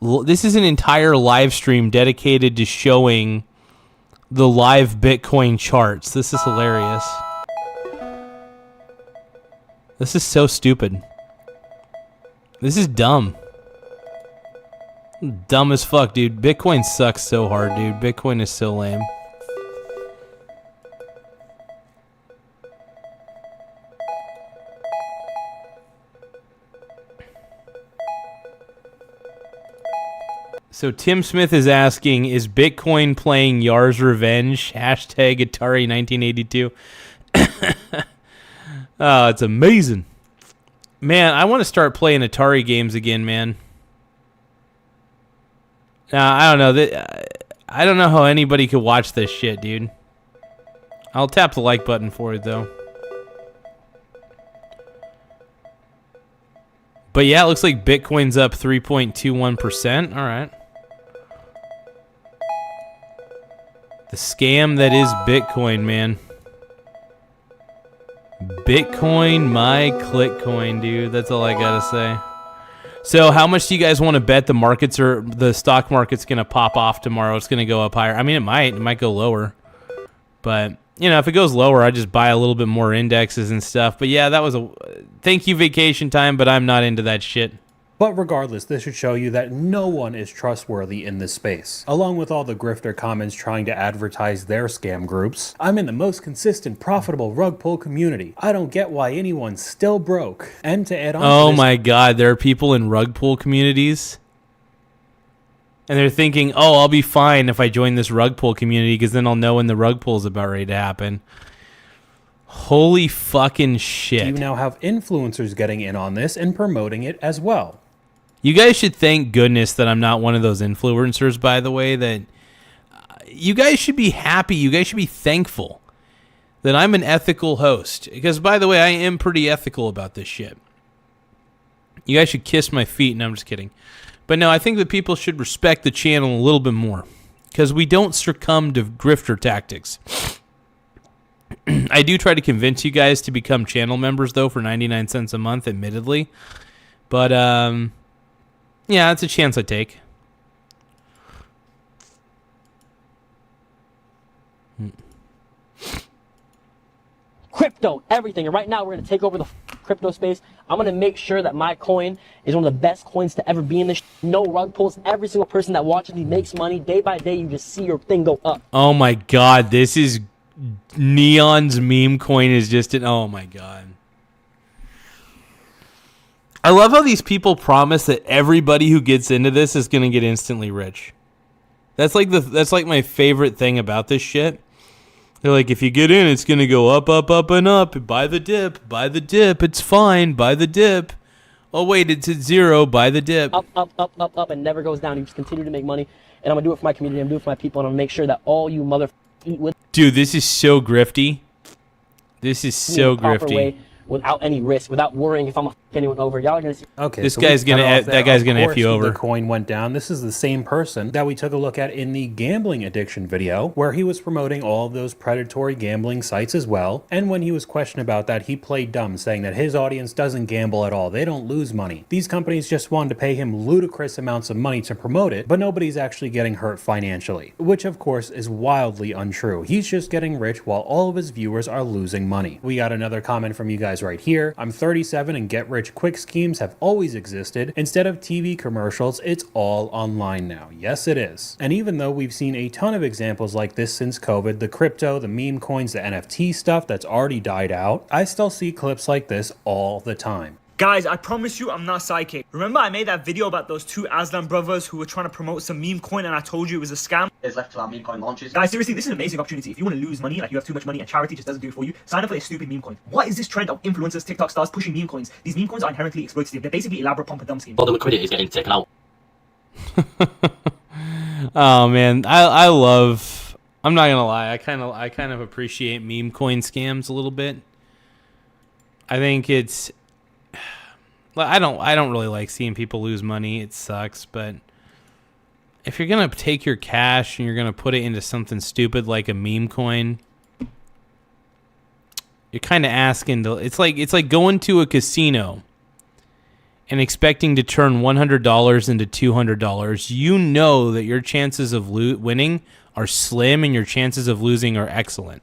live stream dedicated to showing the live Bitcoin charts. This is hilarious. This is so stupid. This is dumb. Dumb as fuck, dude. Bitcoin sucks so hard, dude. Bitcoin is so lame. So Tim Smith is asking, is Bitcoin playing Yar's Revenge? Hashtag Atari 1982. Oh, it's amazing. Man, I want to start playing Atari games again, man. I don't know. I don't know how anybody could watch this shit, dude. I'll tap the like button for it, though. But yeah, it looks like Bitcoin's up 3.21%. All right. The scam that is Bitcoin, man. Bitcoin, my clickcoin, dude. That's all I gotta say. So, how much do you guys want to bet the stock market's gonna pop off tomorrow? It's gonna go up higher. I mean, it might go lower, but you know, if it goes lower, I just buy a little bit more indexes and stuff. But yeah, that was thank you, Vacation Time, but I'm not into that shit. But regardless, this should show you that no one is trustworthy in this space. Along with all the grifter comments trying to advertise their scam groups, I'm in the most consistent, profitable rug pull community. I don't get why anyone's still broke. And to add on oh to this, my god, there are people in rug pull communities, and they're thinking, oh, I'll be fine if I join this rug pull community because then I'll know when the rug pull is about ready to happen. Holy fucking shit. you now have influencers getting in on this and promoting it as well. You guys should thank goodness that I'm not one of those influencers, by the way, that you guys should be happy. You guys should be thankful that I'm an ethical host. Because, by the way, I am pretty ethical about this shit. You guys should kiss my feet. No, I'm just kidding. But no, I think that people should respect the channel a little bit more. Because we don't succumb to grifter tactics. I do try to convince you guys to become channel members, though, for 99 cents a month, admittedly. But, yeah, it's a chance I take. Crypto, everything. And right now we're going to take over the crypto space. I'm going to make sure that my coin is one of the best coins to ever be in this. No rug pulls. Every single person that watches me makes money. Day by day, you just see your thing go up. Oh my god, this is... Neon's meme coin is just an... Oh my god. I love how these people promise that everybody who gets into this is going to get instantly rich. That's like my favorite thing about this shit. They're like, if you get in, it's going to go up, up, up, and up. Buy the dip. It's fine. Buy the dip. Oh, wait, it's at zero. Buy the dip. Up, up, up, up, up, and never goes down. You just continue to make money. And I'm going to do it for my community. I'm going to do it for my people. And I'm going to make sure that all you motherfuckers eat with. Dude, this is so grifty. This is so grifty. Way, without any risk, without worrying if I'm gonna f anyone over. Y'all are gonna see. Okay, this so guy's gonna that guy's gonna F you over. The coin went down. This is the same person that we took a look at in the gambling addiction video, where he was promoting all of those predatory gambling sites as well. And when he was questioned about that, he played dumb, saying that his audience doesn't gamble at all. They don't lose money. These companies just wanted to pay him ludicrous amounts of money to promote it, but nobody's actually getting hurt financially, which of course is wildly untrue. He's just getting rich while all of his viewers are losing money. We got another comment from you guys right here. I'm 37 and get rich quick schemes have always existed. Instead of TV commercials, it's all online now. Yes, it is. And even though we've seen a ton of examples like this since COVID, the crypto, the meme coins, the NFT stuff that's already died out, I still see clips like this all the time. Guys, I promise you I'm not psychic. Remember I made that video about those two Aslan brothers who were trying to promote some meme coin and I told you it was a scam? Is left till our meme coin launches. Guys, seriously, this is an amazing opportunity. If you want to lose money, like you have too much money and charity just doesn't do it for you, sign up for a stupid meme coin. What is this trend of influencers, TikTok stars pushing meme coins? These meme coins are inherently exploitative. They're basically elaborate pump and dump schemes. All the liquidity is getting taken out. Oh man, I love. I'm not gonna lie. I kind of appreciate meme coin scams a little bit. I think it's. I don't really like seeing people lose money. It sucks, but if you're gonna take your cash and you're gonna put it into something stupid like a meme coin, you're kind of asking to. It's like going to a casino and expecting to turn $100 into $200. You know that your chances of winning are slim and your chances of losing are excellent.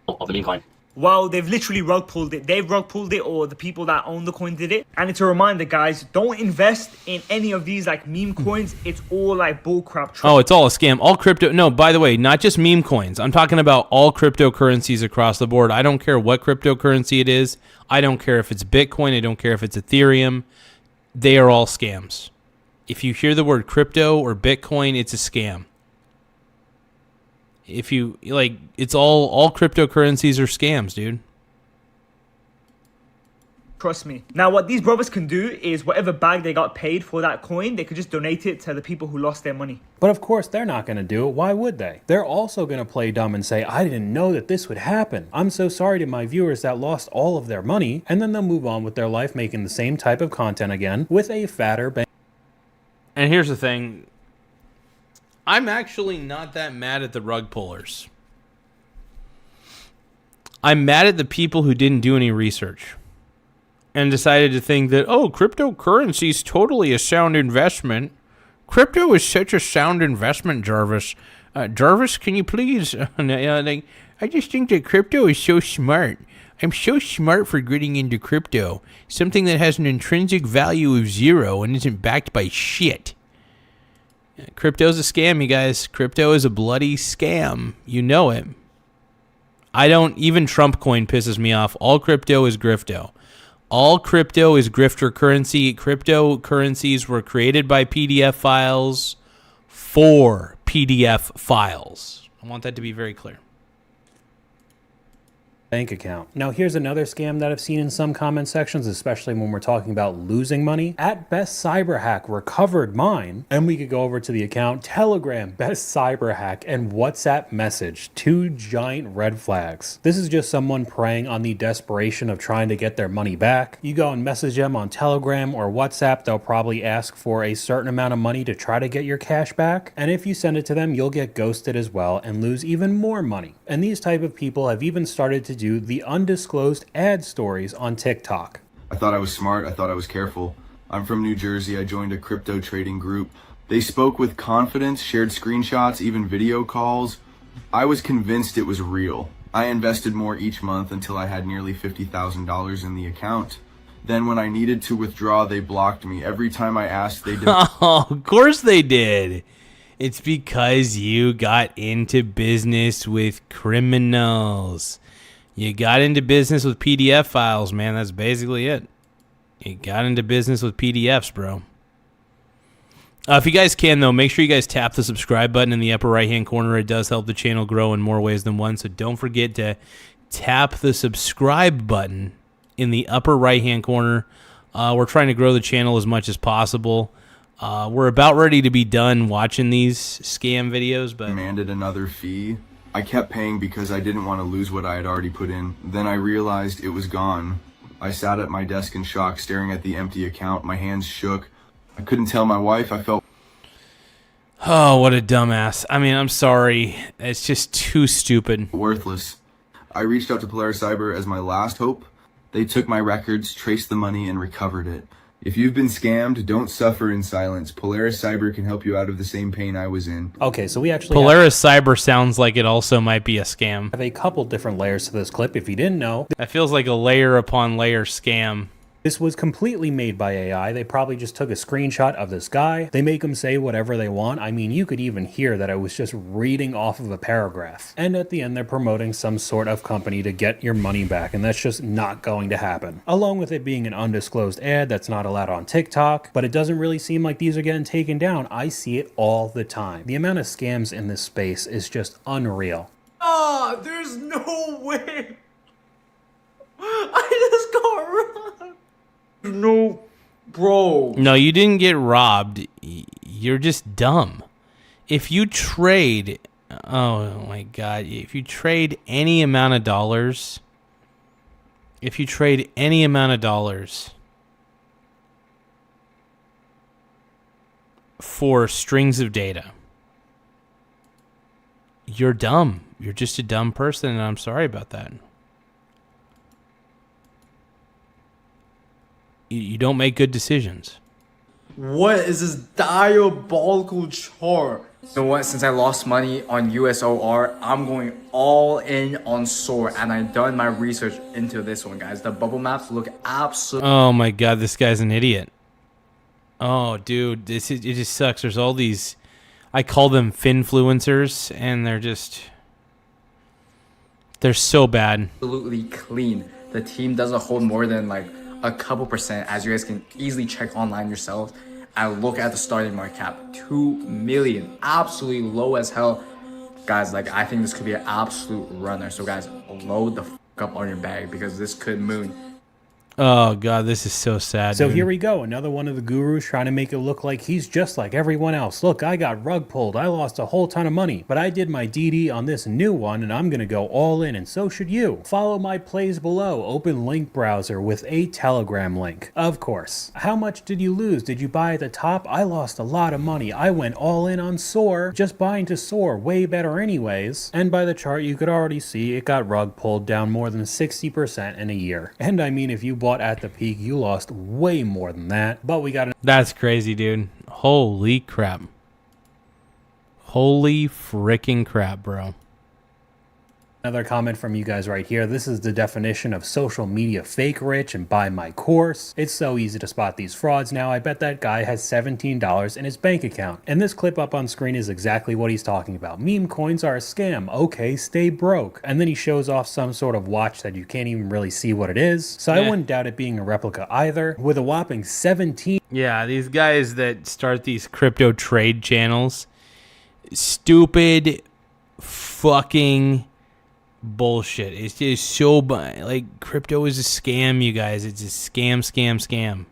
Of the meme coin. Well, they've literally rug pulled it. They've rug pulled it, or the people that own the coin did it. And it's a reminder, guys, don't invest in any of these like meme coins. It's all like bullcrap. Oh, it's all a scam. All crypto. No, by the way, not just meme coins. I'm talking about all cryptocurrencies across the board. I don't care what cryptocurrency it is. I don't care if it's Bitcoin. I don't care if it's Ethereum. They are all scams. If you hear the word crypto or Bitcoin, it's a scam. If you like, it's all cryptocurrencies are scams, dude. Trust me. Now, what these brothers can do is whatever bag they got paid for that coin, they could just donate it to the people who lost their money. But of course, they're not going to do it. Why would they? They're also going to play dumb and say, I didn't know that this would happen. I'm so sorry to my viewers that lost all of their money. And then they'll move on with their life making the same type of content again with a fatter bank. And here's the thing. I'm actually not that mad at the rug pullers. I'm mad at the people who didn't do any research and decided to think that, oh, cryptocurrency is totally a sound investment. Crypto is such a sound investment, Jarvis. Jarvis, can you please? I just think that crypto is so smart. I'm so smart for getting into crypto. Something that has an intrinsic value of 0 and isn't backed by shit. Crypto's a scam, you guys. Crypto is a bloody scam. You know it. Even Trump coin pisses me off. All crypto is grifto. All crypto is grifter currency. Cryptocurrencies were created by PDF files for PDF files. I want that to be very clear. Bank account. Now here's another scam that I've seen in some comment sections, especially when we're talking about losing money. At Best Cyber Hack recovered mine, and we could go over to the account Telegram Best Cyber Hack and WhatsApp message. 2 giant red flags. This is just someone preying on the desperation of trying to get their money back. You go and message them on Telegram or WhatsApp, they'll probably ask for a certain amount of money to try to get your cash back, and if you send it to them, you'll get ghosted as well and lose even more money. And these type of people have even started to do the undisclosed ad stories on TikTok. I thought I was smart. I thought I was careful. I'm from New Jersey. I joined a crypto trading group. They spoke with confidence, shared screenshots, even video calls. I was convinced it was real. I invested more each month until I had nearly $50,000 in the account. Then when I needed to withdraw, they blocked me. Every time I asked, they did. Oh, of course they did. It's because you got into business with criminals. You got into business with PDF files, man. That's basically it. You got into business with PDFs, bro. If you guys can, though, make sure you guys tap the subscribe button in the upper right-hand corner. It does help the channel grow in more ways than one, so don't forget to tap the subscribe button in the upper right-hand corner. We're trying to grow the channel as much as possible. We're about ready to be done watching these scam videos, but demanded another fee. I kept paying because I didn't want to lose what I had already put in. Then I realized it was gone. I sat at my desk in shock, staring at the empty account. My hands shook. I couldn't tell my wife. I felt... Oh, what a dumbass. I mean, I'm sorry. It's just too stupid. Worthless. I reached out to Polaris Cyber as my last hope. They took my records, traced the money, and recovered it. If you've been scammed, don't suffer in silence. Polaris Cyber can help you out of the same pain I was in. Okay, so we actually Polaris Cyber sounds like it also might be a scam. Have a couple different layers to this clip if you didn't know. That feels like a layer upon layer scam. This was completely made by AI. They probably just took a screenshot of this guy. They make him say whatever they want. I mean, you could even hear that I was just reading off of a paragraph. And at the end, they're promoting some sort of company to get your money back, and that's just not going to happen. Along with it being an undisclosed ad that's not allowed on TikTok, but it doesn't really seem like these are getting taken down. I see it all the time. The amount of scams in this space is just unreal. Ah, there's no way. I just got robbed. No, bro. No, you didn't get robbed. You're just dumb. If you trade, oh my God, if you trade any amount of dollars, for strings of data, you're dumb. You're just a dumb person, and I'm sorry about that. You don't make good decisions. What is this diabolical chart? You know what? Since I lost money on USOR, I'm going all in on SOAR, and I've done my research into this one, guys. The bubble maps look absolutely... Oh my God, this guy's an idiot. Oh, dude, it just sucks. There's all these, I call them finfluencers, and they're so bad. Absolutely clean. The team doesn't hold more than like a couple percent, as you guys can easily check online yourself. I look at the starting market cap, 2 million, absolutely low as hell. Guys, like, I think this could be an absolute runner. So guys, load the f up on your bag, because this could moon. Oh God, this is so sad. So dude. here we go, another one of the gurus trying to make it look like he's just like everyone else. Look, I got rug pulled, I lost a whole ton of money, but I did my DD on this new one, and I'm gonna go all in, and so should you. Follow my plays below, open link browser with a Telegram link. Of course. How much did you lose? Did you buy at the top? I lost a lot of money. I went all in on SOAR, just buying to SOAR, way better anyways. And by the chart, you could already see it got rug pulled down more than 60% in a year. And I mean, if you bought at the peak, you lost way more than that. But we got That's crazy, dude. Holy crap. Holy freaking crap, bro. another comment from you guys right here. This is the definition of social media fake rich and buy my course. It's so easy to spot these frauds now. I bet that guy has $17 in his bank account. And this clip up on screen is exactly what he's talking about. Meme coins are a scam. Okay, stay broke. And then he shows off some sort of watch that you can't even really see what it is. So I wouldn't doubt it being a replica either. With a whopping 17. Yeah, these guys that start these crypto trade channels, stupid fucking bullshit. It's just so like crypto is a scam, you guys. It's a scam.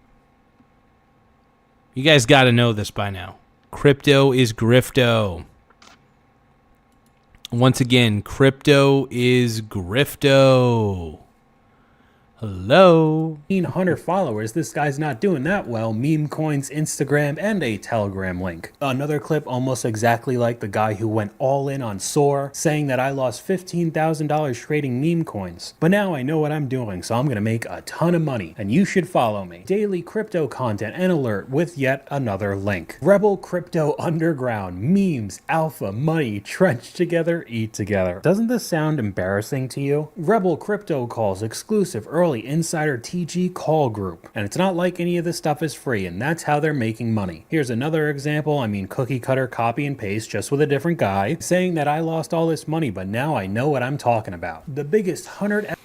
You guys got to know this by now. Crypto is grifto. Once again, crypto is grifto. Hello. 1,500 followers. This guy's not doing that well. Meme coins, Instagram, and a Telegram link. Another clip almost exactly like the guy who went all in on SOAR, saying that I lost $15,000 trading meme coins. But now I know what I'm doing, so I'm gonna make a ton of money, and you should follow me. Daily crypto content and alert with yet another link. Rebel Crypto Underground, memes, alpha, money, trench together, eat together. Doesn't this sound embarrassing to you? Rebel Crypto calls exclusive early insider TG call group, and it's not like any of this stuff is free, and that's how they're making money. Here's another example. I mean, cookie cutter copy and paste, just with a different guy saying that I lost all this money, but now I know what I'm talking about. The biggest 100.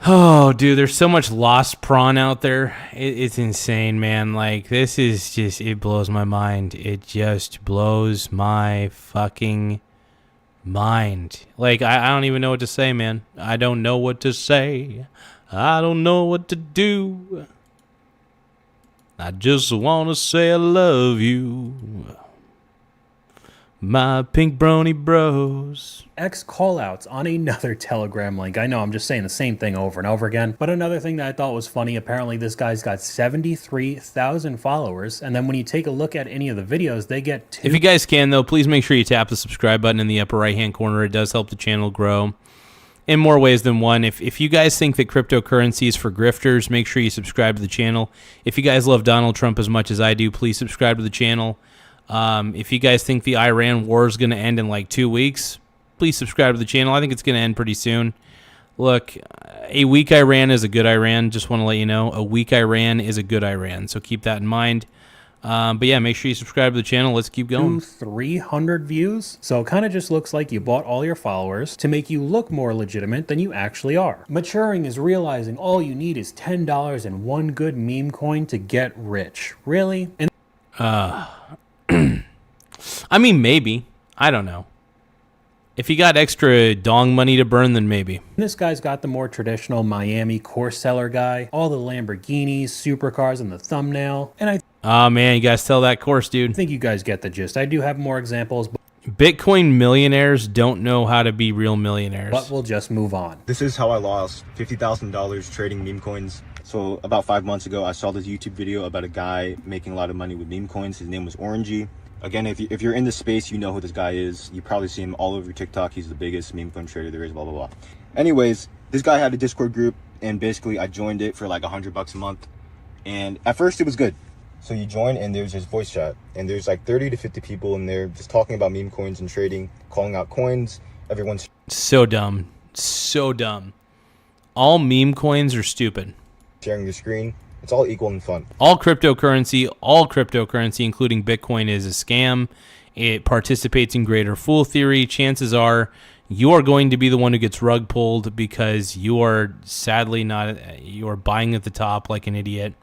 Oh, dude, there's so much lost prawn out there. It's insane, man. Like, this is just, it blows my mind. It just blows my fucking mind. Like, I don't even know what to say, man. I don't know what to say. I don't know what to do. I just want to say I love you. My pink brony bros. X callouts on another Telegram link. I know I'm just saying the same thing over and over again, but another thing that I thought was funny, apparently this guy's got 73,000 followers, and then when you take a look at any of the videos, they get 2. If you guys can, though, please make sure you tap the subscribe button in the upper right-hand corner. It does help the channel grow in more ways than one. If you guys think that cryptocurrency is for grifters, make sure you subscribe to the channel. If you guys love Donald Trump as much as I do, please subscribe to the channel. If you guys think the Iran war is going to end in like 2 weeks, please subscribe to the channel. I think it's going to end pretty soon. Look, a weak Iran is a good Iran. Just want to let you know, a weak Iran is a good Iran. So keep that in mind. But yeah, make sure you subscribe to the channel. Let's keep going. 300 views. So it kind of just looks like you bought all your followers to make you look more legitimate than you actually are. Maturing is realizing all you need is $10 and one good meme coin to get rich. Really? And I mean, maybe. I don't know. If you got extra dong money to burn, then maybe. this guy's got the more traditional Miami course seller guy, all the Lamborghinis, supercars in the thumbnail, and I Oh man, you guys sell that course, dude. think you guys get the gist. I do have more examples, Bitcoin millionaires don't know how to be real millionaires. but we'll just move on. This is how I lost $50,000 trading meme coins. So about 5 months ago, I saw this YouTube video about a guy making a lot of money with meme coins. His name was Orangey. Again, if you're in the space, you know who this guy is. You probably see him all over TikTok. He's the biggest meme coin trader there is, blah, blah, blah. Anyways, this guy had a Discord group, and basically I joined it for like $100 a month. And at first it was good. So you join and there's this voice chat, and there's like 30 to 50 people in there just talking about meme coins and trading, calling out coins. Everyone's so dumb. So dumb. All meme coins are stupid. sharing the screen. It's all equal and fun. All cryptocurrency, including Bitcoin, is a scam. It participates in greater fool theory. Chances are you are going to be the one who gets rug pulled because you are sadly not, you are buying at the top like an idiot.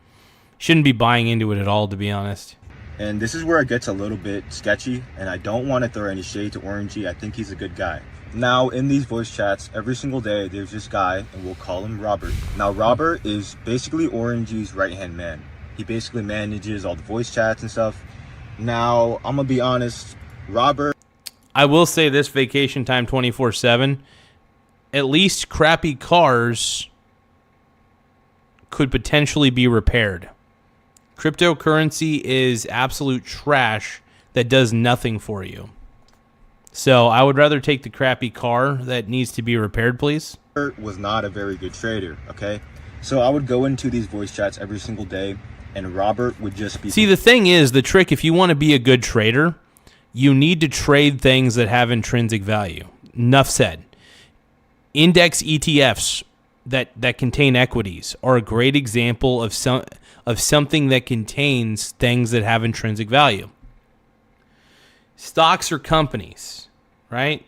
Shouldn't be buying into it at all, to be honest. And this is where it gets a little bit sketchy, and I don't want to throw any shade to Orangey. I think he's a good guy. Now, in these voice chats, every single day, there's this guy, and we'll call him Robert. Now, Robert is basically Orangey's right-hand man. He basically manages all the voice chats and stuff. Now, I'm going to be honest, Robert... I will say this, Vacation Time 24/7, at least crappy cars could potentially be repaired. Cryptocurrency is absolute trash that does nothing for you. So I would rather take the crappy car that needs to be repaired, please. was not a very good trader, okay? So I would go into these voice chats every single day, and Robert would just be... See, the thing is, the trick, if you want to be a good trader, you need to trade things that have intrinsic value. Enough said. Index ETFs that contain equities are a great example of something that contains things that have intrinsic value. Stocks are companies, right?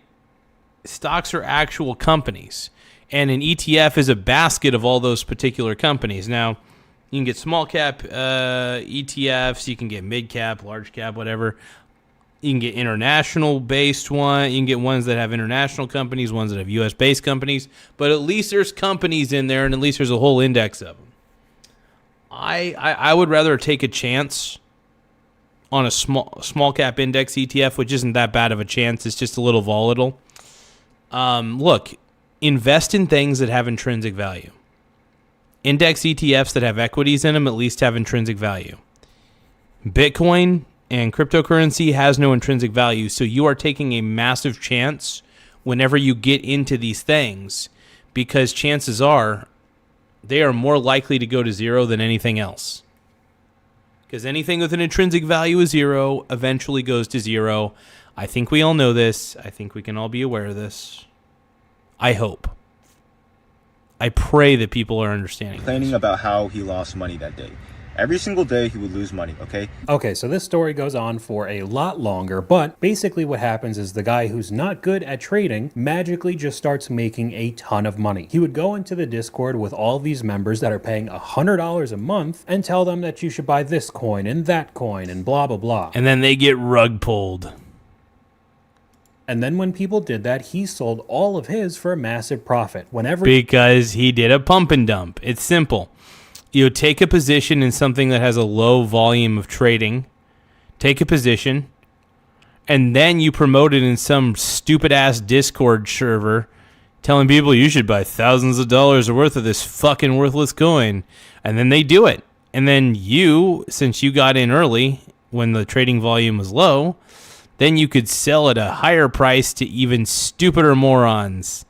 Stocks are actual companies, and an ETF is a basket of all those particular companies. Now, you can get small cap ETFs, you can get mid cap, large cap, whatever. You can get international based one. You can get ones that have international companies, ones that have US based companies, but at least there's companies in there, and at least there's a whole index of them. I would rather take a chance on a small cap index ETF, which isn't that bad of a chance. It's just a little volatile. Look, invest in things that have intrinsic value. Index ETFs that have equities in them at least have intrinsic value. Bitcoin and cryptocurrency has no intrinsic value, so you are taking a massive chance whenever you get into these things, because chances are they are more likely to go to zero than anything else. Because anything with an intrinsic value is zero, eventually goes to zero. I think we all know this. I think we can all be aware of this. I hope. I pray that people are understanding. Complaining about how he lost money that day. Every single day he would lose money, okay? Okay, so this story goes on for a lot longer, but basically what happens is the guy who's not good at trading magically just starts making a ton of money. He would go into the Discord with all these members that are paying $100 a month and tell them that you should buy this coin and that coin and blah, blah, blah. And then they get rug pulled. And then when people did that, he sold all of his for a massive profit. Because he did a pump and dump. It's simple. You take a position in something that has a low volume of trading, take a position, and then you promote it in some stupid-ass Discord server telling people you should buy thousands of dollars worth of this fucking worthless coin. And then they do it. And then you, since you got in early when the trading volume was low, then you could sell at a higher price to even stupider morons.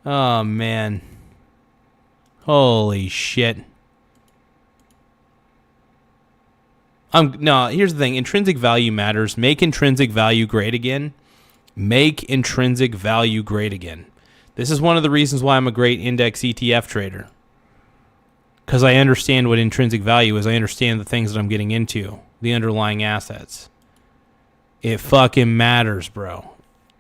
Oh, man. Holy shit. No, here's the thing. Intrinsic value matters. Make intrinsic value great again. Make intrinsic value great again. This is one of the reasons why I'm a great index ETF trader. Because I understand what intrinsic value is. I understand the things that I'm getting into, the underlying assets. It fucking matters, bro.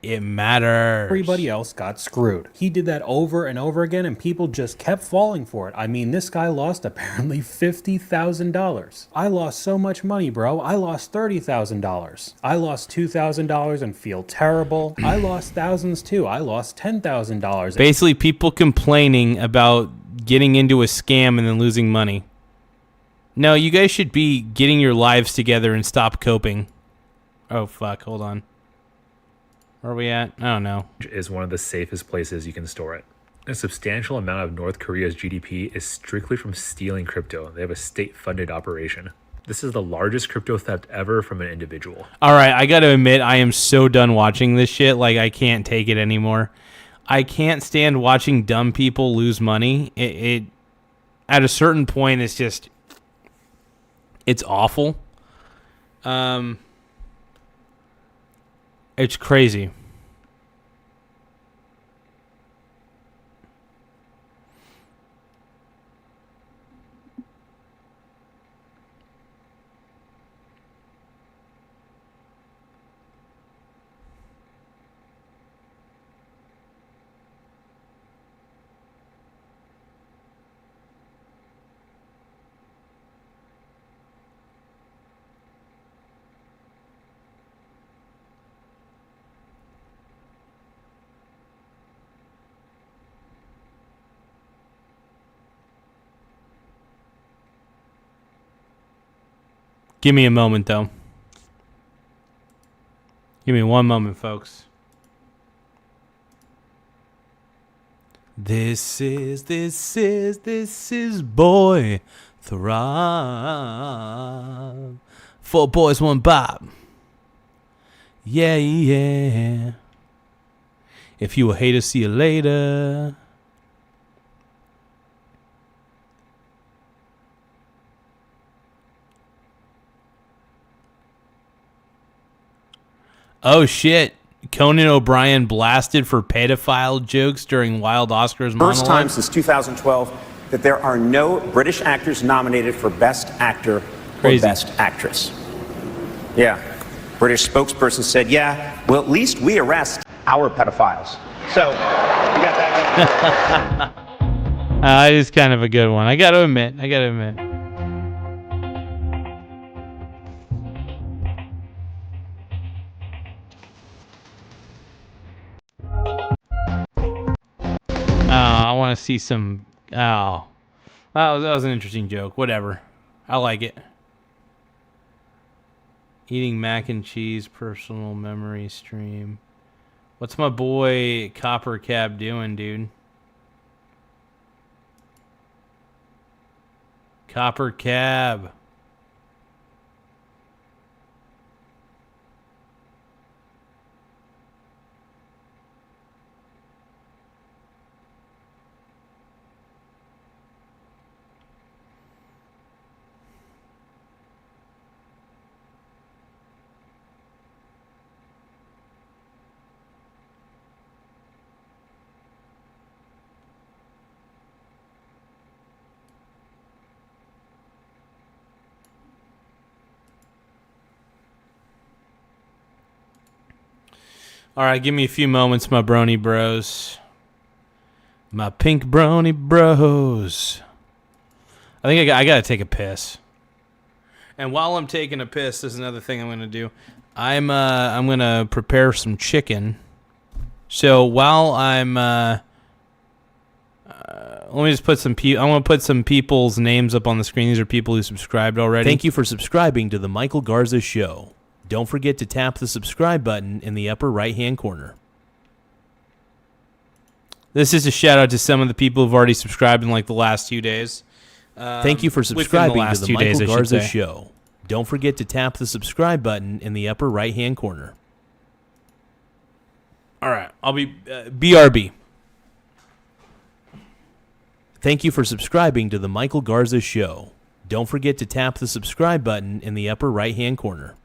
It matters. Everybody else got screwed. He did that over and over again, and people just kept falling for it. I mean, this guy lost apparently $50,000. I lost so much money, bro. I lost $30,000. I lost $2,000 and feel terrible. I lost thousands too. I lost $10,000. Basically, people complaining about getting into a scam and then losing money. No, you guys should be getting your lives together and stop coping. Oh, fuck. Hold on. Where are we at? I don't know. Is one of the safest places you can store it. A substantial amount of North Korea's GDP is strictly from stealing crypto. They have a state-funded operation. This is the largest crypto theft ever from an individual. All right, I got to admit, I am so done watching this shit. Like, I can't take it anymore. I can't stand watching dumb people lose money. It at a certain point, it's just, it's awful. It's crazy. Give me a moment, though. Give me one moment, folks. This is Boy Thrive. 4 boys, 1 Bob. Yeah, yeah. If you a hater, see you later. Oh, shit. Conan O'Brien blasted for pedophile jokes during Wild Oscars monologue. First time since 2012 that there are no British actors nominated for Best Actor or Best Actress. Yeah. British spokesperson said, yeah, well, at least we arrest our pedophiles. So, you got that. It is kind of a good one. I got to admit. I want to see some... Oh. That was an interesting joke. Whatever. I like it. Eating mac and cheese, personal memory stream. What's my boy Copper Cab doing, dude? Copper Cab. All right, give me a few moments, my brony bros. My pink brony bros. I think I got to take a piss. And while I'm taking a piss, there's another thing I'm going to do. I'm going to prepare some chicken. So while I'm let me just put some I want to put some people's names up on the screen. These are people who subscribed already. Thank you for subscribing to the Michael Garza Show. Don't forget to tap the subscribe button in the upper right-hand corner. This is a shout out to some of the people who've already subscribed in like the last 2 days. Thank you for subscribing to the Michael Garza Show. Don't forget to tap the subscribe button in the upper right-hand corner. All right, I'll be BRB. Thank you for subscribing to the Michael Garza Show. Don't forget to tap the subscribe button in the upper right-hand corner.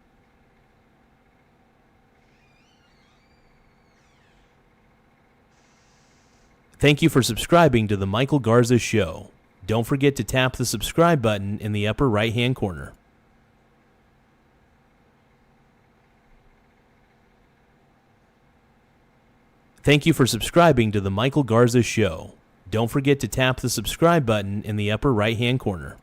Thank you for subscribing to The Michael Garza Show. Don't forget to tap the subscribe button in the upper right-hand corner. Thank you for subscribing to The Michael Garza Show. Don't forget to tap the subscribe button in the upper right-hand corner.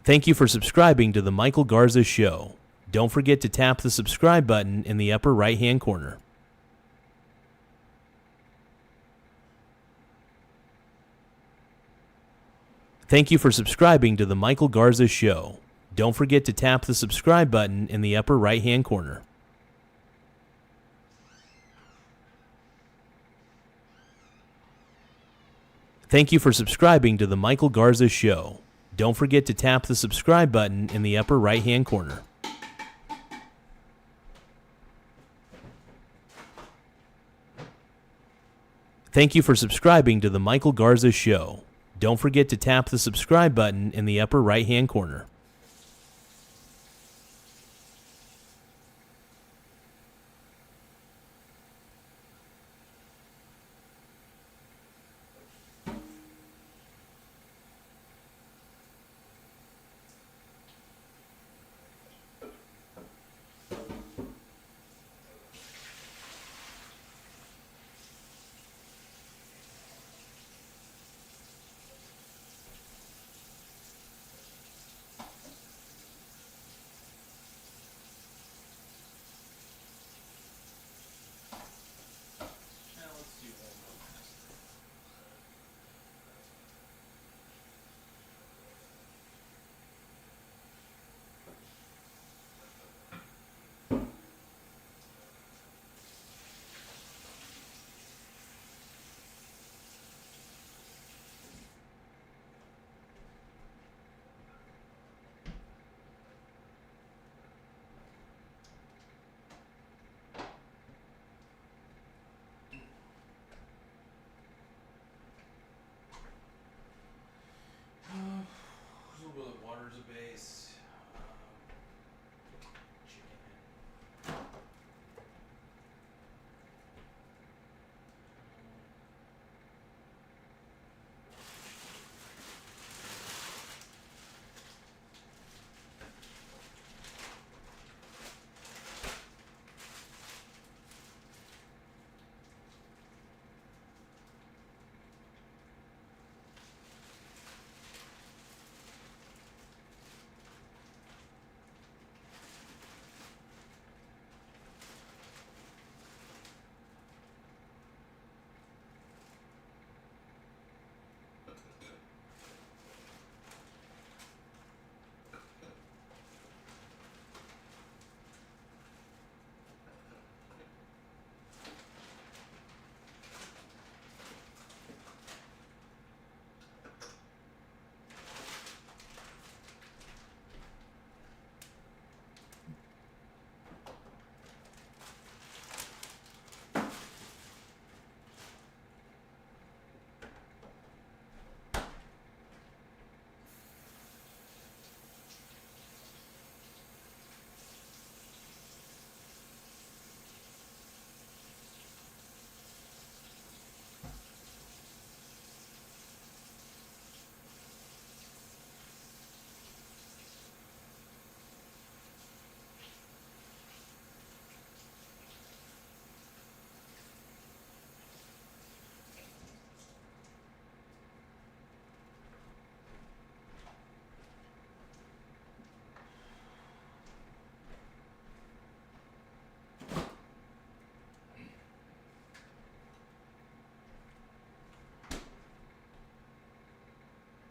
Thank you for subscribing to The Michael Garza Show. Don't forget to tap the subscribe button in the upper right-hand corner. Thank you for subscribing to The Michael Garza Show. Don't forget to tap the subscribe button in the upper right-hand corner. Thank you for subscribing to The Michael Garza Show. Don't forget to tap the subscribe button in the upper right-hand corner. Thank you for subscribing to The Michael Garza Show. Don't forget to tap the subscribe button in the upper right-hand corner.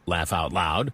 Laugh out loud.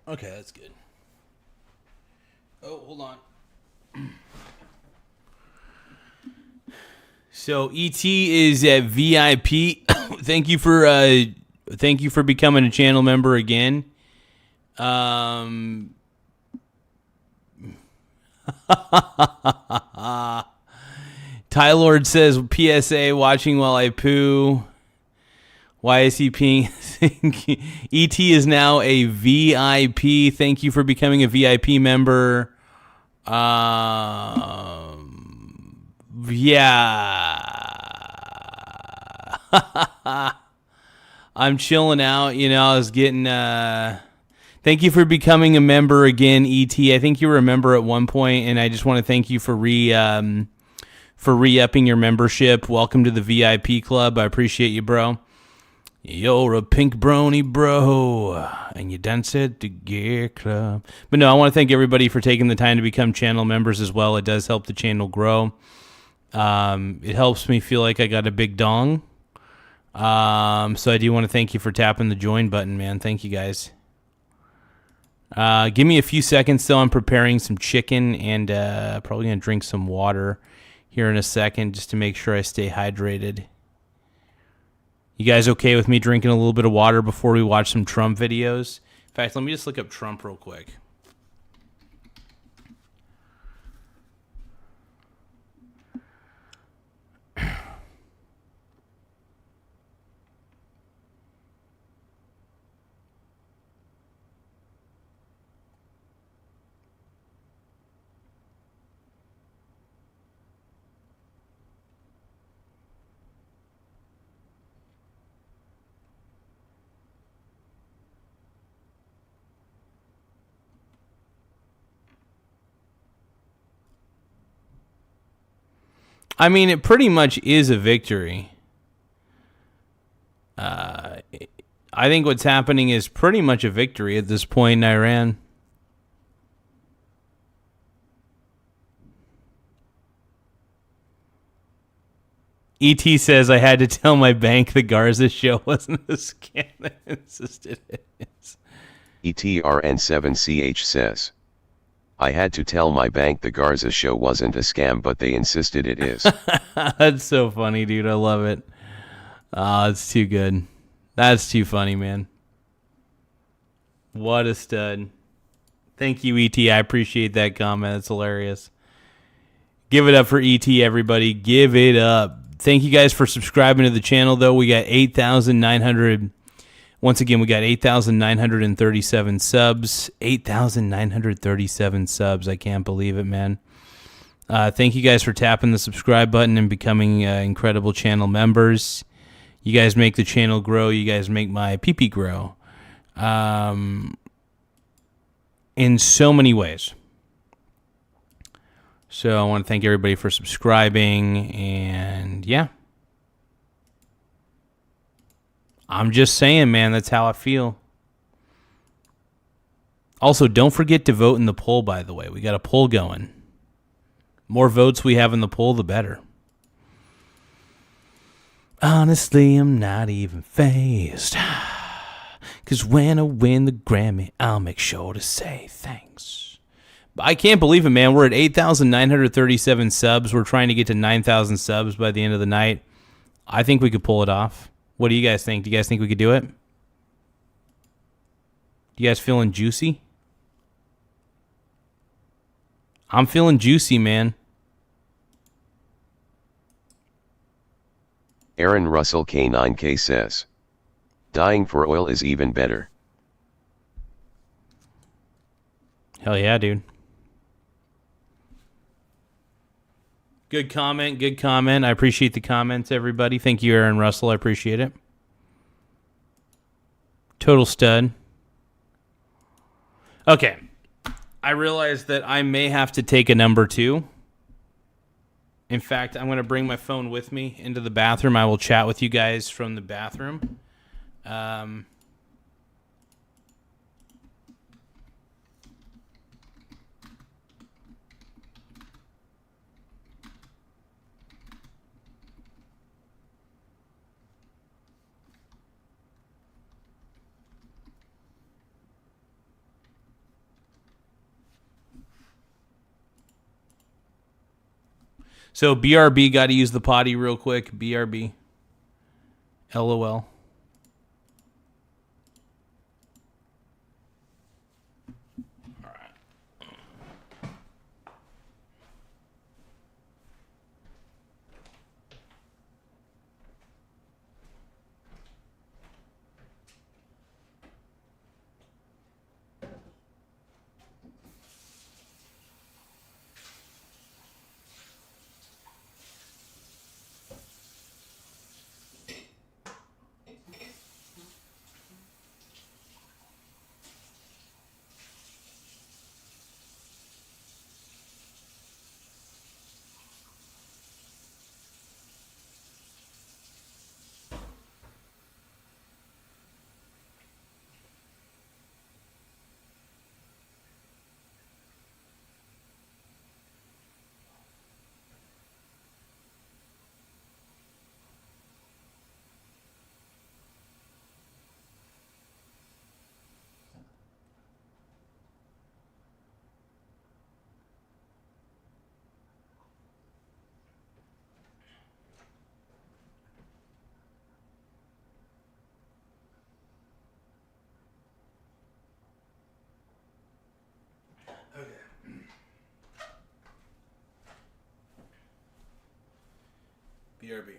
Okay, that's good. Oh, hold on. So ET is at VIP. Thank you for becoming a channel member again. Tylord says PSA watching while I poo. Why is he peeing? ET is now a VIP. Thank you for becoming a VIP member. Yeah. I'm chilling out. You know, I was getting... Thank you for becoming a member again, ET. I think you were a member at one point, and I just want to thank you for re-upping your membership. Welcome to the VIP club. I appreciate you, bro. You're a pink brony, bro, and you dance at the gear club. But no, I want to thank everybody for taking the time to become channel members as well. It does help the channel grow. It helps me feel like I got a big dong. So I do want to thank you for tapping the join button, man. Thank you, guys. Give me a few seconds, though. I'm preparing some chicken and probably going to drink some water here in a second just to make sure I stay hydrated. You guys okay with me drinking a little bit of water before we watch some Trump videos? In fact, let me just look up Trump real quick. I mean, it pretty much is a victory. I think what's happening is pretty much a victory at this point in Iran. ET says, I had to tell my bank the Garza show wasn't a scam. I insisted it is. ETRN7CH says, I had to tell my bank the Garza show wasn't a scam, but they insisted it is. That's so funny, dude. I love it. Oh, it's too good. That's too funny, man. What a stud. Thank you, ET. I appreciate that comment. It's hilarious. Give it up for ET, everybody. Give it up. Thank you guys for subscribing to the channel, though. We got 8,900. Once again, we got 8,937 subs. 8,937 subs. I can't believe it, man. Thank you guys for tapping the subscribe button and becoming incredible channel members. You guys make the channel grow. You guys make my pee-pee grow. In so many ways. So I want to thank everybody for subscribing. And yeah. I'm just saying, man, that's how I feel. Also, don't forget to vote in the poll, by the way. We got a poll going. More votes we have in the poll, the better. Honestly, I'm not even fazed. Because when I win the Grammy, I'll make sure to say thanks. But I can't believe it, man. We're at 8,937 subs. We're trying to get to 9,000 subs by the end of the night. I think we could pull it off. What do you guys think? Do you guys think we could do it? You guys feeling juicy? I'm feeling juicy, man. Aaron Russell K9K says, dying for oil is even better. Hell yeah, dude. Good comment, good comment. I appreciate the comments, everybody. Thank you, Aaron Russell. I appreciate it. Total stud. Okay. I realize that I may have to take a number 2. In fact, I'm going to bring my phone with me into the bathroom. I will chat with you guys from the bathroom. So BRB got to use the potty real quick. BRB. LOL. BRB.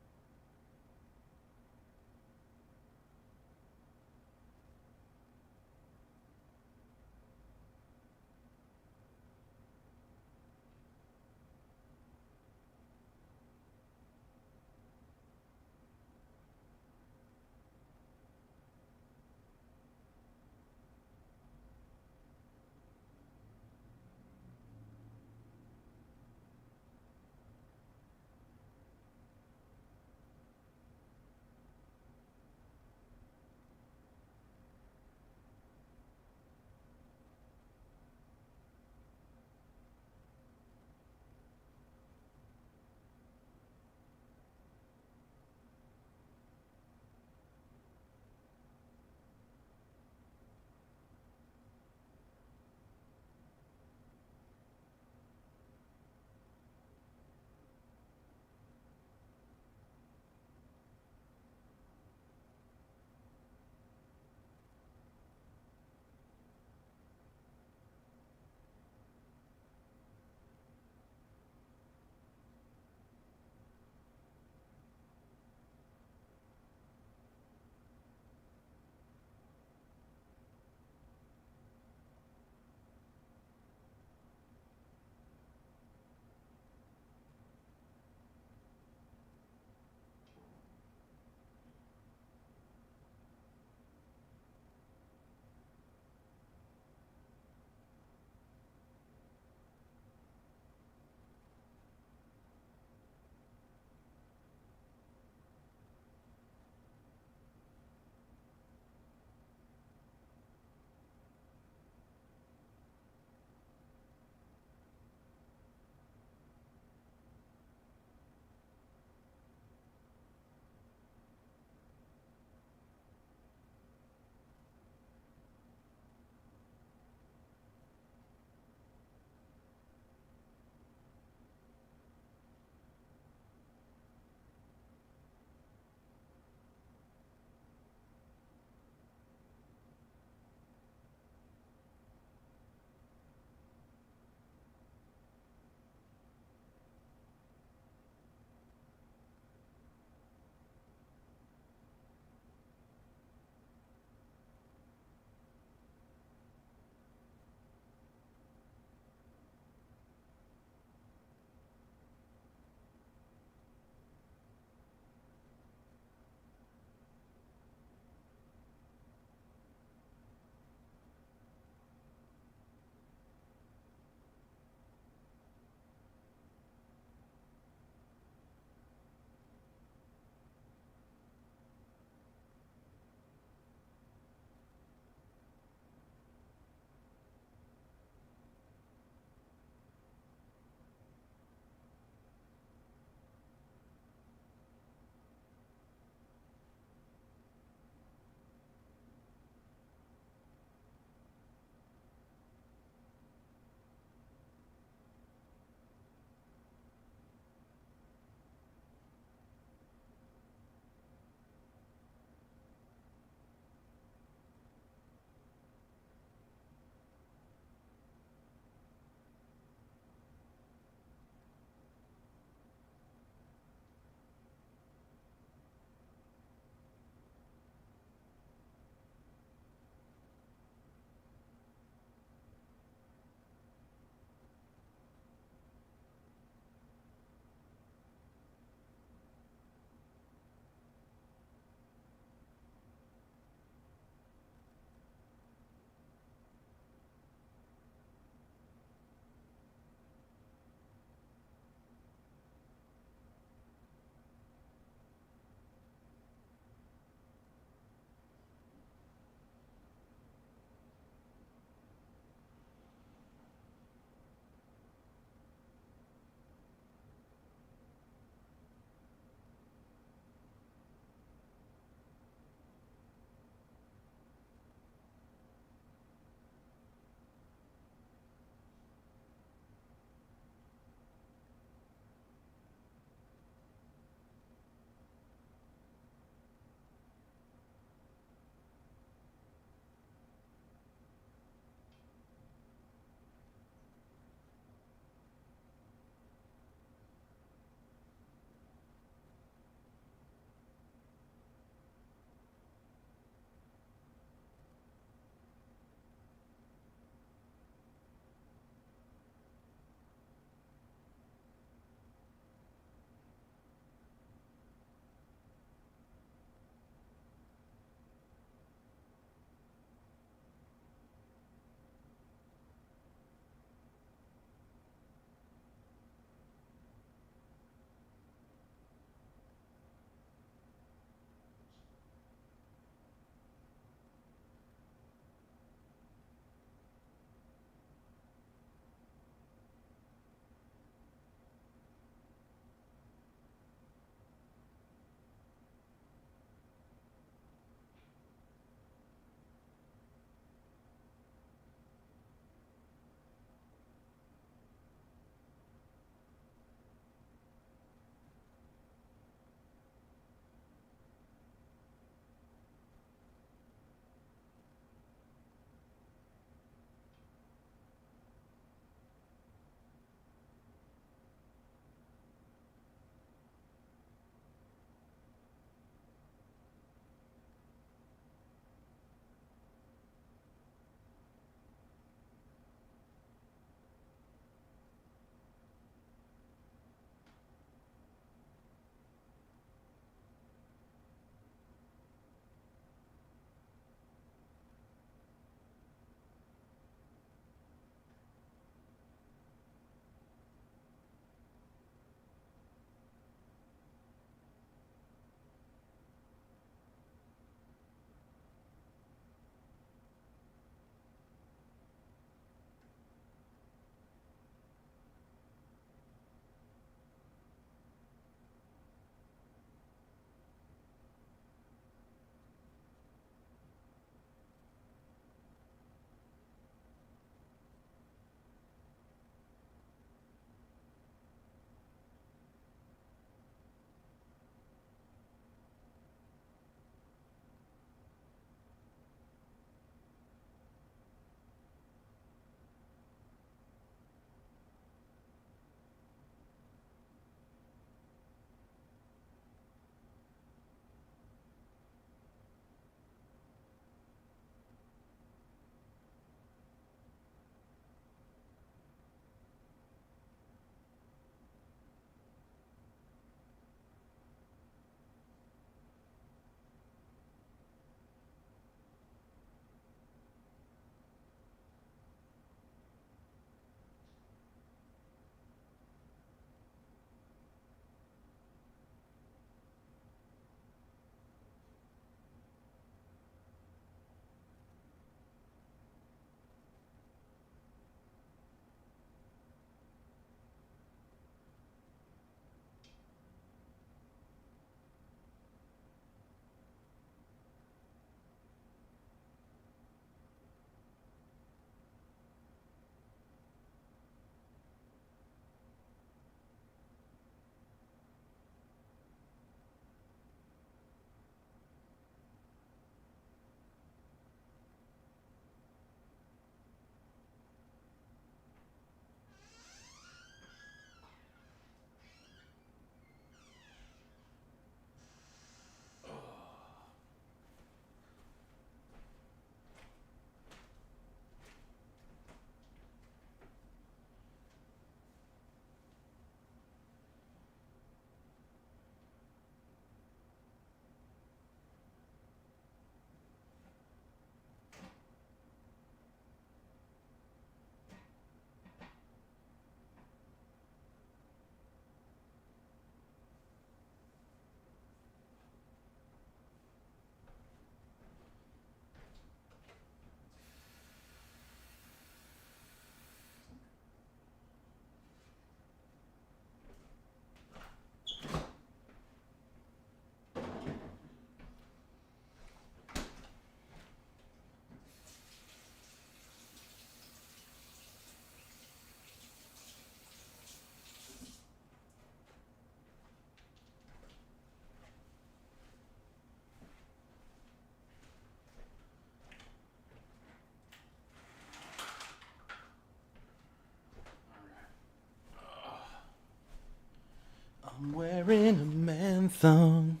I'm wearing a man thong.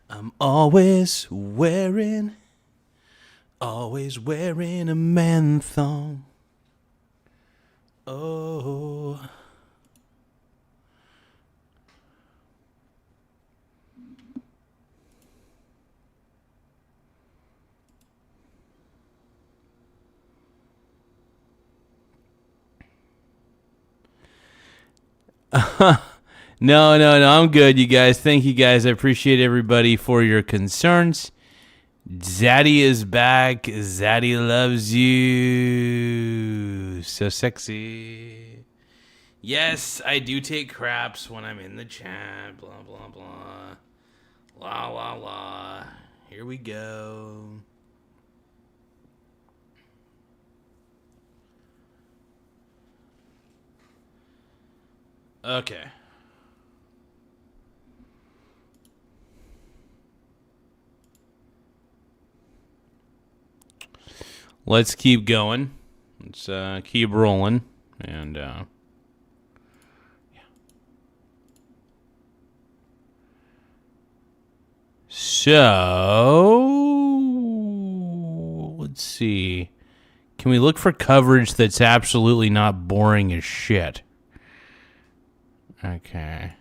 I'm always wearing a man thong. Oh. No, I'm good, you guys. Thank you, guys. I appreciate everybody for your concerns. Zaddy is back. Zaddy loves you. So sexy. Yes, I do take craps when I'm in the chat. Blah, blah, blah. La, la, la. Here we go. Okay. Let's keep going. Let's keep rolling. And, yeah. So, let's see. Can we look for coverage that's absolutely not boring as shit? Okay.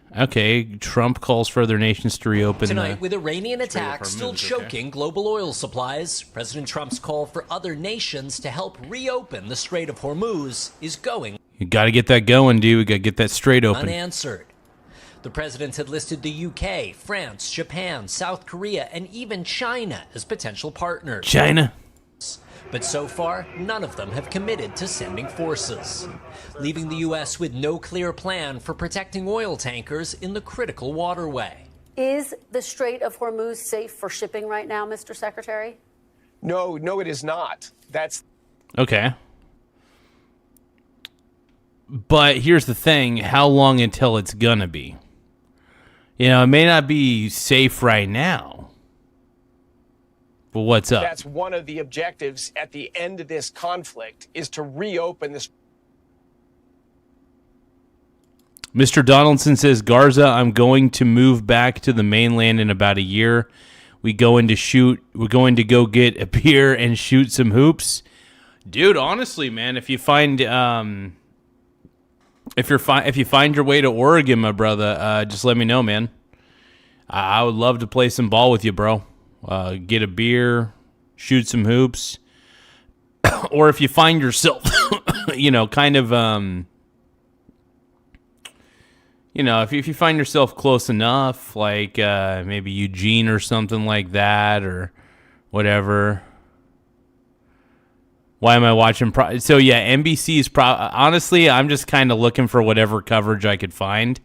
Trump calls for other nations to reopen tonight with Iranian attacks still choking global oil supplies. President Trump's call for other nations to help reopen the Strait of Hormuz is going. You got to get that going, dude. We got to get that strait open. Unanswered. The president had listed the UK, France, Japan, South Korea, and even China as potential partners. China. But so far, none of them have committed to sending forces, leaving the U.S. with no clear plan for protecting oil tankers in the critical waterway. Is the Strait of Hormuz safe for shipping right now, Mr. Secretary? No, it is not. That's okay. But here's the thing. How long until it's gonna be? You know, it may not be safe right now. But what's up? That's one of the objectives at the end of this conflict is to reopen this. Mr. Donaldson says, Garza, I'm going to move back to the mainland in about a year. We're going to go get a beer and shoot some hoops. Dude, honestly, man, if you find if you find your way to Oregon, my brother, just let me know, man. I would love to play some ball with you, bro. Get a beer, shoot some hoops, or if you find yourself, kind of, if you find yourself close enough, like maybe Eugene or something like that, or whatever. Why am I watching? So yeah, NBC is honestly, I'm just kind of looking for whatever coverage I could find,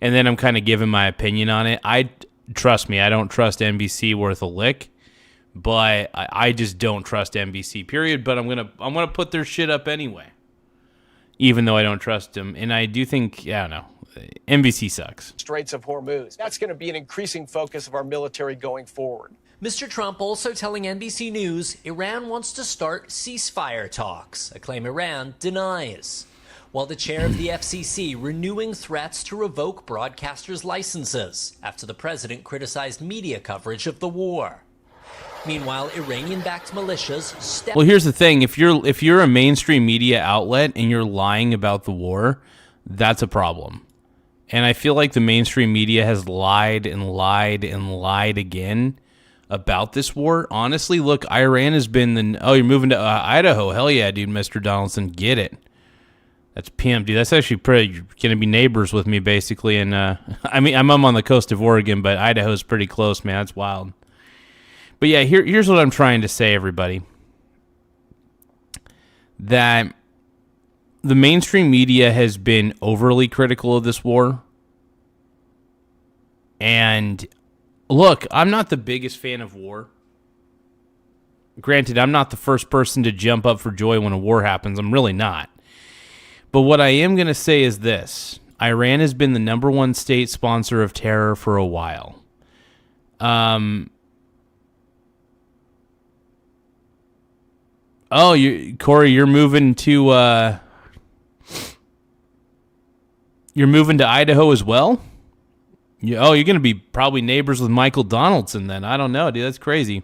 and then I'm kind of giving my opinion on it. Trust me, I don't trust NBC worth a lick, but I just don't trust NBC, period. But I'm gonna put their shit up anyway, even though I don't trust them. And I do think, I don't know, NBC sucks. Straits of Hormuz. That's going to be an increasing focus of our military going forward. Mr. Trump also telling NBC News Iran wants to start ceasefire talks, a claim Iran denies. While the chair of the FCC renewing threats to revoke broadcasters' licenses after the president criticized media coverage of the war. Meanwhile, Iranian-backed militias Well, here's the thing. If you're a mainstream media outlet and you're lying about the war, that's a problem. And I feel like the mainstream media has lied and lied and lied again about this war. Honestly, look, Iran has been you're moving to Idaho. Hell yeah, dude, Mr. Donaldson, get it. That's pimp, dude. That's actually pretty going to be neighbors with me, basically. And I'm on the coast of Oregon, but Idaho's pretty close, man. That's wild. But yeah, here's what I'm trying to say, everybody. That the mainstream media has been overly critical of this war. And look, I'm not the biggest fan of war. Granted, I'm not the first person to jump up for joy when a war happens. I'm really not. But what I am going to say is this. Iran has been the number one state sponsor of terror for a while. Corey, you're moving to You're moving to Idaho as well? You're going to be probably neighbors with Michael Donaldson then. I don't know, dude. That's crazy.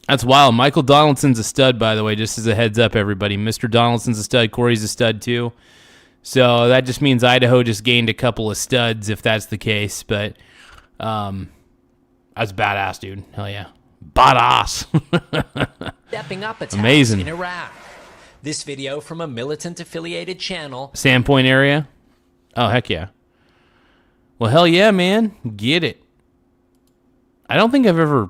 That's wild. Michael Donaldson's a stud, by the way, just as a heads up, everybody. Mr. Donaldson's a stud. Corey's a stud, too. So that just means Idaho just gained a couple of studs, if that's the case. But that's badass, dude. Hell yeah. Badass. Stepping up attacks Amazing. in Iraq. This video from a militant-affiliated channel. Sandpoint area? Oh, heck yeah. Well, hell yeah, man. Get it. I don't think I've ever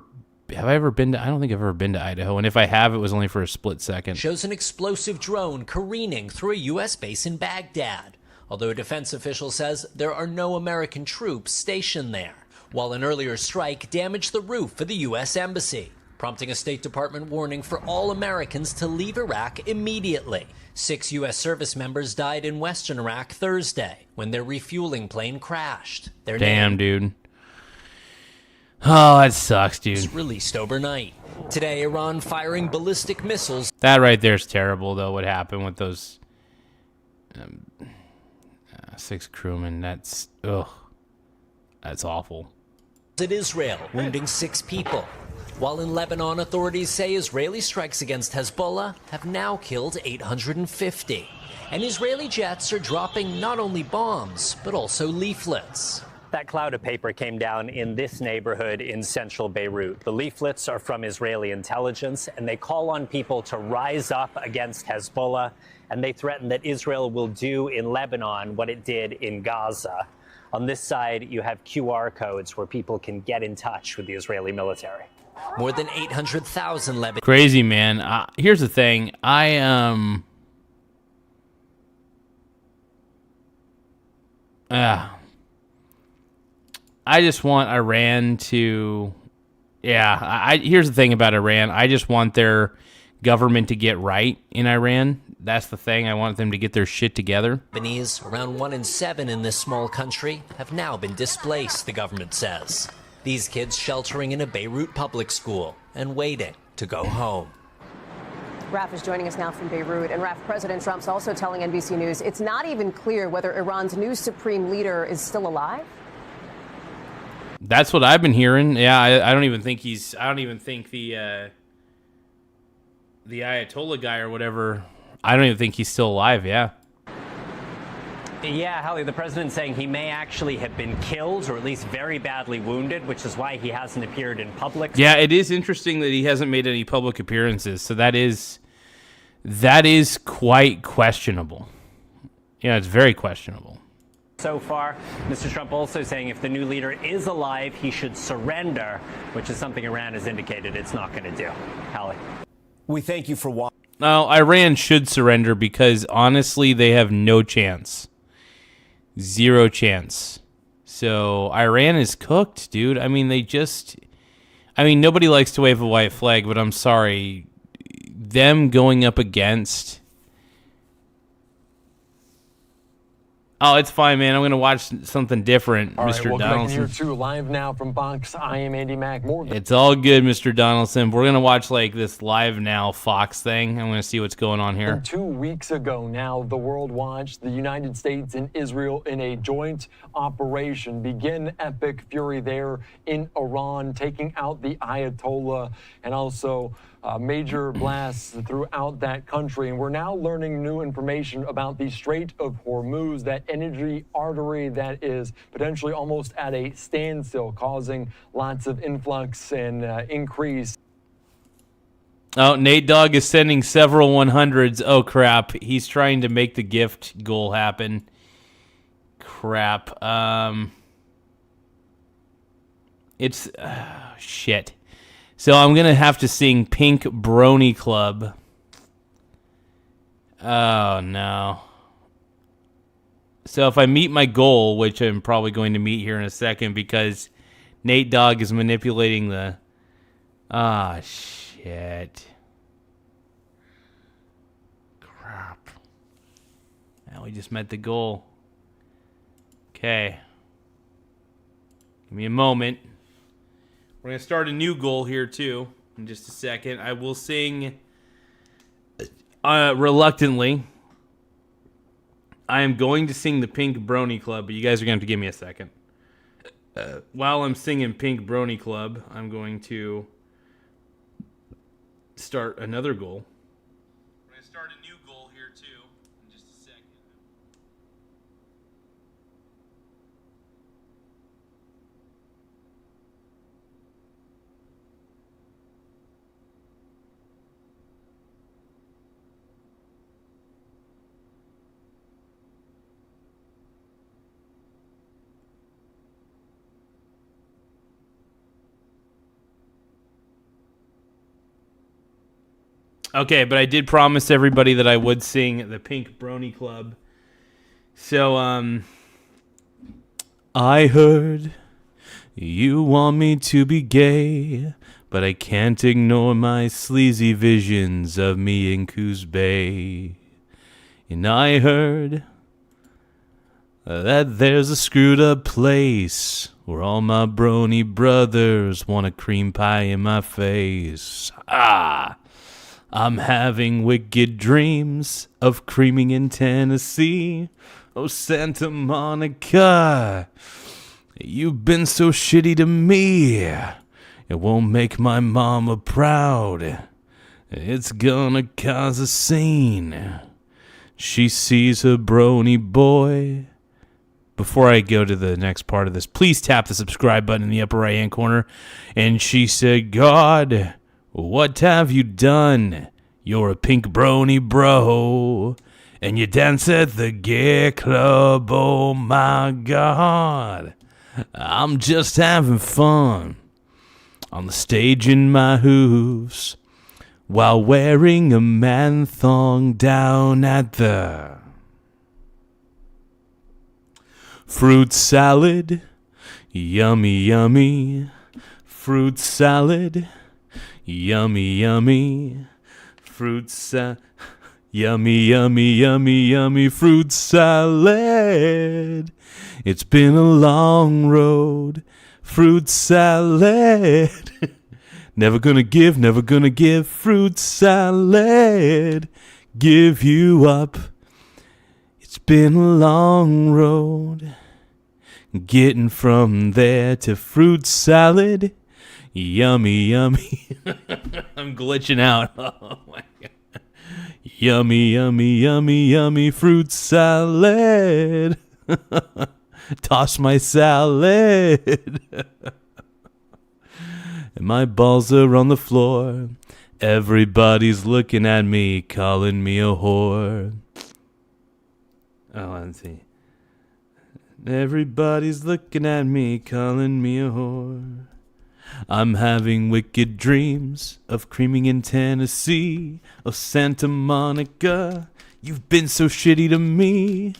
been to Idaho, and if I have, it was only for a split second. Shows an explosive drone careening through a U.S. base in Baghdad, although a defense official says there are no American troops stationed there, while an earlier strike damaged the roof of the U.S. embassy, prompting a State Department warning for all Americans to leave Iraq immediately. 6 U.S. service members died in western Iraq Thursday when their refueling plane crashed. Damn, dude. Oh, that sucks, dude. Was released overnight. Today, Iran firing ballistic missiles. That right there is terrible, though, what happened with those 6 crewmen. That's awful. At Israel, wounding 6 people. While in Lebanon, authorities say Israeli strikes against Hezbollah have now killed 850. And Israeli jets are dropping not only bombs, but also leaflets. That cloud of paper came down in this neighborhood in central Beirut. The leaflets are from Israeli intelligence, and they call on people to rise up against Hezbollah, and they threaten that Israel will do in Lebanon what it did in Gaza. On this side, you have QR codes where people can get in touch with the Israeli military. More than 800,000 Lebanese. Crazy, man. Here's the thing. I just want Iran to... here's the thing about Iran. I just want their government to get right in Iran. That's the thing. I want them to get their shit together. Lebanese, around 1 in 7 in this small country, have now been displaced, the government says. These kids sheltering in a Beirut public school and waiting to go home. Raf is joining us now from Beirut. And Raf, President Trump's also telling NBC News it's not even clear whether Iran's new supreme leader is still alive. That's what I've been hearing. Yeah, I don't even think he's... I don't even think the Ayatollah guy or whatever... I don't even think he's still alive, yeah. Yeah, Hallie, the president's saying he may actually have been killed or at least very badly wounded, which is why he hasn't appeared in public. Yeah, it is interesting that he hasn't made any public appearances. So that is quite questionable. Yeah, it's very questionable. So far, Mr. Trump also saying if the new leader is alive, he should surrender, which is something Iran has indicated it's not going to do. Hallie. We thank you for watching. No, Iran should surrender because honestly, they have no chance. 0 chance. So Iran is cooked, dude. I mean, nobody likes to wave a white flag, but I'm sorry. Them going up against... Oh, it's fine, man. I'm going to watch something different, All right, Mr. welcome Donaldson. back here to Live Now from Fox. I am Andy Mack. It's all good, Mr. Donaldson. We're going to watch like this Live Now Fox thing. I'm going to see what's going on here. 2 weeks ago now, the world watched the United States and Israel in a joint operation begin epic fury there in Iran, taking out the Ayatollah and also major blasts throughout that country. And we're now learning new information about the Strait of Hormuz, that energy artery that is potentially almost at a standstill, causing lots of influx and increase. Oh, Nate Dogg is sending several 100s. Oh, crap. He's trying to make the gift goal happen. Crap. It's... shit. So I'm going to have to sing Pink Brony Club. Oh, no. So if I meet my goal, which I'm probably going to meet here in a second because Nate Dogg is manipulating the... Ah, shit. Crap. Now we just met the goal. Okay. Give me a moment. We're going to start a new goal here, too, in just a second. I will sing reluctantly. I am going to sing the Pink Brony Club, but you guys are going to have to give me a second. While I'm singing Pink Brony Club, I'm going to start another goal. We're going to start a new goal here, too, in just a second. Okay, but I did promise everybody that I would sing the Pink Brony Club. So, I heard you want me to be gay, but I can't ignore my sleazy visions of me in Coos Bay. And I heard that there's a screwed up place where all my brony brothers want a cream pie in my face. I'm having wicked dreams of creaming in Tennessee. Oh, Santa Monica, you've been so shitty to me. It won't make my mama proud. It's gonna cause a scene. She sees her brony boy. Before I go to the next part of this, please tap the subscribe button in the upper right-hand corner. And she said, God, what have you done? You're a pink brony bro, and you dance at the gay club, oh my God. I'm just having fun on the stage in my hooves while wearing a man thong down at the fruit salad. Yummy, yummy. Fruit salad. Yummy, yummy, fruit yummy, yummy, yummy, yummy fruit salad. It's been a long road, fruit salad. Never gonna give fruit salad. Give you up. It's been a long road, getting from there to fruit salad. Yummy, yummy. I'm glitching out. Oh my God. Yummy, yummy, yummy, yummy fruit salad. Toss my salad. And my balls are on the floor. Everybody's looking at me, calling me a whore. Oh, let's see. Everybody's looking at me, calling me a whore. I'm having wicked dreams of creaming in Tennessee. Oh, Santa Monica, you've been so shitty to me.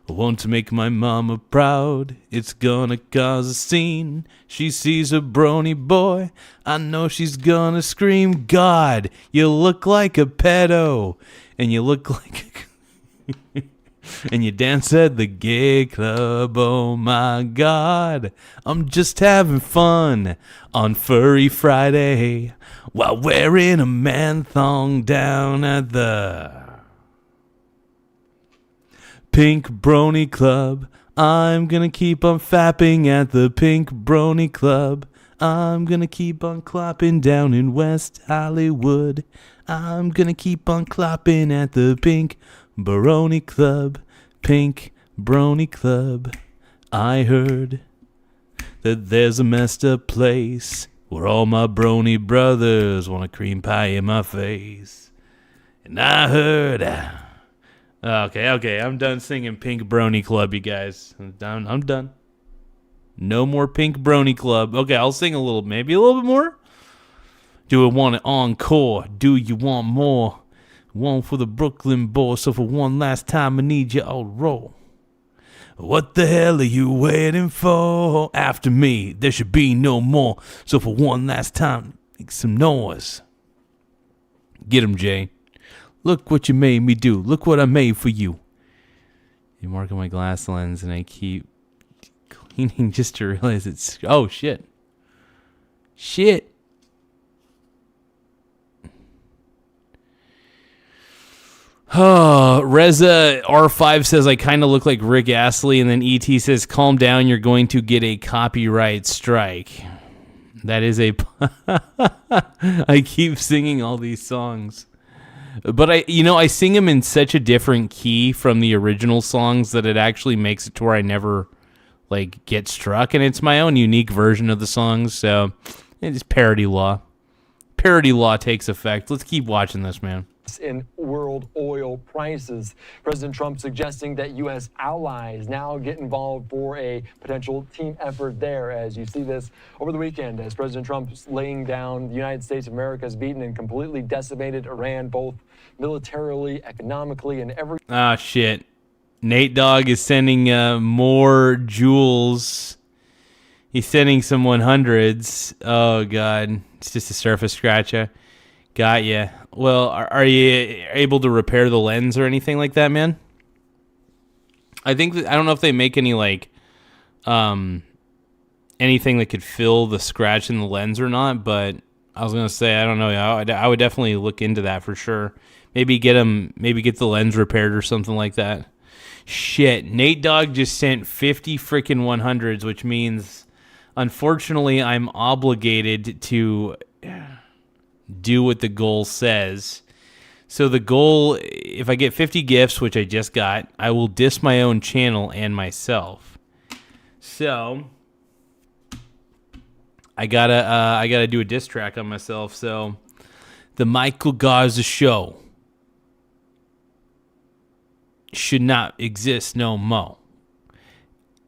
I want to make my mama proud. It's gonna cause a scene. She sees a brony boy. I know she's gonna scream, God, you look like a pedo. And you look like... And you dance at the gay club, oh my God. I'm just having fun on Furry Friday while wearing a man thong down at the Pink Brony Club. I'm gonna keep on fapping at the Pink Brony Club. I'm gonna keep on clopping down in West Hollywood. I'm gonna keep on clopping at the Pink Brony Club. Pink Brony Club. I heard that there's a messed up place where all my brony brothers want a cream pie in my face. And I heard... Okay, I'm done singing Pink Brony Club, you guys. I'm done. No more Pink Brony Club. Okay, I'll sing maybe a little bit more. Do I want it encore? Do you want more? One for the Brooklyn boys, so for one last time I need you all to roll. What the hell are you waiting for? After me, there should be no more. So for one last time, make some noise. Get him, Jay. Look what you made me do. Look what I made for you. You mark on my glass lens and I keep cleaning just to realize it's... Oh, shit. Shit. Oh, Reza R5 says I kind of look like Rick Astley, and then ET says, calm down, you're going to get a copyright strike. That is a... I keep singing all these songs. But I sing them in such a different key from the original songs that it actually makes it to where I never get struck, and it's my own unique version of the songs, so it's parody law. Parody law takes effect. Let's keep watching this, man. In world oil prices. President Trump suggesting that U.S. allies now get involved for a potential team effort there, as you see this over the weekend, as President Trump's laying down the United States of America has beaten and completely decimated Iran, both militarily, economically, and every... Ah, shit. Nate Dogg is sending more jewels. He's sending some 100s. Oh, God. It's just a surface scratcher. Got ya. Well, are you able to repair the lens or anything like that, man? I think I don't know if they make any anything that could fill the scratch in the lens or not, but I was gonna say I don't know. I would definitely look into that for sure. Maybe get the lens repaired or something like that. Shit, Nate Dogg just sent 50 freaking 100s, which means unfortunately I'm obligated to do what the goal says. So the goal, if I get 50 gifts, which I just got, I will diss my own channel and myself. So I gotta do a diss track on myself. So the Michael Garza show should not exist no more.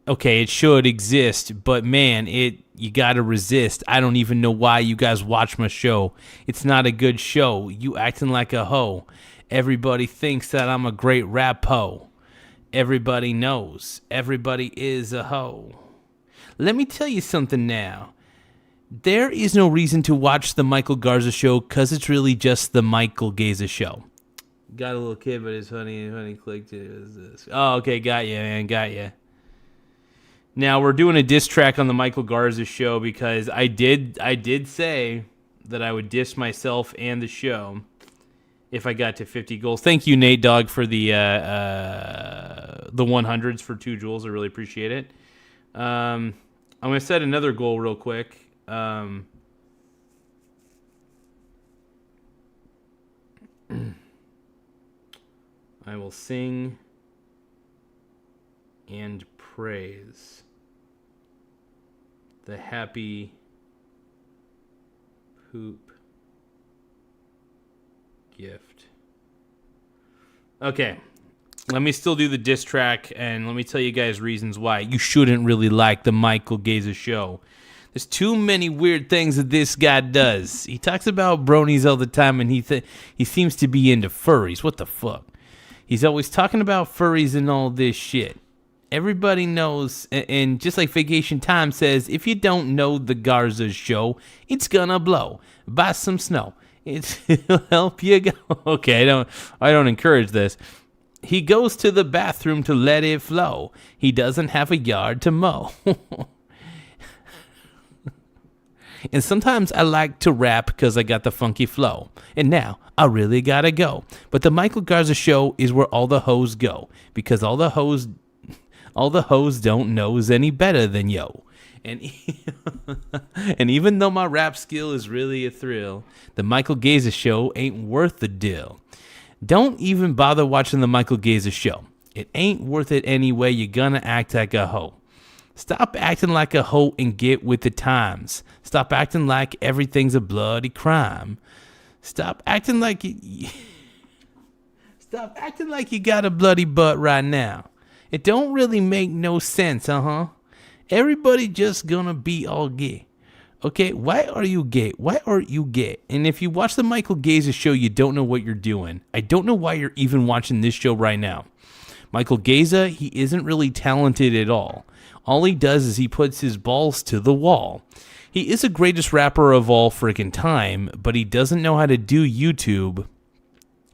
Okay, it should exist, but man, you gotta resist. I don't even know why you guys watch my show. It's not a good show. You acting like a hoe. Everybody thinks that I'm a great rap hoe. Everybody knows. Everybody is a hoe. Let me tell you something now. There is no reason to watch the Michael Garza show because it's really just the Michael Garza show. Got a little kid, but his honey clicked it. What is this? Oh, okay, got you, man, got you. Now we're doing a diss track on the Michael Garza show because I did say that I would diss myself and the show if I got to 50 goals. Thank you, Nate Dogg, for the 100s for 2 jewels. I really appreciate it. I'm gonna set another goal real quick. I will sing and praise the happy poop gift. Okay, let me still do the diss track, and let me tell you guys reasons why you shouldn't really like the Michael Garza show. There's too many weird things that this guy does. He talks about bronies all the time, and he seems to be into furries. What the fuck? He's always talking about furries and all this shit. Everybody knows, and just like Vacation Time says, if you don't know the Garza show, it's gonna blow. Buy some snow. It'll help you go. Okay, I don't encourage this. He goes to the bathroom to let it flow. He doesn't have a yard to mow. And sometimes I like to rap because I got the funky flow. And now I really gotta go. But the Michael Garza show is where all the hoes go, because all the hoes don't knows any better than yo. And even though my rap skill is really a thrill, the Michael Garza show ain't worth the deal. Don't even bother watching the Michael Garza show. It ain't worth it anyway. You're gonna act like a hoe. Stop acting like a hoe and get with the times. Stop acting like everything's a bloody crime. Stop acting like you got a bloody butt right now. It don't really make no sense, Everybody just gonna be all gay. Okay, why are you gay? Why are you gay? And if you watch the Michael Garza show, you don't know what you're doing. I don't know why you're even watching this show right now. Michael Garza, he isn't really talented at all. All he does is he puts his balls to the wall. He is the greatest rapper of all freaking time, but he doesn't know how to do YouTube,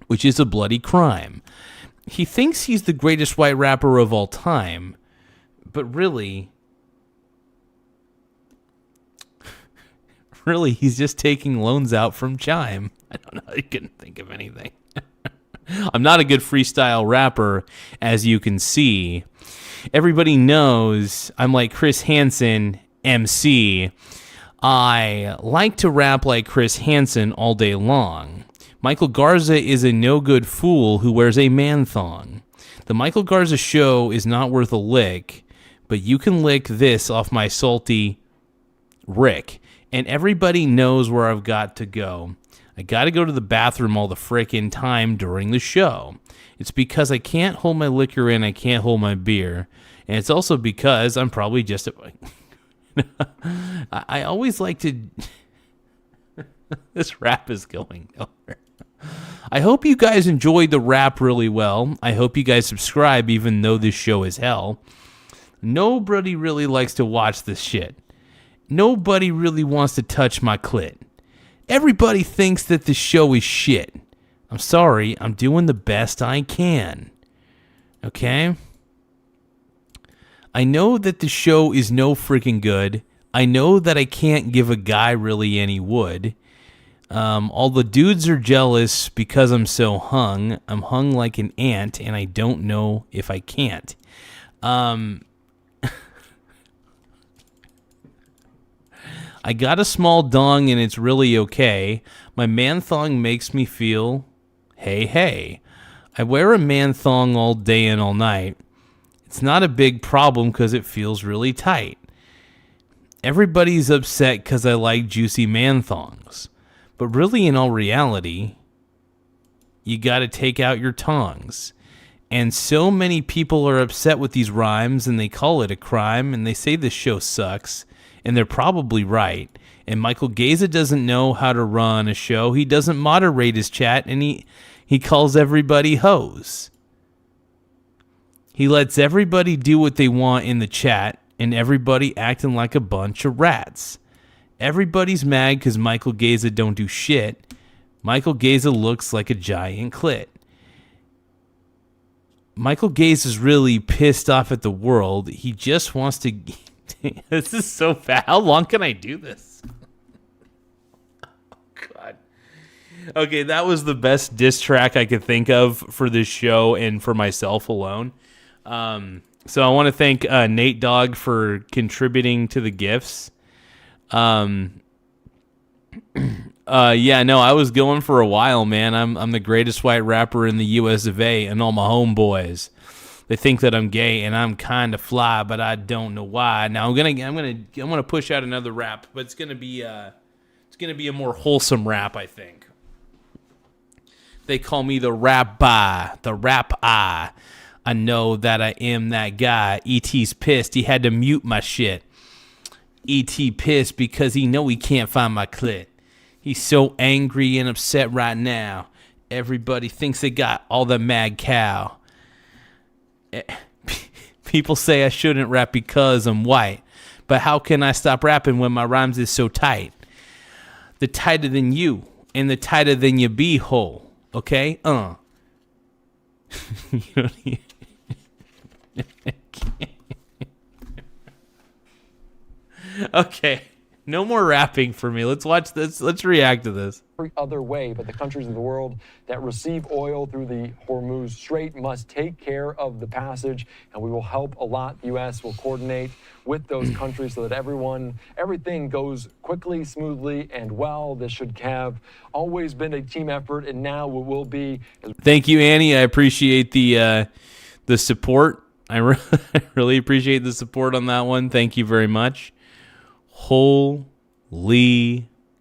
which is a bloody crime. He thinks he's the greatest white rapper of all time, but really, he's just taking loans out from Chime. I don't know. I couldn't think of anything. I'm not a good freestyle rapper, as you can see. Everybody knows I'm like Chris Hansen, MC. I like to rap like Chris Hansen all day long. Michael Garza is a no-good fool who wears a man-thong. The Michael Garza show is not worth a lick, but you can lick this off my salty Rick. And everybody knows where I've got to go. I got to go to the bathroom all the frickin' time during the show. It's because I can't hold my liquor in, I can't hold my beer. And it's also because I'm probably just... I always like to... This rap is going nowhere. I hope you guys enjoyed the rap really well. I hope you guys subscribe even though this show is hell. Nobody really likes to watch this shit. Nobody really wants to touch my clit. Everybody thinks that the show is shit. I'm sorry, I'm doing the best I can. Okay? I know that the show is no freaking good. I know that I can't give a guy really any wood. All the dudes are jealous because I'm so hung. I'm hung like an ant, and I don't know if I can't. I got a small dong, and it's really okay. My man thong makes me feel, hey, hey. I wear a man thong all day and all night. It's not a big problem because it feels really tight. Everybody's upset because I like juicy man thongs. But really, in all reality, you got to take out your tongs. And so many people are upset with these rhymes, and they call it a crime, and they say this show sucks, and they're probably right. And Michael Garza doesn't know how to run a show. He doesn't moderate his chat, and he calls everybody hoes. He lets everybody do what they want in the chat, and everybody acting like a bunch of rats. Everybody's mad because Michael Garza don't do shit. Michael Garza looks like a giant clit. Michael Garza's really pissed off at the world. He just wants to... This is so bad. How long can I do this? God. Okay, that was the best diss track I could think of for this show and for myself alone. So I want to thank Nate Dogg for contributing to the gifts. Yeah, no, I was going for a while, man. I'm the greatest white rapper in the US of A, and all my homeboys, they think that I'm gay and I'm kind of fly, but I don't know why. Now I'm gonna push out another rap, but it's gonna be a more wholesome rap, I think. They call me the rap eye, the rap eye. I know that I am that guy. E.T.'s pissed. He had to mute my shit. E.T. pissed because he know he can't find my clit. He's so angry and upset right now. Everybody thinks they got all the mad cow. People say I shouldn't rap because I'm white. But how can I stop rapping when my rhymes is so tight? The tighter than you and the tighter than your beehole. Okay? You don't even... Okay, no more rapping for me. Let's watch this. Let's react to this. Every other way, but the countries of the world that receive oil through the Hormuz Strait must take care of the passage, and we will help a lot. The U.S. will coordinate with those countries so that everything goes quickly, smoothly, and well. This should have always been a team effort, and now it will be. Thank you, Annie. I appreciate the support. I really appreciate the support on that one. Thank you very much. Holy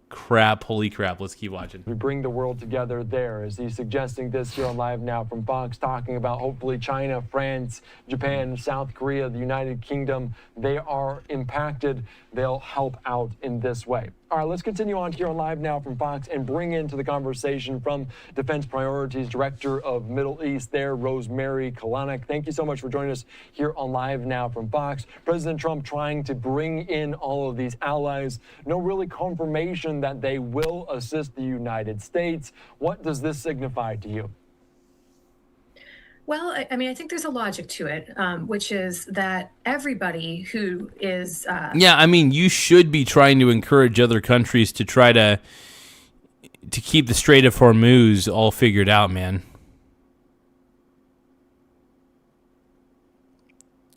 crap. Let's keep watching. We bring the world together there. As he's suggesting this here on Live Now from Fox, talking about hopefully China, France, Japan, South Korea, the United Kingdom. They are impacted. They'll help out in this way. All right, let's continue on here on Live Now from Fox and bring into the conversation from Defense Priorities Director of Middle East there, Rosemary Kalanick. Thank you so much for joining us here on Live Now from Fox. President Trump trying to bring in all of these allies. No really confirmation that they will assist the United States. What does this signify to you? Well, I mean, I think there's a logic to it, which is that everybody who is... Yeah, I mean, you should be trying to encourage other countries to try to keep the Strait of Hormuz all figured out, man.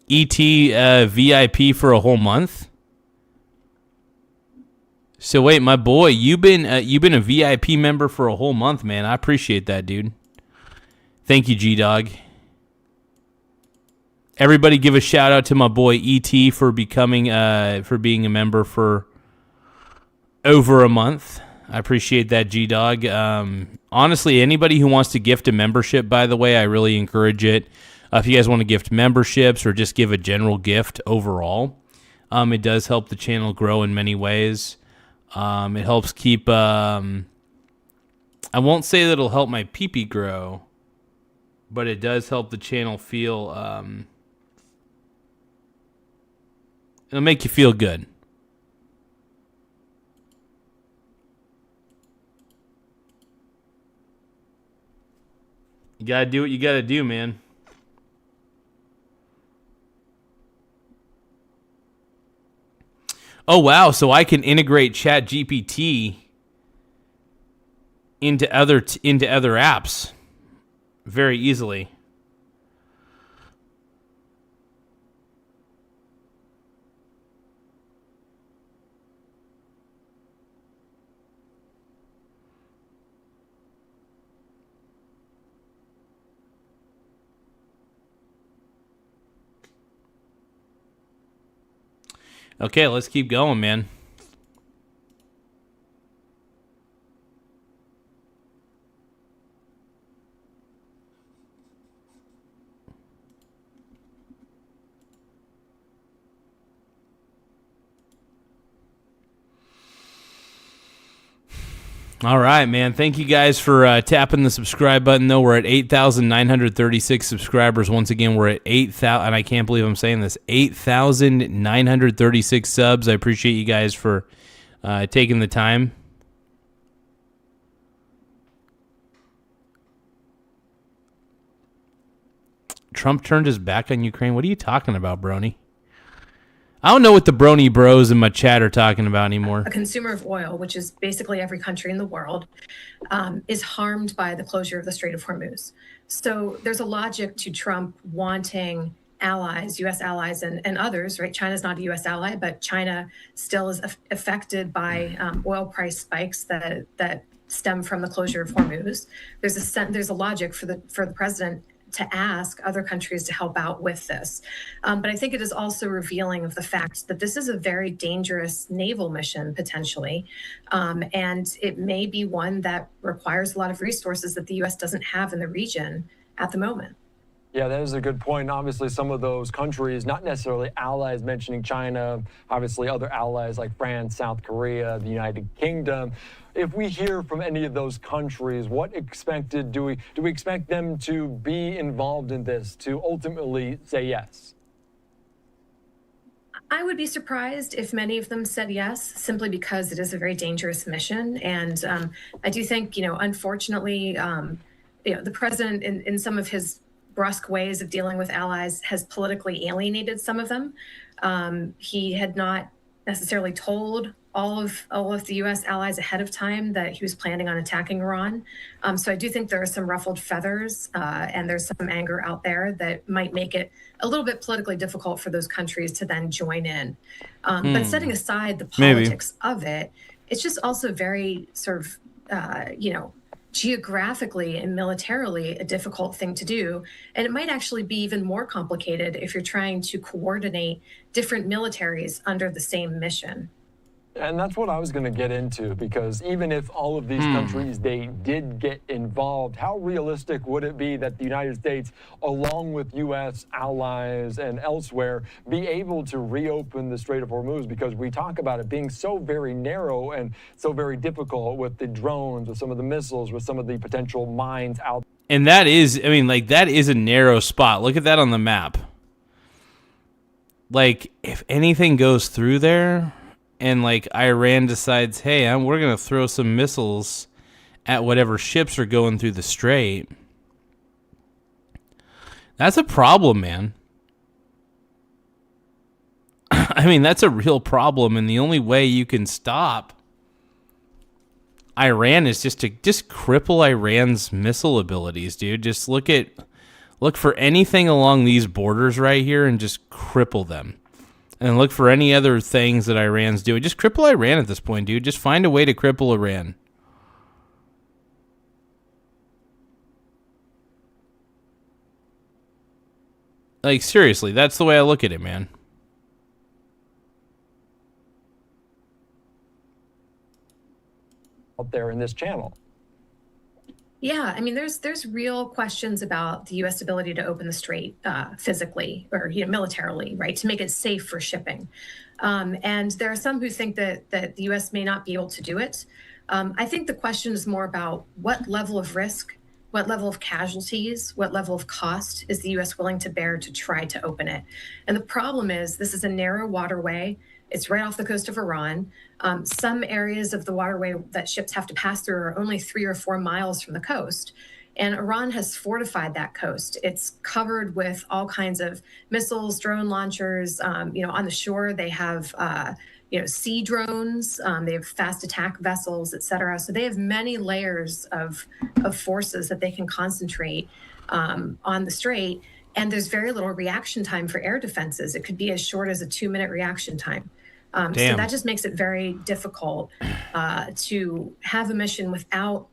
VIP for a whole month? So wait, my boy, you've been a VIP member for a whole month, man. I appreciate that, dude. Thank you, G-Dog. Everybody give a shout out to my boy ET for being a member for over a month. I appreciate that, G-Dog. Honestly, anybody who wants to gift a membership, by the way, I really encourage it. If you guys want to gift memberships or just give a general gift overall, it does help the channel grow in many ways. It helps keep... I won't say that it'll help my pee-pee grow, but it does help the channel feel... it'll make you feel good. You gotta do what you gotta do, man. Oh wow, so I can integrate ChatGPT into other apps very easily. Okay, let's keep going, man. All right, man. Thank you guys for tapping the subscribe button, though. We're at 8,936 subscribers. Once again, we're at 8,000, and I can't believe I'm saying this, 8,936 subs. I appreciate you guys for taking the time. Trump turned his back on Ukraine. What are you talking about, Brony? I don't know what the Brony bros in my chat are talking about anymore. A consumer of oil, which is basically every country in the world, is harmed by the closure of the Strait of Hormuz. So there's a logic to Trump wanting allies, U.S. allies and others, right? China's not a U.S. ally, but China still is affected by oil price spikes that stem from the closure of Hormuz. There's a logic for the president to ask other countries to help out with this. But I think it is also revealing of the fact that this is a very dangerous naval mission, potentially. And it may be one that requires a lot of resources that the U.S. doesn't have in the region at the moment. Yeah, that is a good point. Obviously, some of those countries, not necessarily allies, mentioning China, obviously other allies like France, South Korea, the United Kingdom. If we hear from any of those countries, what expected do we expect them to be involved in this, to ultimately say yes? I would be surprised if many of them said yes, simply because it is a very dangerous mission. And I do think, unfortunately, the president in some of his brusque ways of dealing with allies has politically alienated some of them. He had not necessarily told all of the U.S. allies ahead of time that he was planning on attacking Iran. So I do think there are some ruffled feathers and there's some anger out there that might make it a little bit politically difficult for those countries to then join in. But setting aside the politics of it, it's just also very sort of, geographically and militarily a difficult thing to do. And it might actually be even more complicated if you're trying to coordinate different militaries under the same mission. And that's what I was going to get into, because even if all of these countries, they did get involved, how realistic would it be that the United States, along with U.S. allies and elsewhere, be able to reopen the Strait of Hormuz? Because we talk about it being so very narrow and so very difficult with the drones, with some of the missiles, with some of the potential mines out. And that is, that is a narrow spot. Look at that on the map. Like, if anything goes through there, and Iran decides, hey, we're going to throw some missiles at whatever ships are going through the strait, that's a problem, man. That's a real problem, and the only way you can stop Iran is just to cripple Iran's missile abilities, dude. Just look at Look for anything along these borders right here and just cripple them. And look for any other things that Iran's doing. Just cripple Iran at this point, dude. Just find a way to cripple Iran. Like, seriously, that's the way I look at it, man. Out there in this channel. Yeah, I mean, there's real questions about the U.S. ability to open the strait physically or militarily, right, to make it safe for shipping. And there are some who think that the U.S. may not be able to do it. I think the question is more about what level of risk, what level of casualties, what level of cost is the U.S. willing to bear to try to open it. And the problem is this is a narrow waterway. It's right off the coast of Iran. Some areas of the waterway that ships have to pass through are only 3 or 4 miles from the coast. And Iran has fortified that coast. It's covered with all kinds of missiles, drone launchers. On the shore, they have sea drones. They have fast attack vessels, et cetera. So they have many layers of forces that they can concentrate on the strait. And there's very little reaction time for air defenses. It could be as short as a 2-minute reaction time. So that just makes it very difficult to have a mission without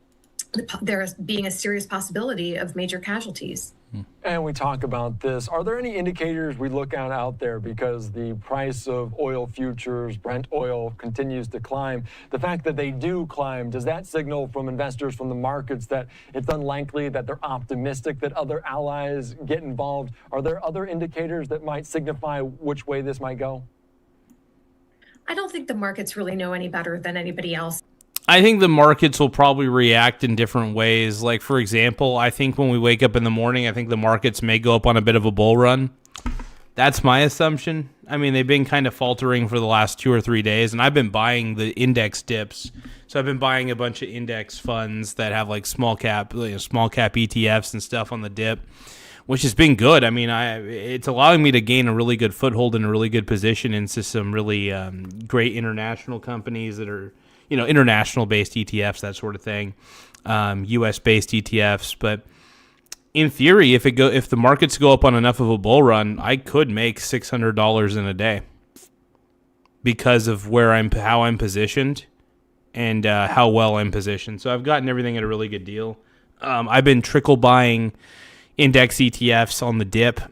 there being a serious possibility of major casualties. And we talk about this. Are there any indicators we look at out there because the price of oil futures, Brent oil, continues to climb? The fact that they do climb, does that signal from investors from the markets that it's unlikely that they're optimistic that other allies get involved? Are there other indicators that might signify which way this might go? I don't think the markets really know any better than anybody else. I think the markets will probably react in different ways. Like, for example, I think when we wake up in the morning, I think the markets may go up on a bit of a bull run. That's my assumption. I mean, they've been kind of faltering for the last 2 or 3 days, and I've been buying the index dips. So I've been buying a bunch of index funds that have like small cap ETFs and stuff on the dip, which has been good. I mean, it's allowing me to gain a really good foothold and a really good position into some really great international companies that are, international-based ETFs, that sort of thing, U.S.-based ETFs. But in theory, if the markets go up on enough of a bull run, I could make $600 in a day because of how I'm positioned and how well I'm positioned. So I've gotten everything at a really good deal. I've been trickle buying index ETFs on the dip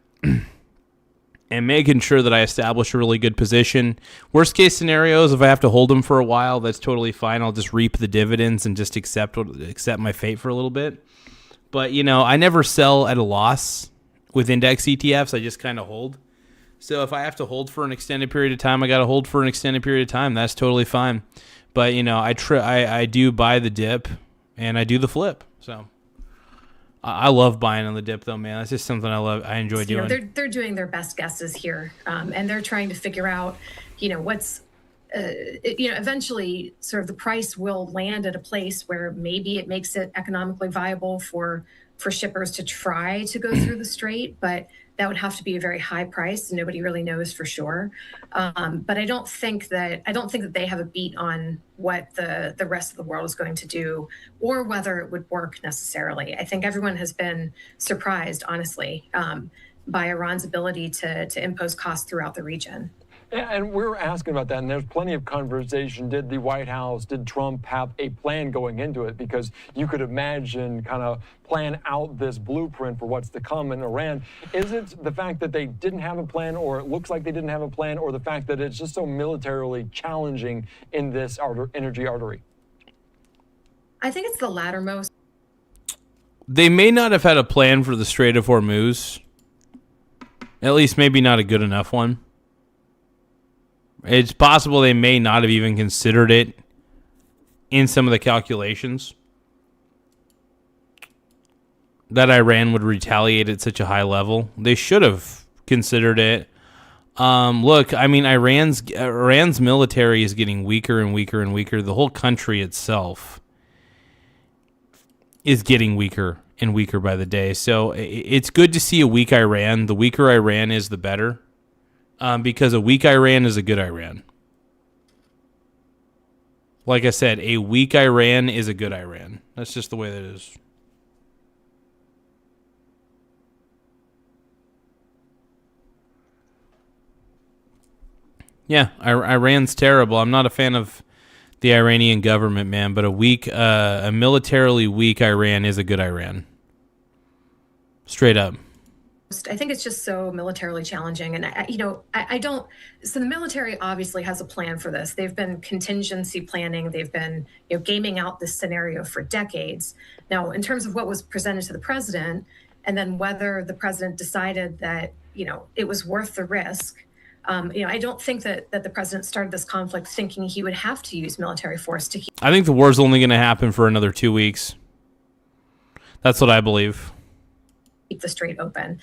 and making sure that I establish a really good position. Worst case scenarios, if I have to hold them for a while, that's totally fine. I'll just reap the dividends and just accept my fate for a little bit. But, I never sell at a loss with index ETFs. I just kind of hold. So if I have to hold for an extended period of time, I got to hold for an extended period of time. That's totally fine. But, I do buy the dip and I do the flip. So I love buying on the dip, though, man. That's just something I love. I enjoy doing. They're doing their best guesses here, and they're trying to figure out, what's, eventually, sort of the price will land at a place where maybe it makes it economically viable for shippers to try to go through the strait, but that would have to be a very high price. Nobody really knows for sure. But I don't think that they have a beat on what the rest of the world is going to do or whether it would work necessarily. I think everyone has been surprised, honestly, by Iran's ability to impose costs throughout the region. And we were asking about that, and there's plenty of conversation. Did the White House, did Trump have a plan going into it? Because you could imagine kind of plan out this blueprint for what's to come in Iran. Is it the fact that they didn't have a plan, or it looks like they didn't have a plan, or the fact that it's just so militarily challenging in this energy artery? I think it's the lattermost. They may not have had a plan for the Strait of Hormuz. At least maybe not a good enough one. It's possible they may not have even considered it in some of the calculations that Iran would retaliate at such a high level. They should have considered it. Look, I mean, Iran's military is getting weaker and weaker and weaker. The whole country itself is getting weaker and weaker by the day. So it's good to see a weak Iran. The weaker Iran is, the better. Because a weak Iran is a good Iran. Like I said, a weak Iran is a good Iran. That's just the way that it is. Yeah, Iran's terrible. I'm not a fan of the Iranian government, man, but a militarily weak Iran is a good Iran. Straight up. I think it's just so militarily challenging. And, I don't. So the military obviously has a plan for this. They've been contingency planning. They've been, gaming out this scenario for decades. Now, in terms of what was presented to the president, and then whether the president decided that, it was worth the risk. I don't think that the president started this conflict thinking he would have to use military force to keep. I think the war's only going to happen for another 2 weeks. That's what I believe. Keep the strait open.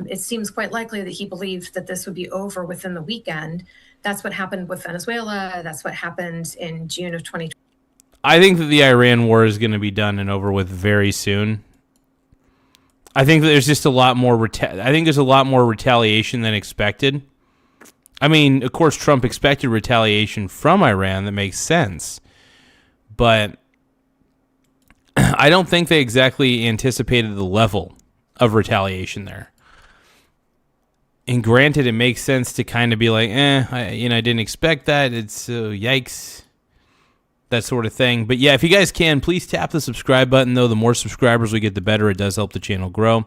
It seems quite likely that he believed that this would be over within the weekend. That's what happened with Venezuela. That's what happened in June of 2020. I think that the Iran war is going to be done and over with very soon. I think that there's just a lot more. I think there's a lot more retaliation than expected. I mean, of course, Trump expected retaliation from Iran. That makes sense, but I don't think they exactly anticipated the level of retaliation there. And granted, it makes sense to kind of be like, I didn't expect that. It's yikes, that sort of thing. But yeah, if you guys can, please tap the subscribe button, though. The more subscribers we get, the better. It does help the channel grow.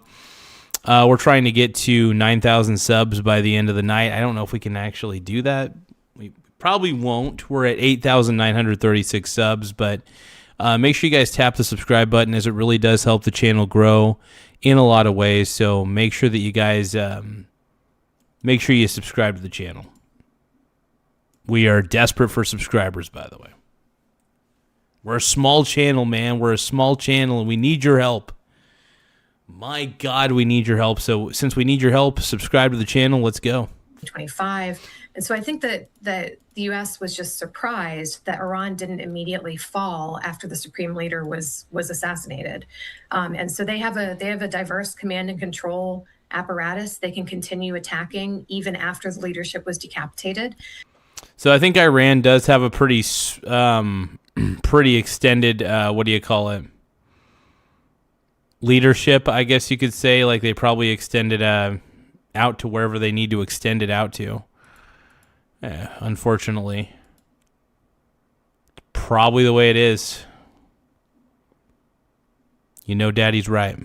We're trying to get to 9,000 subs by the end of the night. I don't know if we can actually do that. We probably won't. We're at 8,936 subs, but make sure you guys tap the subscribe button, as it really does help the channel grow in a lot of ways. So make sure that you guys make sure you subscribe to the channel. We are desperate for subscribers, by the way. We're a small channel, man. We're a small channel, and we need your help. My God, we need your help. So since we need your help, subscribe to the channel. Let's go. 25. And so I think that the U.S. was just surprised that Iran didn't immediately fall after the supreme leader was assassinated. And so they have a diverse command and control apparatus. They can continue attacking even after the leadership was decapitated. So I think Iran does have a pretty extended, leadership, I guess you could say. Like, they probably extended out to wherever they need to extend it out to. Unfortunately, probably the way it is. Daddy's right.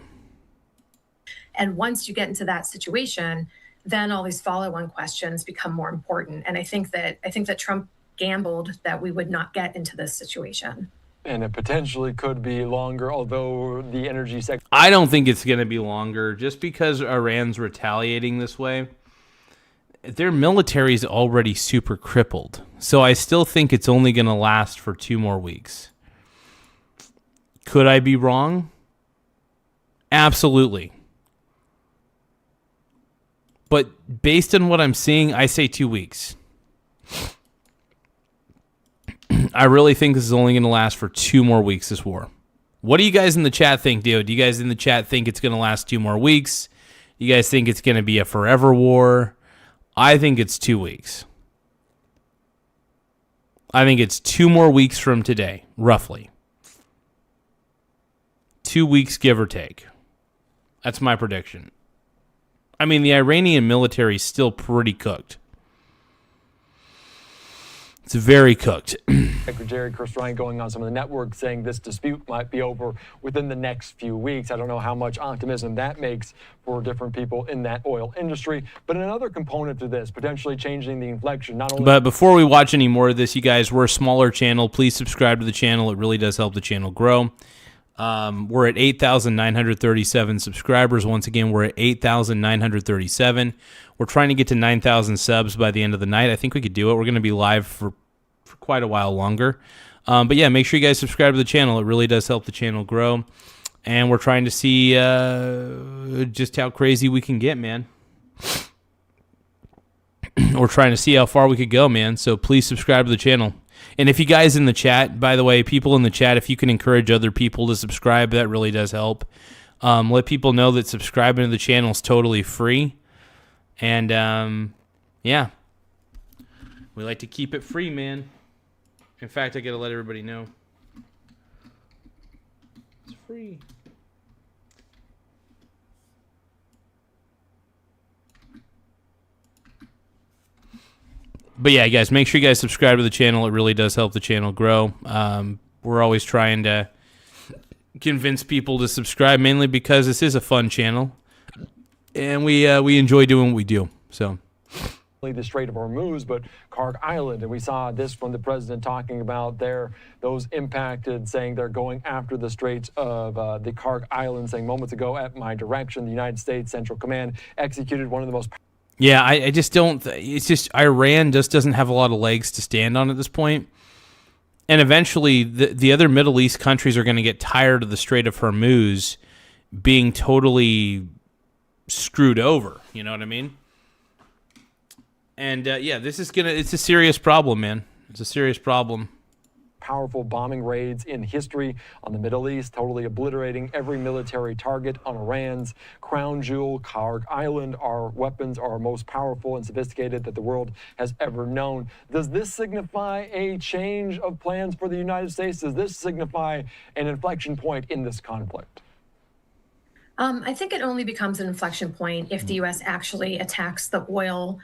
And once you get into that situation, then all these follow-on questions become more important. And I think that Trump gambled that we would not get into this situation. And it potentially could be longer, although the energy sector... I don't think it's going to be longer, just because Iran's retaliating this way. Their military is already super crippled. So I still think it's only going to last for 2 more weeks. Could I be wrong? Absolutely. But based on what I'm seeing, I say 2 weeks. I really think this is only going to last for 2 more weeks, this war. What do you guys in the chat think, dude? Do you guys in the chat think it's going to last 2 more weeks? You guys think it's going to be a forever war? I think it's 2 weeks. I think it's 2 more weeks from today, roughly. 2 weeks, give or take. That's my prediction. I mean, the Iranian military is still pretty cooked. It's very cooked. Secretary Chris Ryan going on some of the networks saying this dispute might be over within the next few weeks. I don't know how much optimism that makes for different people in that oil industry. But another component to this, potentially changing the inflection, not only... But before we watch any more of this, you guys, we're a smaller channel. Please subscribe to the channel. It really does help the channel grow. We're at 8,937 subscribers. Once again, we're at 8,937. We're trying to get to 9,000 subs by the end of the night. I think we could do it. We're going to be live for quite a while longer. But yeah, make sure you guys subscribe to the channel. It really does help the channel grow. And we're trying to see just how crazy we can get, man. We're trying to see how far we could go, man. So please subscribe to the channel. And if you guys in the chat, by the way, people in the chat, if you can encourage other people to subscribe, that really does help. Let people know that subscribing to the channel is totally free. And, yeah. We like to keep it free, man. In fact, I got to let everybody know. It's free. But yeah, guys, make sure you guys subscribe to the channel. It really does help the channel grow. We're always trying to convince people to subscribe, mainly because this is a fun channel, and we enjoy doing what we do. So. The Strait of Hormuz, but Karg Island, and we saw this from the president talking about those impacted, saying they're going after the Strait of the Karg Island, saying moments ago, at my direction, the United States Central Command executed one of the most. Yeah, I just don't. It's just Iran just doesn't have a lot of legs to stand on at this point. And eventually, the other Middle East countries are going to get tired of the Strait of Hormuz being totally screwed over. You know what I mean? And yeah, it's a serious problem, man. It's a serious problem. Powerful bombing raids in history on the Middle East, totally obliterating every military target on Iran's crown jewel, Karg Island. Our weapons are most powerful and sophisticated that the world has ever known. Does this signify a change of plans for the United States? Does this signify an inflection point in this conflict? I think it only becomes an inflection point if the U.S. actually attacks the oil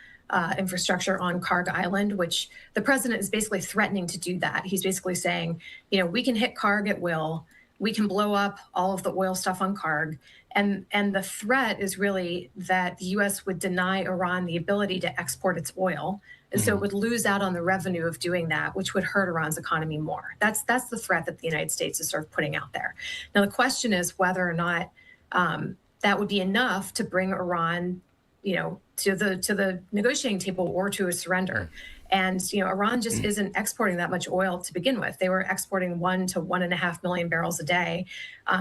infrastructure on Karg Island, which the president is basically threatening to do that. He's basically saying, we can hit Karg at will. We can blow up all of the oil stuff on Karg. And the threat is really that the U.S. would deny Iran the ability to export its oil. And so it would lose out on the revenue of doing that, which would hurt Iran's economy more. That's the threat that the United States is sort of putting out there. Now, the question is whether or not that would be enough to bring Iran to the negotiating table or to a surrender. And, Iran just isn't exporting that much oil to begin with. They were exporting 1 to 1.5 million barrels a day.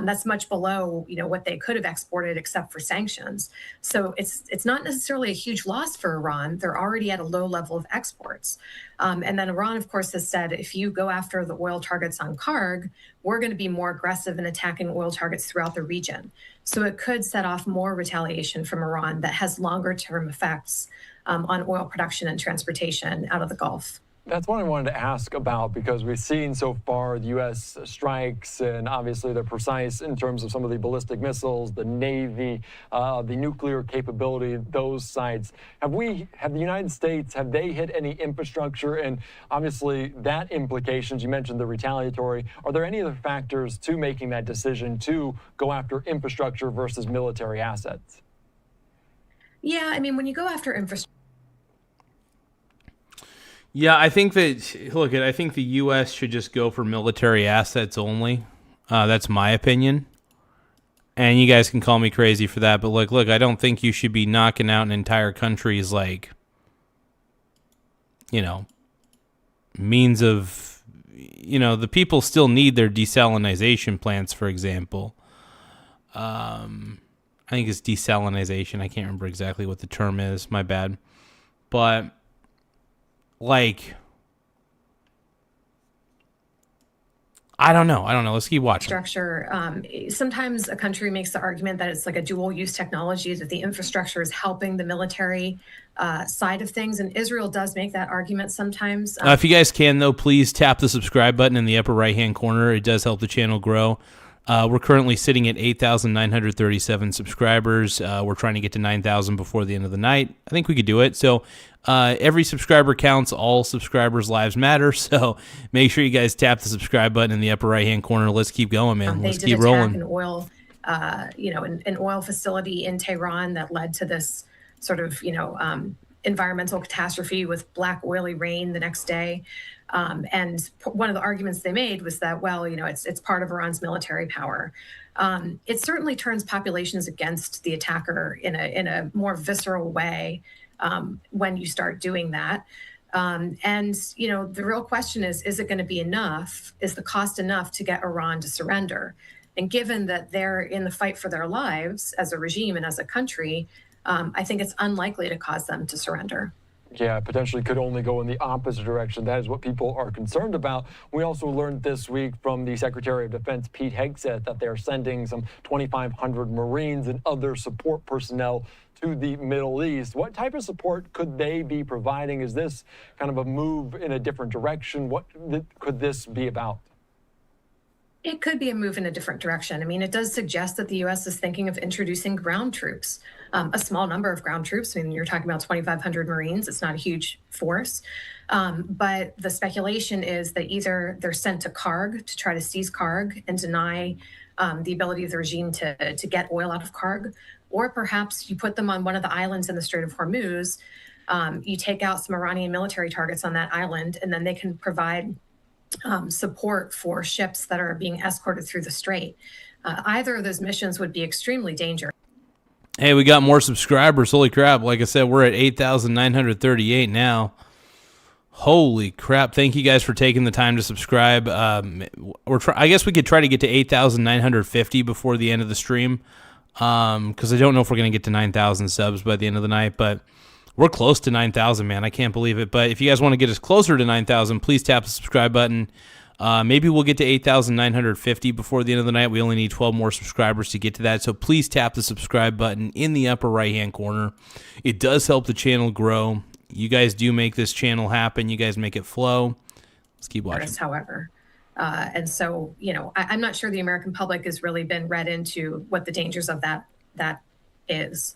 That's much below, what they could have exported except for sanctions. So it's not necessarily a huge loss for Iran. They're already at a low level of exports. And then Iran, of course, has said, if you go after the oil targets on Karg, we're going to be more aggressive in attacking oil targets throughout the region. So it could set off more retaliation from Iran that has longer term effects on oil production and transportation out of the Gulf. That's what I wanted to ask about, because we've seen so far the U.S. strikes, and obviously they're precise in terms of some of the ballistic missiles, the Navy, the nuclear capability, those sites. Have the United States, have they hit any infrastructure? And obviously that implications, you mentioned the retaliatory. Are there any other factors to making that decision to go after infrastructure versus military assets? Yeah, I mean, when you go after infrastructure, yeah, I think I think the U.S. should just go for military assets only. That's my opinion. And you guys can call me crazy for that, but look, I don't think you should be knocking out an entire country's, means of, the people still need their desalinization plants, for example. I think it's desalinization. I can't remember exactly what the term is. My bad. But I don't know. Let's keep watching. Structure. Sometimes a country makes the argument that it's like a dual-use technology, that the infrastructure is helping the military side of things, and Israel does make that argument sometimes. If you guys can, though, please tap the subscribe button in the upper right-hand corner. It does help the channel grow. We're currently sitting at 8,937 subscribers. We're trying to get to 9,000 before the end of the night. I think we could do it. So every subscriber counts. All subscribers' lives matter. So make sure you guys tap the subscribe button in the upper right-hand corner. Let's keep going, man. Let's keep rolling. They did attack an oil facility in Tehran that led to this sort of, environmental catastrophe with black oily rain the next day. And one of the arguments they made was that, it's part of Iran's military power. It certainly turns populations against the attacker in a more visceral way when you start doing that. The real question is it going to be enough? Is the cost enough to get Iran to surrender? And given that they're in the fight for their lives as a regime and as a country, I think it's unlikely to cause them to surrender. Yeah, potentially could only go in the opposite direction. That is what people are concerned about. We also learned this week from the Secretary of Defense, Pete Hegseth, that they're sending some 2,500 Marines and other support personnel to the Middle East. What type of support could they be providing? Is this kind of a move in a different direction? What could this be about? It could be a move in a different direction. I mean, it does suggest that the U.S. is thinking of introducing ground troops, a small number of ground troops. I mean, you're talking about 2,500 Marines. It's not a huge force. But the speculation is that either they're sent to Karg to try to seize Karg and deny the ability of the regime to get oil out of Karg, or perhaps you put them on one of the islands in the Strait of Hormuz. You take out some Iranian military targets on that island, and then they can provide support for ships that are being escorted through the strait. Either of those missions would be extremely dangerous. Hey, we got more subscribers. Holy crap. Like I said, we're at 8,938 now. Holy crap. Thank you guys for taking the time to subscribe. I guess we could try to get to 8,950 before the end of the stream, because I don't know if we're going to get to 9,000 subs by the end of the night, but we're close to 9,000, man. I can't believe it. But if you guys want to get us closer to 9,000, please tap the subscribe button. Maybe we'll get to 8,950 before the end of the night. We only need 12 more subscribers to get to that. So please tap the subscribe button in the upper right-hand corner. It does help the channel grow. You guys do make this channel happen. You guys make it flow. Let's keep watching. However, and so, I'm not sure the American public has really been read into what the dangers of that is.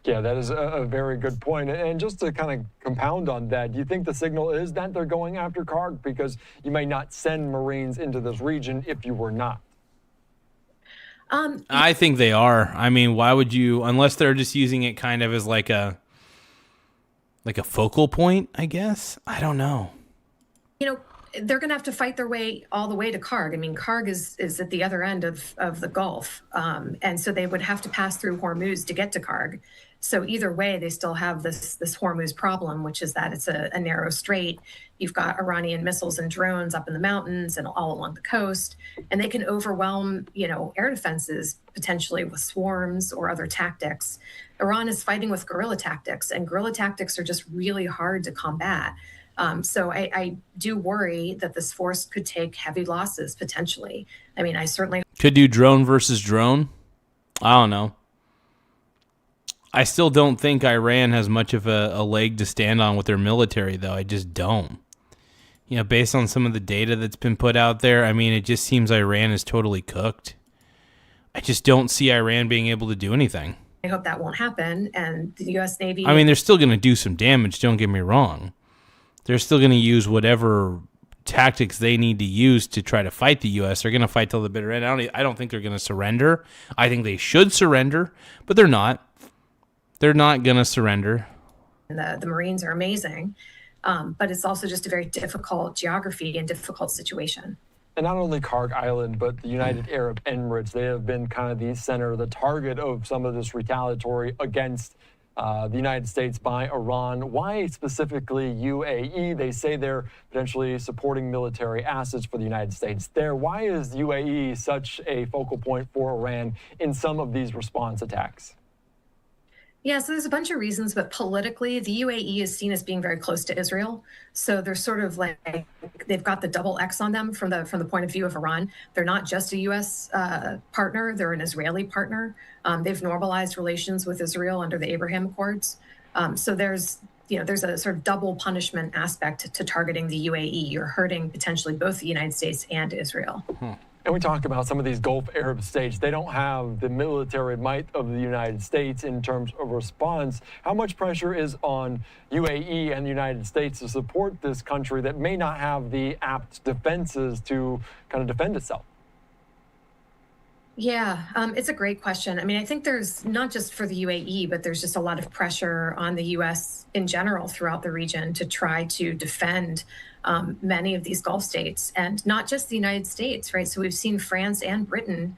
Yeah, that is a very good point. And just to kind of compound on that, do you think the signal is that they're going after Karg? Because you may not send Marines into this region if you were not. I think they are. I mean, why would you, unless they're just using it kind of as like a focal point, I guess? I don't know. They're going to have to fight their way all the way to Karg. I mean, Karg is at the other end of the Gulf. And so they would have to pass through Hormuz to get to Karg. So either way, they still have this Hormuz problem, which is that it's a narrow strait. You've got Iranian missiles and drones up in the mountains and all along the coast, and they can overwhelm, air defenses potentially with swarms or other tactics. Iran is fighting with guerrilla tactics, and guerrilla tactics are just really hard to combat. So I do worry that this force could take heavy losses potentially. I mean, I certainly could do drone versus drone. I don't know. I still don't think Iran has much of a leg to stand on with their military, though. I just don't. Based on some of the data that's been put out there, I mean, it just seems Iran is totally cooked. I just don't see Iran being able to do anything. I hope that won't happen. And the U.S. Navy... I mean, they're still going to do some damage, don't get me wrong. They're still going to use whatever tactics they need to use to try to fight the U.S. They're going to fight till the bitter end. I don't think they're going to surrender. I think they should surrender, but they're not. They're not going to surrender. The Marines are amazing, but it's also just a very difficult geography and difficult situation. And not only Karg Island, but the United Arab Emirates, they have been kind of the target of some of this retaliatory against the United States by Iran. Why specifically UAE? They say they're potentially supporting military assets for the United States there. Why is UAE such a focal point for Iran in some of these response attacks? Yeah, so there's a bunch of reasons, but politically, the UAE is seen as being very close to Israel. So they're sort of like, they've got the double X on them from the point of view of Iran. They're not just a U.S. Partner, they're an Israeli partner. They've normalized relations with Israel under the Abraham Accords. So there's a sort of double punishment aspect to targeting the UAE. You're hurting potentially both the United States and Israel. And we talk about some of these Gulf Arab states. They don't have the military might of the United States in terms of response. How much pressure is on UAE and the United States to support this country that may not have the apt defenses to kind of defend itself? Yeah, it's a great question. I mean, I think there's not just for the UAE, but there's just a lot of pressure on the U.S. in general throughout the region to try to defend many of these Gulf states, and not just the United States, right? So we've seen France and Britain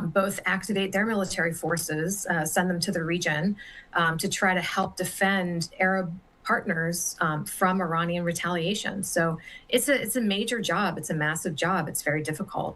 both activate their military forces, send them to the region to try to help defend Arab partners from Iranian retaliation. So it's a major job. It's a massive job. It's very difficult.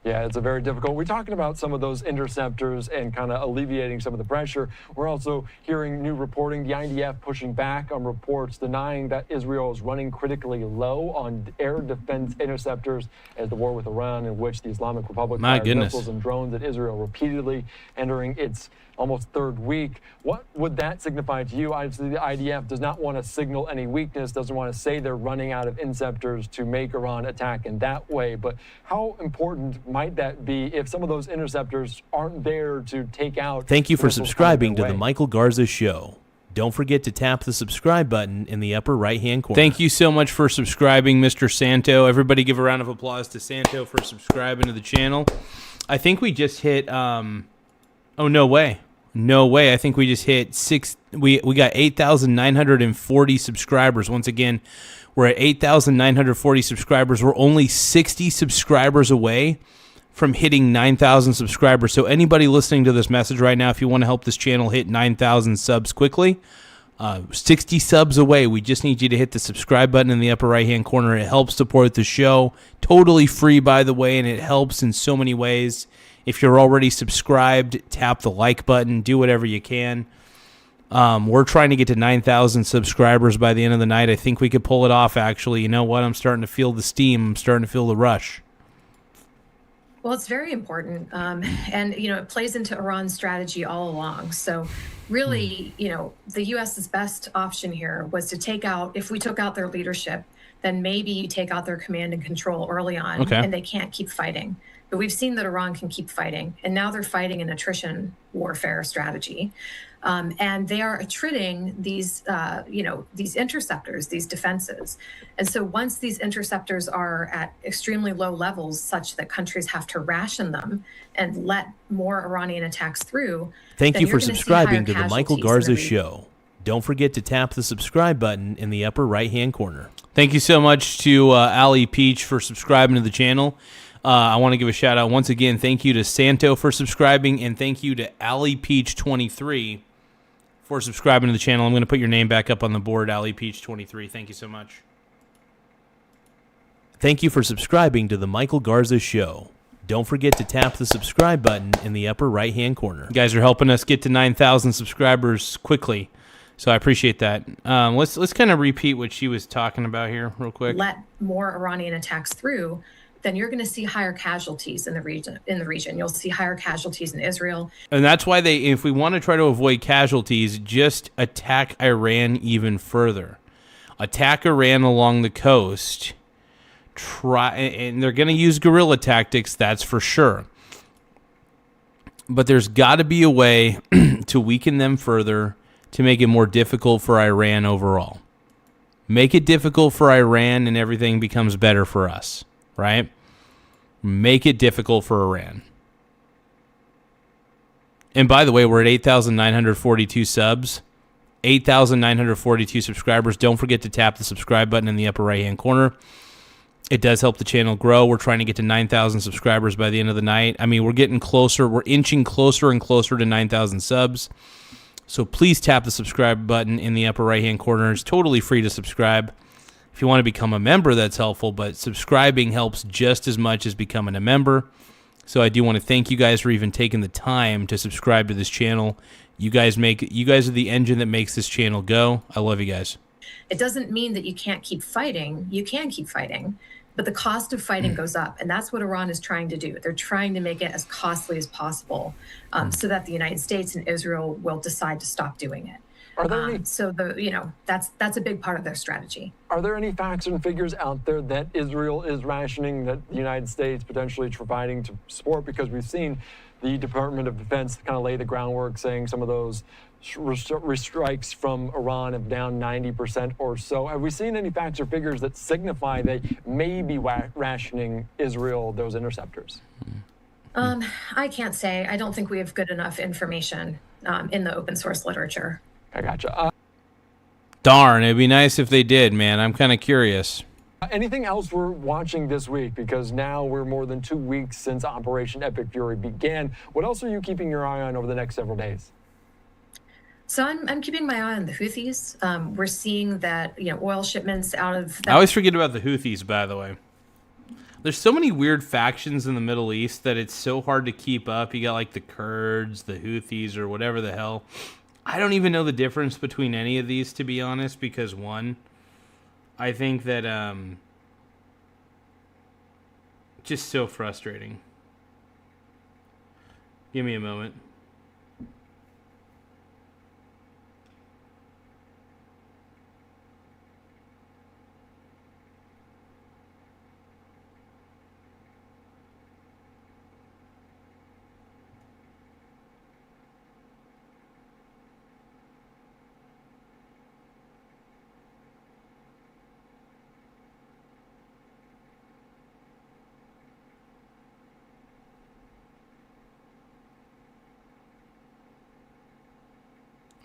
Yeah, it's a very difficult. We're talking about some of those interceptors and kind of alleviating some of the pressure. We're also hearing new reporting, the IDF pushing back on reports denying that Israel is running critically low on air defense interceptors as the war with Iran, in which the Islamic Republic fired missiles and drones at Israel repeatedly, entering its almost third week. What would that signify to you? Obviously, the IDF does not want to signal any weakness, doesn't want to say they're running out of interceptors to make Iran attack in that way. But how important might that be if some of those interceptors aren't there to take out? Thank you for subscribing to the Michael Garza Show. Don't forget to tap the subscribe button in the upper right-hand corner. Thank you so much for subscribing, Mr. Santo. Everybody give a round of applause to Santo for subscribing to the channel. I think we just hit, oh, no way. No way. I think we just hit we got 8,940 subscribers. Once again, we're at 8,940 subscribers. We're only 60 subscribers away from hitting 9,000 subscribers. So anybody listening to this message right now, if you want to help this channel hit 9,000 subs quickly, 60 subs away. We just need you to hit the subscribe button in the upper right-hand corner. It helps support the show. Totally free, by the way, and it helps in so many ways. If you're already subscribed, tap the like button. Do whatever you can. We're trying to get to 9,000 subscribers by the end of the night. I think we could pull it off, actually. You know what? I'm starting to feel the steam. I'm starting to feel the rush. Well, it's very important. And, it plays into Iran's strategy all along. So really, the U.S.'s best option here was to take out, if we took out their leadership, then maybe you take out their command and control early on, and they can't keep fighting. But we've seen that Iran can keep fighting, and now they're fighting an attrition warfare strategy. And they are attriting these, these interceptors, these defenses. And so once these interceptors are at extremely low levels such that countries have to ration them and let more Iranian attacks through. Thank you for subscribing to the Michael Garza Show. Don't forget to tap the subscribe button in the upper right-hand corner. Thank you so much to Ali Peach for subscribing to the channel. I want to give a shout out once again. Thank you to Santo for subscribing, and thank you to Ali Peach 23 for subscribing to the channel. I'm going to put your name back up on the board, Ali Peach 23. Thank you so much. Thank you for subscribing to the Michael Garza Show. Don't forget to tap the subscribe button in the upper right-hand corner. You guys are helping us get to 9,000 subscribers quickly, so I appreciate that. Let's kind of repeat what she was talking about here real quick. Let more Iranian attacks through, then you're going to see higher casualties in the region. You'll see higher casualties in Israel. And that's why if we want to try to avoid casualties, just attack Iran even further. Attack Iran along the coast. And they're going to use guerrilla tactics, that's for sure. But there's got to be a way to weaken them further to make it more difficult for Iran overall. Make it difficult for Iran and everything becomes better for us. Right? Make it difficult for Iran. And by the way, we're at 8,942 subs. 8,942 subscribers. Don't forget to tap the subscribe button in the upper right-hand corner. It does help the channel grow. We're trying to get to 9,000 subscribers by the end of the night. I mean, we're getting closer. We're inching closer and closer to 9,000 subs. So please tap the subscribe button in the upper right-hand corner. It's totally free to subscribe. If you want to become a member, that's helpful, but subscribing helps just as much as becoming a member. So I do want to thank you guys for even taking the time to subscribe to this channel. You guys are the engine that makes this channel go. I love you guys. It doesn't mean that you can't keep fighting. You can keep fighting, but the cost of fighting goes up, and that's what Iran is trying to do. They're trying to make it as costly as possible so that the United States and Israel will decide to stop doing it. Are there any, that's a big part of their strategy. Are there any facts and figures out there that Israel is rationing that the United States potentially providing to support? Because we've seen the Department of Defense kind of lay the groundwork, saying some of those strikes from Iran have down 90% or so. Have we seen any facts or figures that signify they may be rationing Israel those interceptors? I can't say. I don't think we have good enough information in the open source literature. I gotcha. Darn, it'd be nice if they did, man. I'm kind of curious. Anything else we're watching this week? Because now we're more than 2 weeks since Operation Epic Fury began. What else are you keeping your eye on over the next several days? So I'm keeping my eye on the Houthis. We're seeing that oil shipments out of. I always forget about the Houthis, by the way. There's so many weird factions in the Middle East that it's so hard to keep up. You got like the Kurds, the Houthis, or whatever the hell. I don't even know the difference between any of these, to be honest, because one, I think that just so frustrating. Give me a moment.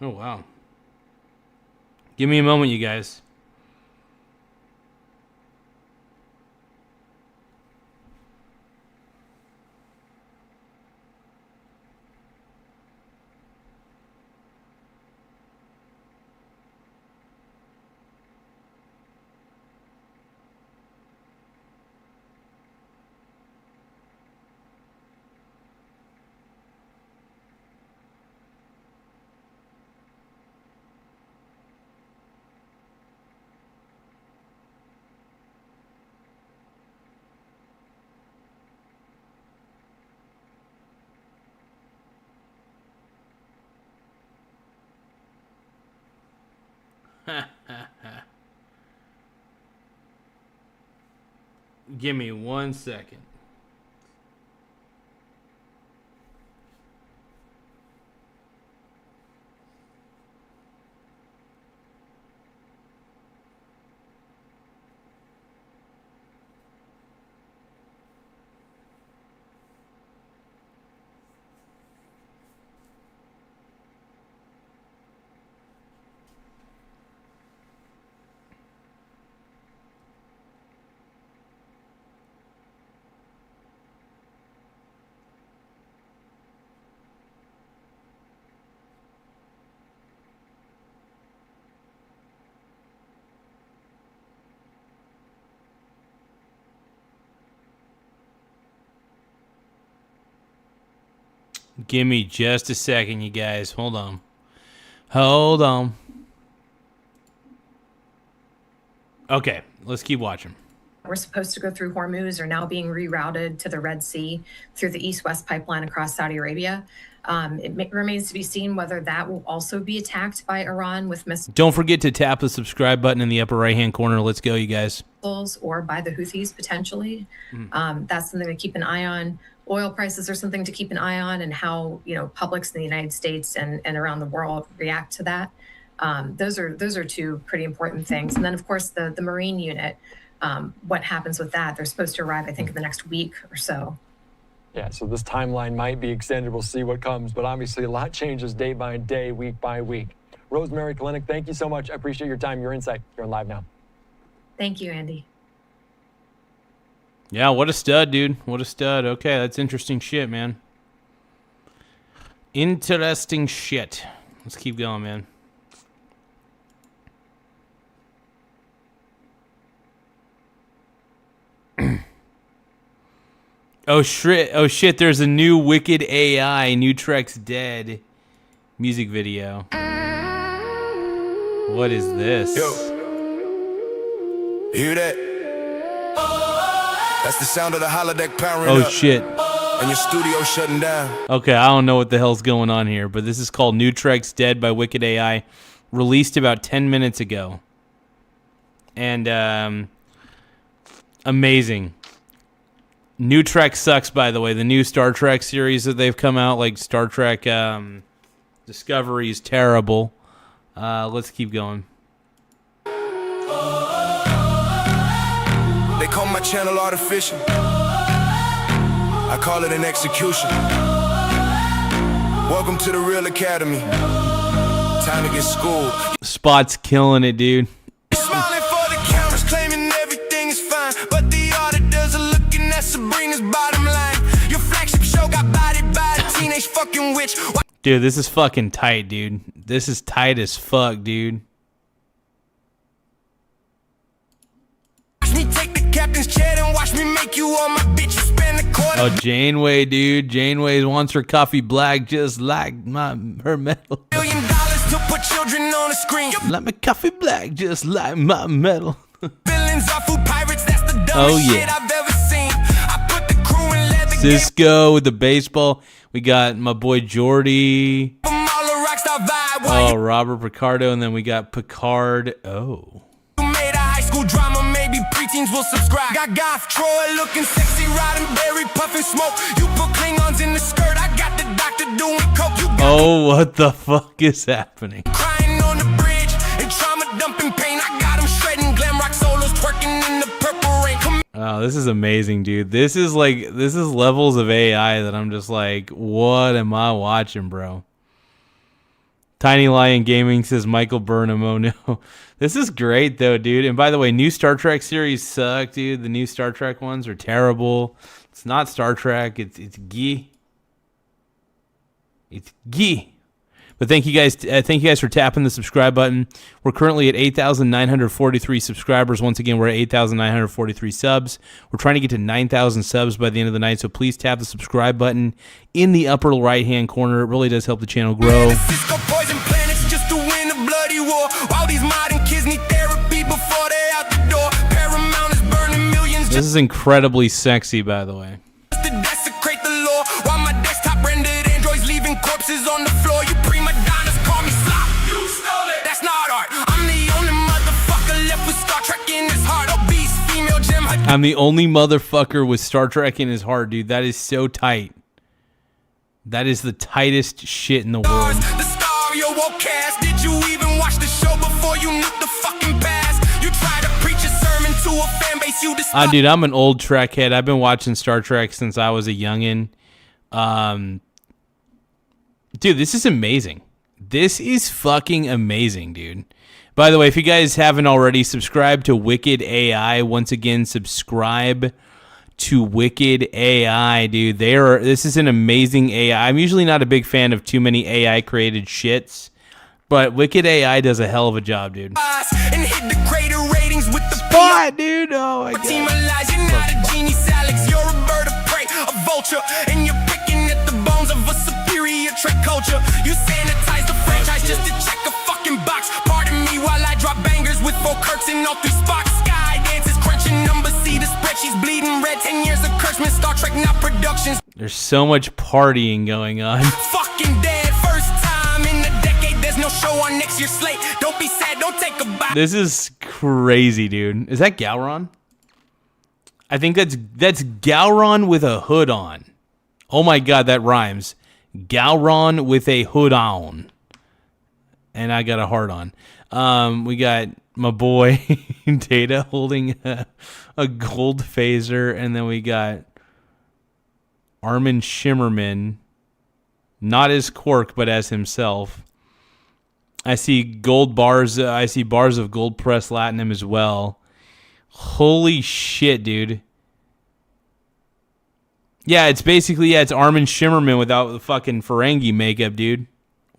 Oh, wow. Give me a moment, you guys. Give me 1 second. Give me just a second, you guys. Hold on. Hold on. Okay, let's keep watching. We're supposed to go through Hormuz are now being rerouted to the Red Sea through the East-West pipeline across Saudi Arabia. Remains to be seen whether that will also be attacked by Iran with missiles. Don't forget to tap the subscribe button in the upper right-hand corner. Let's go, you guys. Or by the Houthis, potentially. That's something to keep an eye on. Oil prices are something to keep an eye on, and how publics in the United States and around the world react to that. Those are two pretty important things. And then, of course, the Marine unit. What happens with that? They're supposed to arrive, I think, in the next week or so. Yeah, so this timeline might be extended. We'll see what comes, but obviously a lot changes day by day, week by week. Rosemary Kalinick, thank you so much. I appreciate your time, your insight. You're on Live Now. Thank you, Andy. Yeah, what a stud, dude. What a stud. Okay, that's interesting shit, man. Interesting shit. Let's keep going, man. Oh shit, there's a new Wicked AI, Neutrek's Dead music video. What is this? Yo. You hear that? That's the sound of the holodeck powering up. Oh shit. And your studio shutting down. Okay, I don't know what the hell's going on here, but this is called Neutrek's Dead by Wicked AI, released about 10 minutes ago. And amazing. New Trek sucks, by the way. The new Star Trek series that they've come out, like Star Trek Discovery, is terrible. Let's keep going. They call my channel artificial. I call it an execution. Welcome to the Real Academy. Time to get schooled. Spot's killing it, dude. Smiling for the cameras, claiming everything is fine, but the auditors are looking at Sabrina's bottom line. Your flagship show got bodied by a teenage fucking witch. Dude, this is fucking tight, dude. This is tight as fuck, dude. Watch me take the captain's chair and watch me make you all my bitch. You spend a quarter. Oh, Janeway, dude. Janeway wants her coffee black just like her metal. $1 billion to put children on the screen. Like my coffee black just like my metal. Villains are food pirates, that's the dumbest Oh, yeah. shit I've ever seen. I put the crew in leather. Cisco with the baseball. We got my boy Jordy. Oh, Robert Picardo. And then we got Picard. Oh. You made a high school drama, maybe preteens will subscribe. Got Goth Troy looking sexy, Roddenberry puffing smoke. You put Klingons in the skirt, I got the doctor doing coke. You got Oh, what the fuck is happening? crying on the bridge and trauma dumping pain. I got him shredding glam rock solos, twerking in the purple rain. Come Oh, this is amazing, dude. This is levels of AI that I'm just like, what am I watching, bro? Tiny Lion Gaming says Michael Burnham. Oh no. This is great though, dude. And by the way, new Star Trek series suck, dude. The new Star Trek ones are terrible. It's not Star Trek. It's gee. It's gee. But thank you guys for tapping the subscribe button. We're currently at 8,943 subscribers. Once again, we're at 8,943 subs. We're trying to get to 9,000 subs by the end of the night, so please tap the subscribe button in the upper right-hand corner. It really does help the channel grow. Cisco poison planets just to win a bloody war. All these modern kids need therapy before they out the door. Paramount is burning millions This is incredibly sexy, by the way. just to desecrate the law. While my desktop rendered androids leaving corpses on the floor. You prima donnas call me slop. You stole it. That's not art. I'm the only motherfucker left with Star Trek in his heart. Obese female gem. I'm the only motherfucker with Star Trek in his heart, dude. That is so tight. That is the tightest shit in the world. The star you won't cast. Did you even watch the show before you knew the fucking past? You try to preach a sermon to a fan base you despise. Dude, I'm an old Trek head. I've been watching Star Trek since I was a youngin'. Dude, this is amazing. This is fucking amazing, dude. By the way, if you guys haven't already, subscribe to Wicked AI. Once again, subscribe to Wicked AI, dude. This is an amazing AI. I'm usually not a big fan of too many AI created shits, but Wicked AI does a hell of a job, dude. And hit the greater ratings with the Spot, dude. Oh my god. Team Elias, you're not a genius, Alex. You're a bird of prey, a vulture, and you're picking at the bones of a superior Trek culture. You sanitize the franchise just to check a fucking box. Pardon me while I drop bangers with 4 Kirks in all 3 spots. Sky dances, crunching numbers, see the spreadsheets bleeding red. 10 years of Kurtzman, Star Trek, not productions. There's so much partying going on. Fucking dead, first time in a decade. There's no show on next year's slate. Don't be sad, don't take a bite. This is crazy, dude. Is that Gowron? I think that's Gowron with a hood on. Oh my god, that rhymes. Gowron with a hood on. And I got a heart on. We got my boy Data holding a gold phaser, and then we got Armin Shimmerman, not as Quark, but as himself. I see gold bars. I see bars of gold pressed latinum as well. Holy shit, dude. Yeah, it's basically, it's Armin Shimmerman without the fucking Ferengi makeup, dude.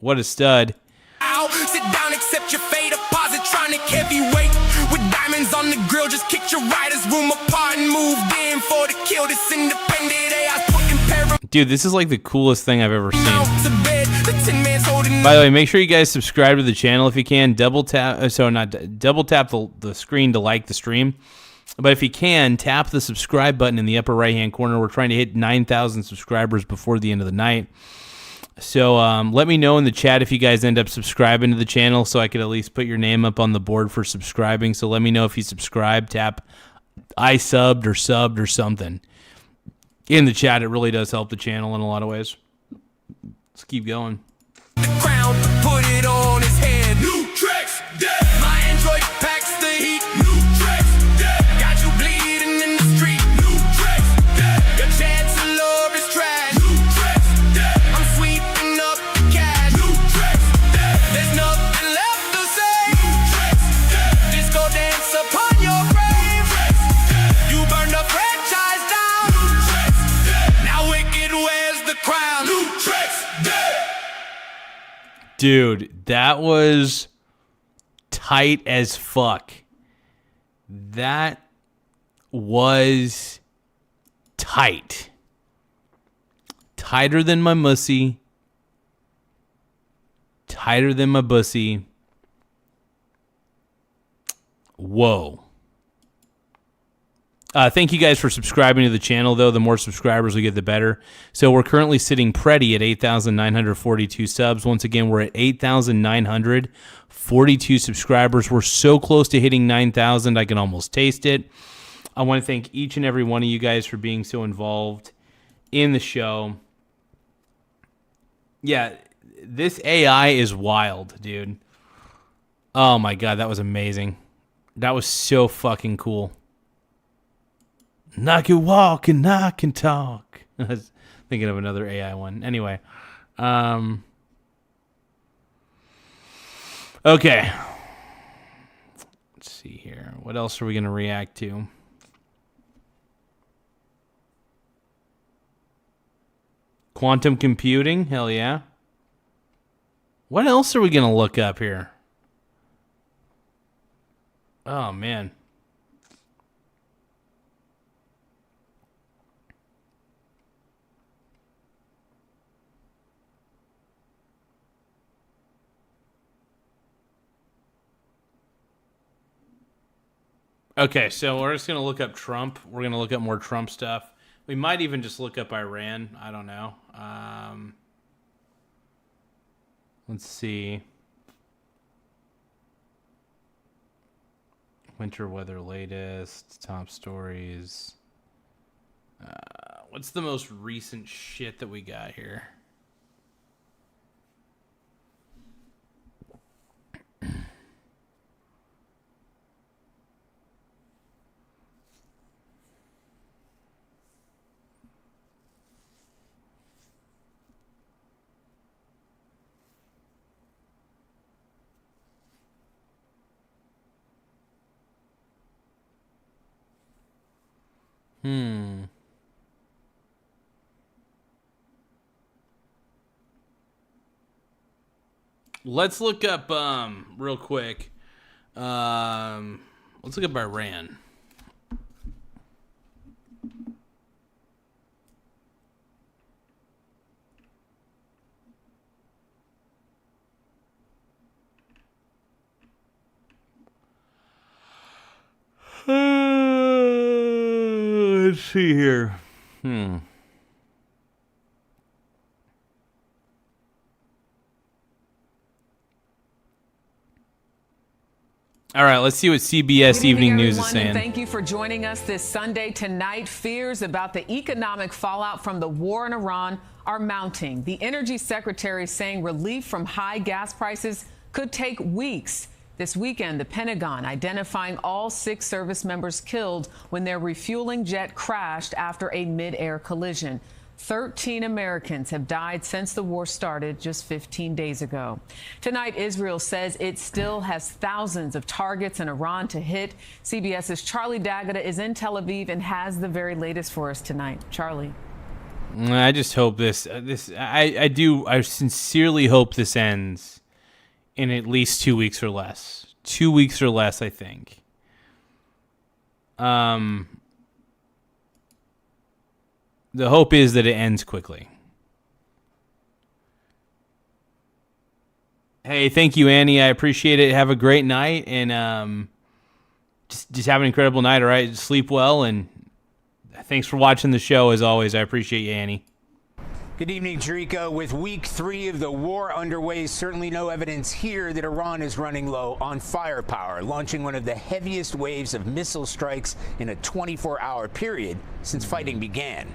What a stud. Ow, sit down, accept your fate. A positronic heavyweight with diamonds on the grill. Just kicked your writer's room apart and moved in for the kill. This independent AI putting paramount. Dude, this is like the coolest thing I've ever seen. To bed. The 10 man's holding. By the way, make sure you guys subscribe to the channel if you can. Double tap the screen to like the stream. But if you can, tap the subscribe button in the upper right-hand corner. We're trying to hit 9,000 subscribers before the end of the night. So let me know in the chat if you guys end up subscribing to the channel so I could at least put your name up on the board for subscribing. So let me know if you subscribe. Tap I subbed or something in the chat. It really does help the channel in a lot of ways. Let's keep going. The crown, put it on his head. New tracks, dead. My Android packs the heat. New tracks, dead. Got you bleeding in the street. New tracks, dead. Your chance of love is trash. New tracks, dead. I'm sweeping up the cash. New tracks, dead. There's nothing left to say. New tracks, dead. Disco dance upon your grave. You burned the franchise down. New tracks, dead. Now Wicked wears the crown. New tracks, dead. Dude, that was tight as fuck. That was tight. Tighter than my mussy. Tighter than my bussy. Whoa. Thank you guys for subscribing to the channel, though. The more subscribers we get, the better. So we're currently sitting pretty at 8,942 subs. Once again, we're at 8,942 subscribers. We're so close to hitting 9,000, I can almost taste it. I want to thank each and every one of you guys for being so involved in the show. Yeah, this AI is wild, dude. Oh my God, that was amazing. That was so fucking cool. And I can walk and I can talk. I was thinking of another AI one. Anyway. Okay. Let's see here. What else are we going to react to? Quantum computing? Hell yeah. What else are we going to look up here? Oh, man. Okay, so we're just going to look up Trump. We're going to look up more Trump stuff. We might even just look up Iran. I don't know. Let's see. Winter weather latest, top stories. What's the most recent shit that we got here? Let's look up real quick. Let's look up Iran. Let's see here. All right, let's see what CBS Evening News is saying. Thank you for joining us this Sunday. Tonight, fears about the economic fallout from the war in Iran are mounting. The energy secretary saying relief from high gas prices could take weeks. This weekend, the Pentagon identifying all 6 service members killed when their refueling jet crashed after a mid-air collision. 13 Americans have died since the war started just 15 days ago. Tonight, Israel says it still has thousands of targets in Iran to hit. CBS's Charlie D'Agata is in Tel Aviv and has the very latest for us tonight. Charlie. I just hope I sincerely hope this ends in at least 2 weeks or less. 2 weeks or less, I think. The hope is that it ends quickly. Hey, thank you, Annie. I appreciate it. Have a great night, and just have an incredible night, all right? Sleep well, and thanks for watching the show, as always. I appreciate you, Annie. Good evening, Jericho. With week 3 of the war underway, certainly no evidence here that Iran is running low on firepower, launching one of the heaviest waves of missile strikes in a 24-hour period since fighting began.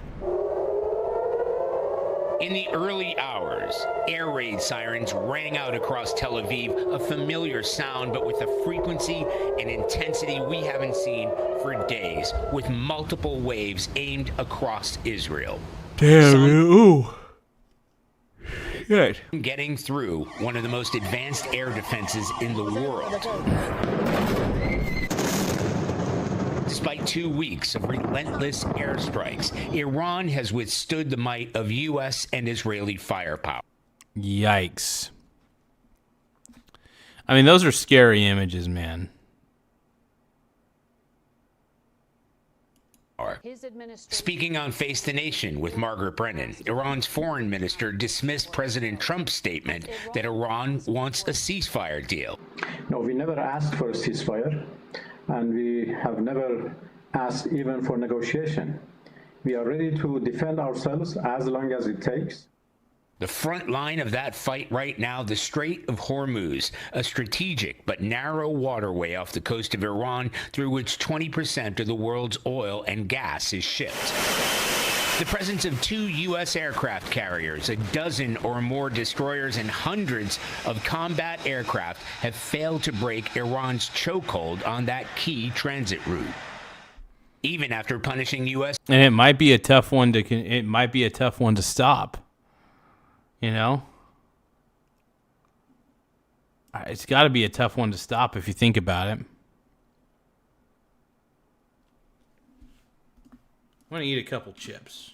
In the early hours, air raid sirens rang out across Tel Aviv, a familiar sound, but with a frequency and intensity we haven't seen for days, with multiple waves aimed across Israel. Damn, ooh. Good. Getting through one of the most advanced air defenses in the world. Despite 2 weeks of relentless airstrikes, Iran has withstood the might of U.S. and Israeli firepower. Yikes. I mean, those are scary images, man. Speaking on Face the Nation with Margaret Brennan, Iran's foreign minister dismissed President Trump's statement that Iran wants a ceasefire deal. No, we never asked for a ceasefire, and we have never asked even for negotiation. We are ready to defend ourselves as long as it takes. The front line of that fight right now, the Strait of Hormuz, a strategic but narrow waterway off the coast of Iran through which 20% of the world's oil and gas is shipped. The presence of 2 U.S. aircraft carriers, a dozen or more destroyers, and hundreds of combat aircraft have failed to break Iran's chokehold on that key transit route. Even after punishing U.S. And it might be a tough one to stop. You know? It's got to be a tough one to stop if you think about it. I'm going to eat a couple chips.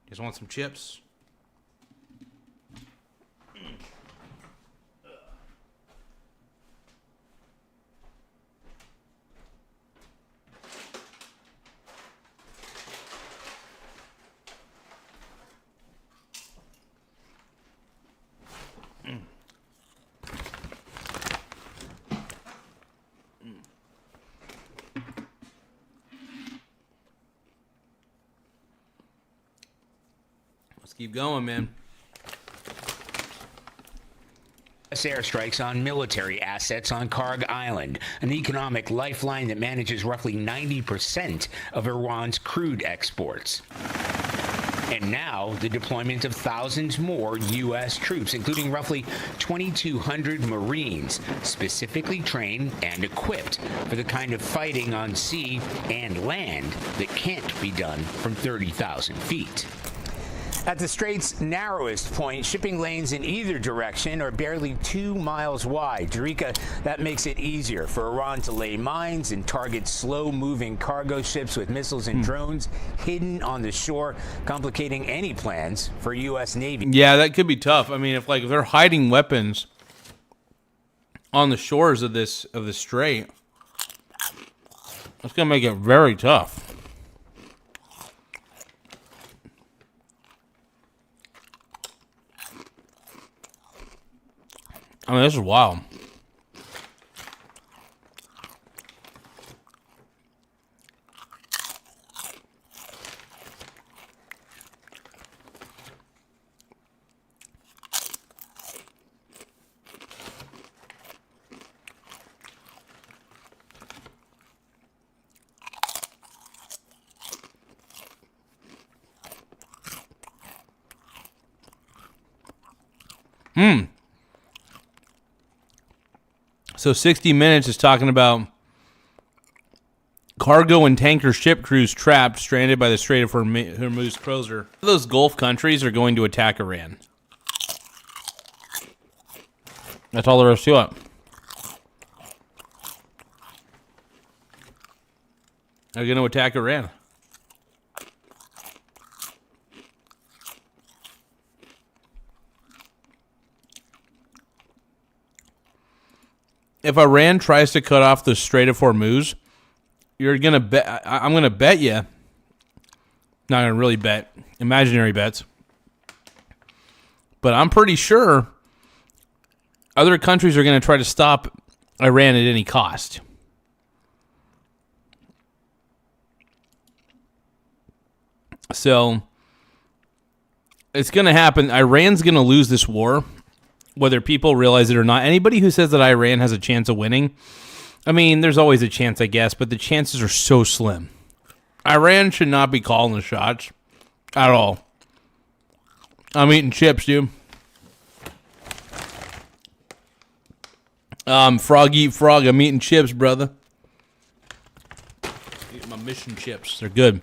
You guys want some chips? Keep going, man. Airstrikes on military assets on Karg Island, an economic lifeline that manages roughly 90% of Iran's crude exports. And now, the deployment of thousands more U.S. troops, including roughly 2,200 Marines, specifically trained and equipped for the kind of fighting on sea and land that can't be done from 30,000 feet. At the strait's narrowest point, shipping lanes in either direction are barely 2 miles wide. Jerika, that makes it easier for Iran to lay mines and target slow-moving cargo ships with missiles and drones hidden on the shore, complicating any plans for U.S. Navy. Yeah, that could be tough. I mean, if they're hiding weapons on the shores of the strait, it's gonna make it very tough. I mean, this is wild. So 60 Minutes is talking about cargo and tanker ship crews trapped, stranded by the Strait of Hormuz closure. Those Gulf countries are going to attack Iran. That's all there is to it. They're going to attack Iran. If Iran tries to cut off the Strait of Hormuz, you're gonna bet. I'm gonna bet you. Not gonna really bet. Imaginary bets. But I'm pretty sure other countries are gonna try to stop Iran at any cost. So it's gonna happen. Iran's gonna lose this war, whether people realize it or not. Anybody who says that Iran has a chance of winning, I mean, there's always a chance, I guess, but the chances are so slim. Iran should not be calling the shots at all. I'm eating chips, dude. Frog eat frog. I'm eating chips, brother. Eating my mission chips. They're good.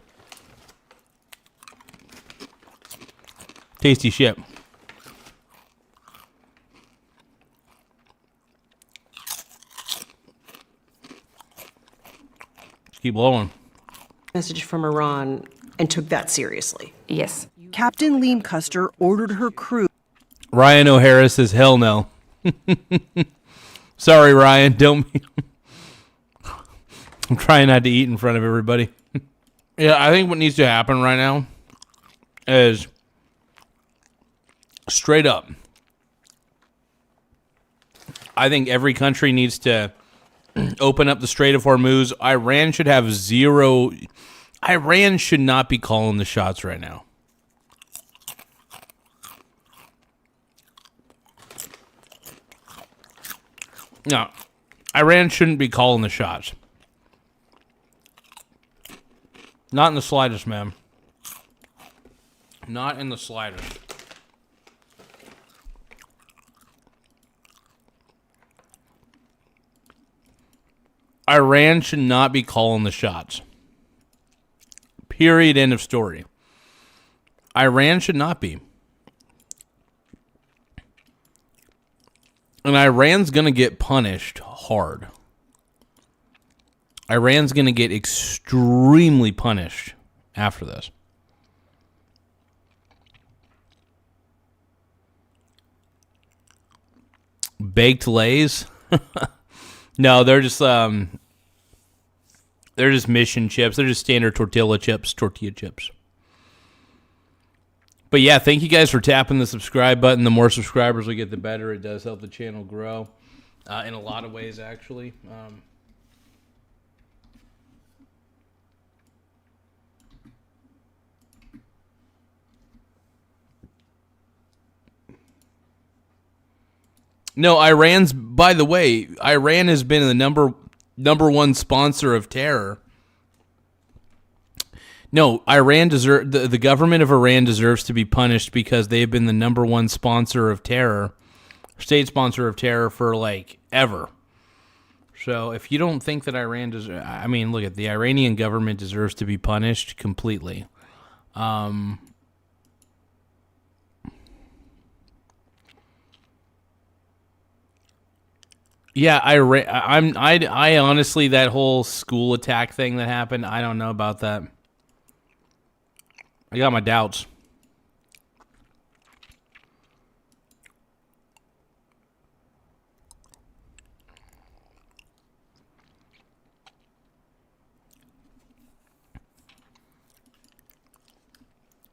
Tasty shit. Keep blowing. Message from Iran and took that seriously. Yes. Captain Liam Custer ordered her crew. Ryan O'Hara says, hell no. Sorry, Ryan. Don't. I'm trying not to eat in front of everybody. Yeah, I think what needs to happen right now is straight up. I think every country needs to open up the Strait of Hormuz. Iran should have zero. Iran should not be calling the shots right now. No, Iran shouldn't be calling the shots. Not in the slightest, man. Not in the slightest. Iran should not be calling the shots. Period. End of story. Iran should not be. And Iran's going to get punished hard. Iran's going to get extremely punished after this. Baked Lays? No, they're just mission chips. They're just standard tortilla chips. But yeah, thank you guys for tapping the subscribe button. The more subscribers we get, the better. It does help the channel grow in a lot of ways, actually. No, by the way, Iran has been the number one sponsor of terror. No, the government of Iran deserves to be punished because they've been the number one sponsor of terror, state sponsor of terror for like ever. So if you don't think that Iran deserves, I mean, look at the Iranian government deserves to be punished completely. Yeah, I honestly, that whole school attack thing that happened, I don't know about that. I got my doubts.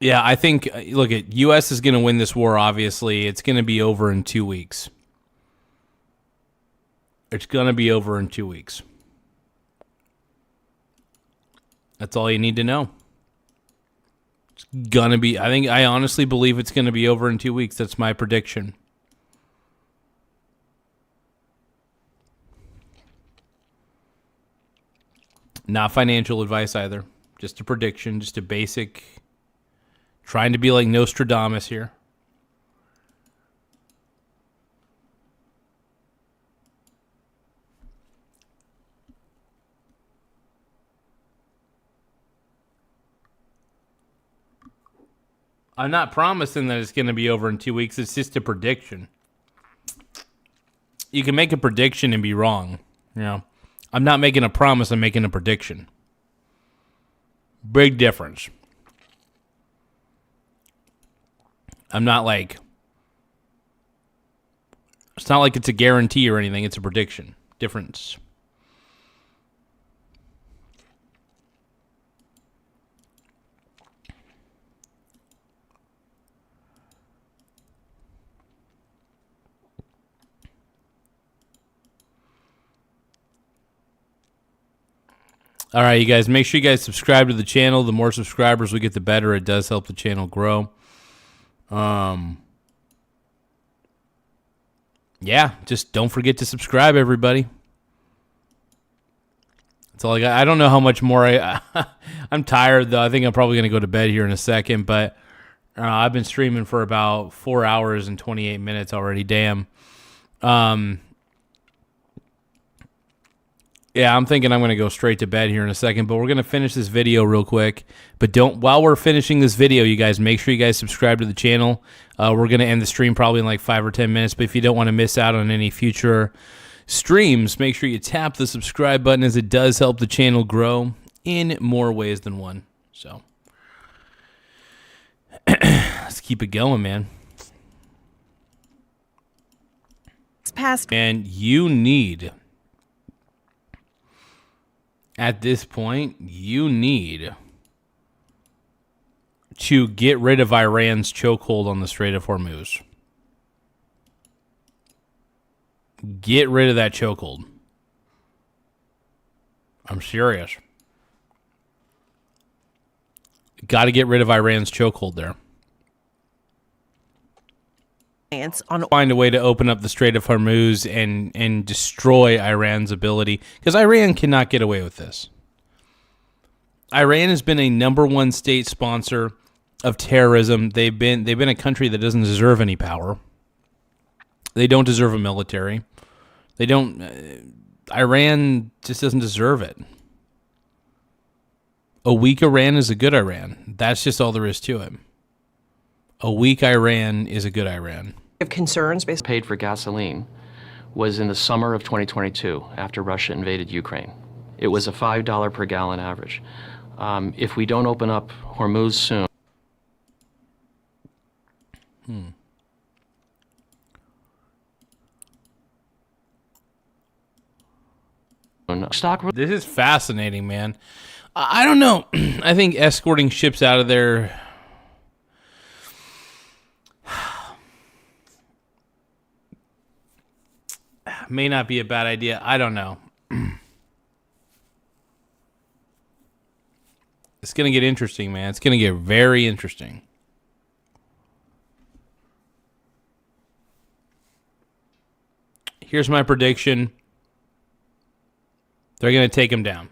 Yeah, I think, look, U.S. is going to win this war, obviously. It's going to be over in 2 weeks. It's going to be over in 2 weeks. That's all you need to know. It's going to be, I honestly believe it's going to be over in 2 weeks. That's my prediction. Not financial advice either. Just a prediction, just a basic, trying to be like Nostradamus here. I'm not promising that it's going to be over in 2 weeks. It's just a prediction. You can make a prediction and be wrong. You know, I'm not making a promise. I'm making a prediction. Big difference. I'm not like, it's not like it's a guarantee or anything. It's a prediction. Difference. All right, you guys, make sure you guys subscribe to the channel. The more subscribers we get, the better. It does help the channel grow. Yeah, just don't forget to subscribe, everybody. That's all I got. I don't know how much more I'm tired, though. I think I'm probably going to go to bed here in a second, but I've been streaming for about 4 hours and 28 minutes already. Damn. Yeah, I'm thinking I'm going to go straight to bed here in a second, but we're going to finish this video real quick. But while we're finishing this video, you guys, make sure you guys subscribe to the channel. We're going to end the stream probably in like 5 or 10 minutes, but if you don't want to miss out on any future streams, make sure you tap the subscribe button, as it does help the channel grow in more ways than one. So let's keep it going, man. And you need, at this point, you need to get rid of Iran's chokehold on the Strait of Hormuz. Get rid of that chokehold. I'm serious. Got to get rid of Iran's chokehold there. Find a way to open up the Strait of Hormuz and destroy Iran's ability, because Iran cannot get away with this. Iran has been a number one state sponsor of terrorism. They've been a country that doesn't deserve any power. They don't deserve a military. They don't. Iran just doesn't deserve it. A weak Iran is a good Iran. That's just all there is to it. A weak Iran is a good Iran. Of concerns based paid for gasoline was in the summer of 2022 after Russia invaded Ukraine. It was a $5 per gallon average. If we don't open up Hormuz soon. This is fascinating, man. I don't know. I think escorting ships out of there may not be a bad idea. I don't know. It's going to get interesting, man. It's going to get very interesting. Here's my prediction. They're going to take him down.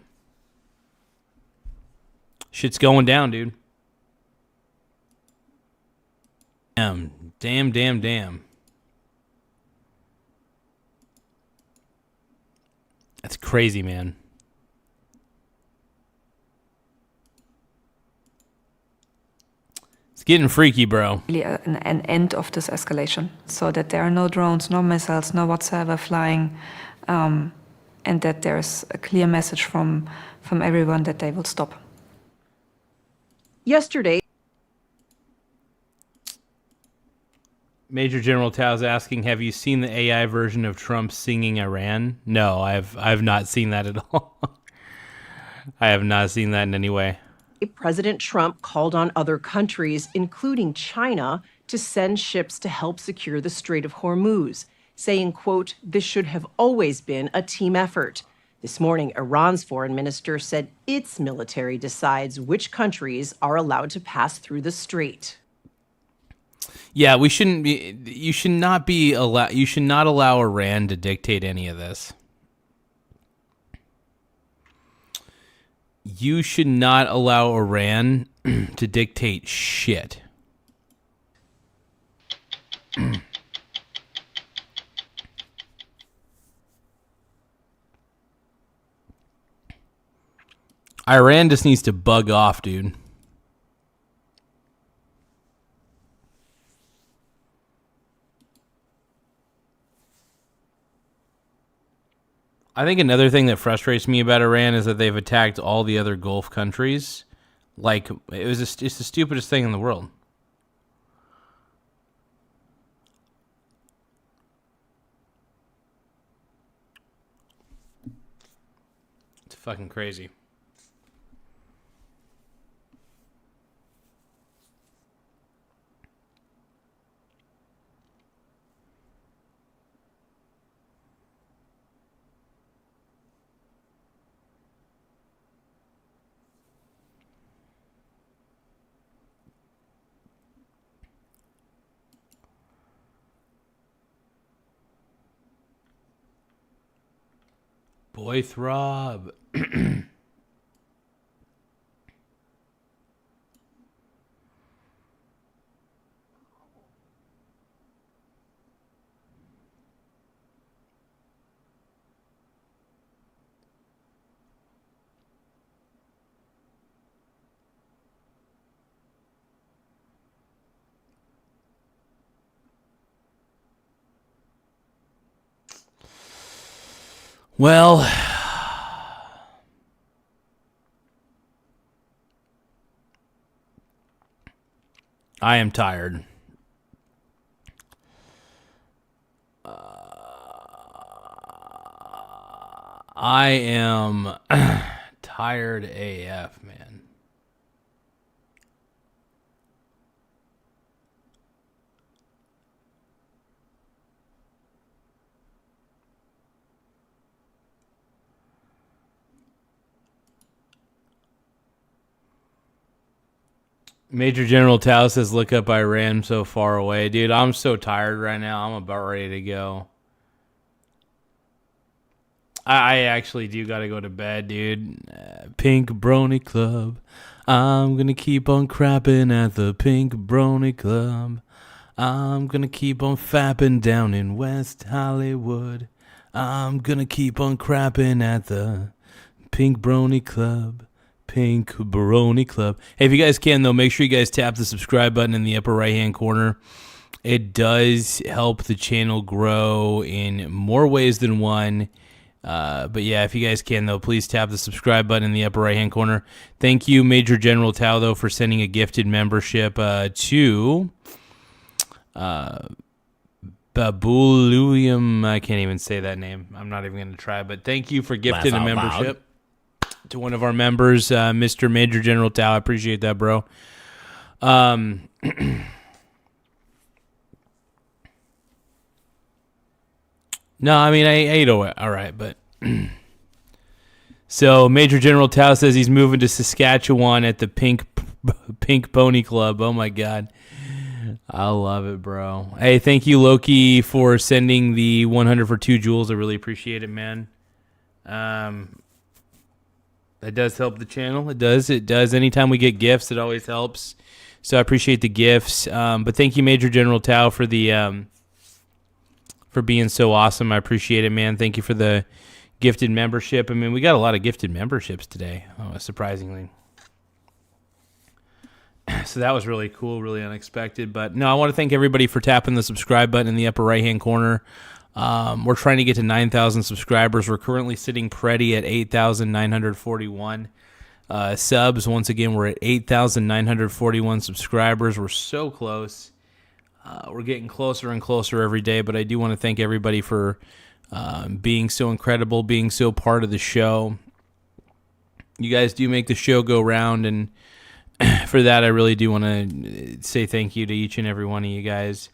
Shit's going down, dude. Damn. That's crazy, man. It's getting freaky, bro. An end of this escalation, so that there are no drones, no missiles, no whatsoever flying, and that there's a clear message from everyone that they will stop. Yesterday, Major General Tao's asking, have you seen the AI version of Trump singing Iran? No, I've not seen that at all. I have not seen that in any way. President Trump called on other countries, including China, to send ships to help secure the Strait of Hormuz, saying, quote, this should have always been a team effort. This morning, Iran's foreign minister said its military decides which countries are allowed to pass through the strait. Yeah, we shouldn't be. You should not be allow. You should not allow Iran to dictate any of this. You should not allow Iran to dictate shit. Iran just needs to bug off, dude. I think another thing that frustrates me about Iran is that they've attacked all the other Gulf countries. Like, it's the stupidest thing in the world. It's fucking crazy. Boy throb. Well, I am tired. I am tired AF, man. Major General Tao says, look up Iran so far away. Dude, I'm so tired right now. I'm about ready to go. I actually do got to go to bed, dude. Pink Brony Club. I'm going to keep on crapping at the Pink Brony Club. I'm going to keep on fapping down in West Hollywood. I'm going to keep on crapping at the Pink Brony Club. Pink Brony Club. Hey, if you guys can, though, make sure you guys tap the subscribe button in the upper right-hand corner. It does help the channel grow in more ways than one. But yeah, if you guys can, though, please tap the subscribe button in the upper right-hand corner. Thank you, Major General Tao, though, for sending a gifted membership to Babuluium. I can't even say that name. I'm not even going to try, but thank you for gifting a membership to one of our members, Mr. Major General Tao. I appreciate that, bro. No, I mean, I ate all right, but... So, Major General Tao says he's moving to Saskatchewan at the Pink Pony Club. Oh, my God. I love it, bro. Hey, thank you, Loki, for sending the 100 for 2 jewels. I really appreciate it, man. That does help the channel. It does. Anytime we get gifts, it always helps. So, I appreciate the gifts. But thank you, Major General Tao, for the... for being so awesome. I appreciate it, man. Thank you for the gifted membership. I mean, we got a lot of gifted memberships today, surprisingly. So that was really cool, really unexpected. But no, I want to thank everybody for tapping the subscribe button in the upper right-hand corner. We're trying to get to 9,000 subscribers. We're currently sitting pretty at 8,941 subs. Once again, we're at 8,941 subscribers. We're so close. We're getting closer and closer every day, but I do want to thank everybody for being so incredible, being so part of the show. You guys do make the show go round, and for that, I really do want to say thank you to each and every one of you guys.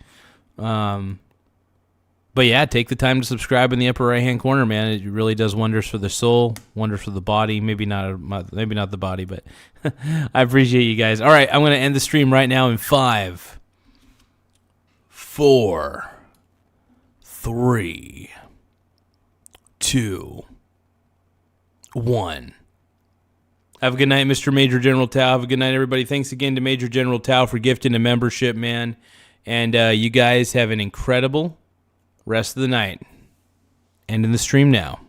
But yeah, take the time to subscribe in the upper right-hand corner, man. It really does wonders for the soul, wonders for the body. Maybe not the body, but I appreciate you guys. All right, I'm going to end the stream right now in 5, 4, 3, 2, 1. Have a good night, Mr. Major General Tao. Have a good night, everybody. Thanks again to Major General Tao for gifting a membership, man. And you guys have an incredible rest of the night. Ending the stream now.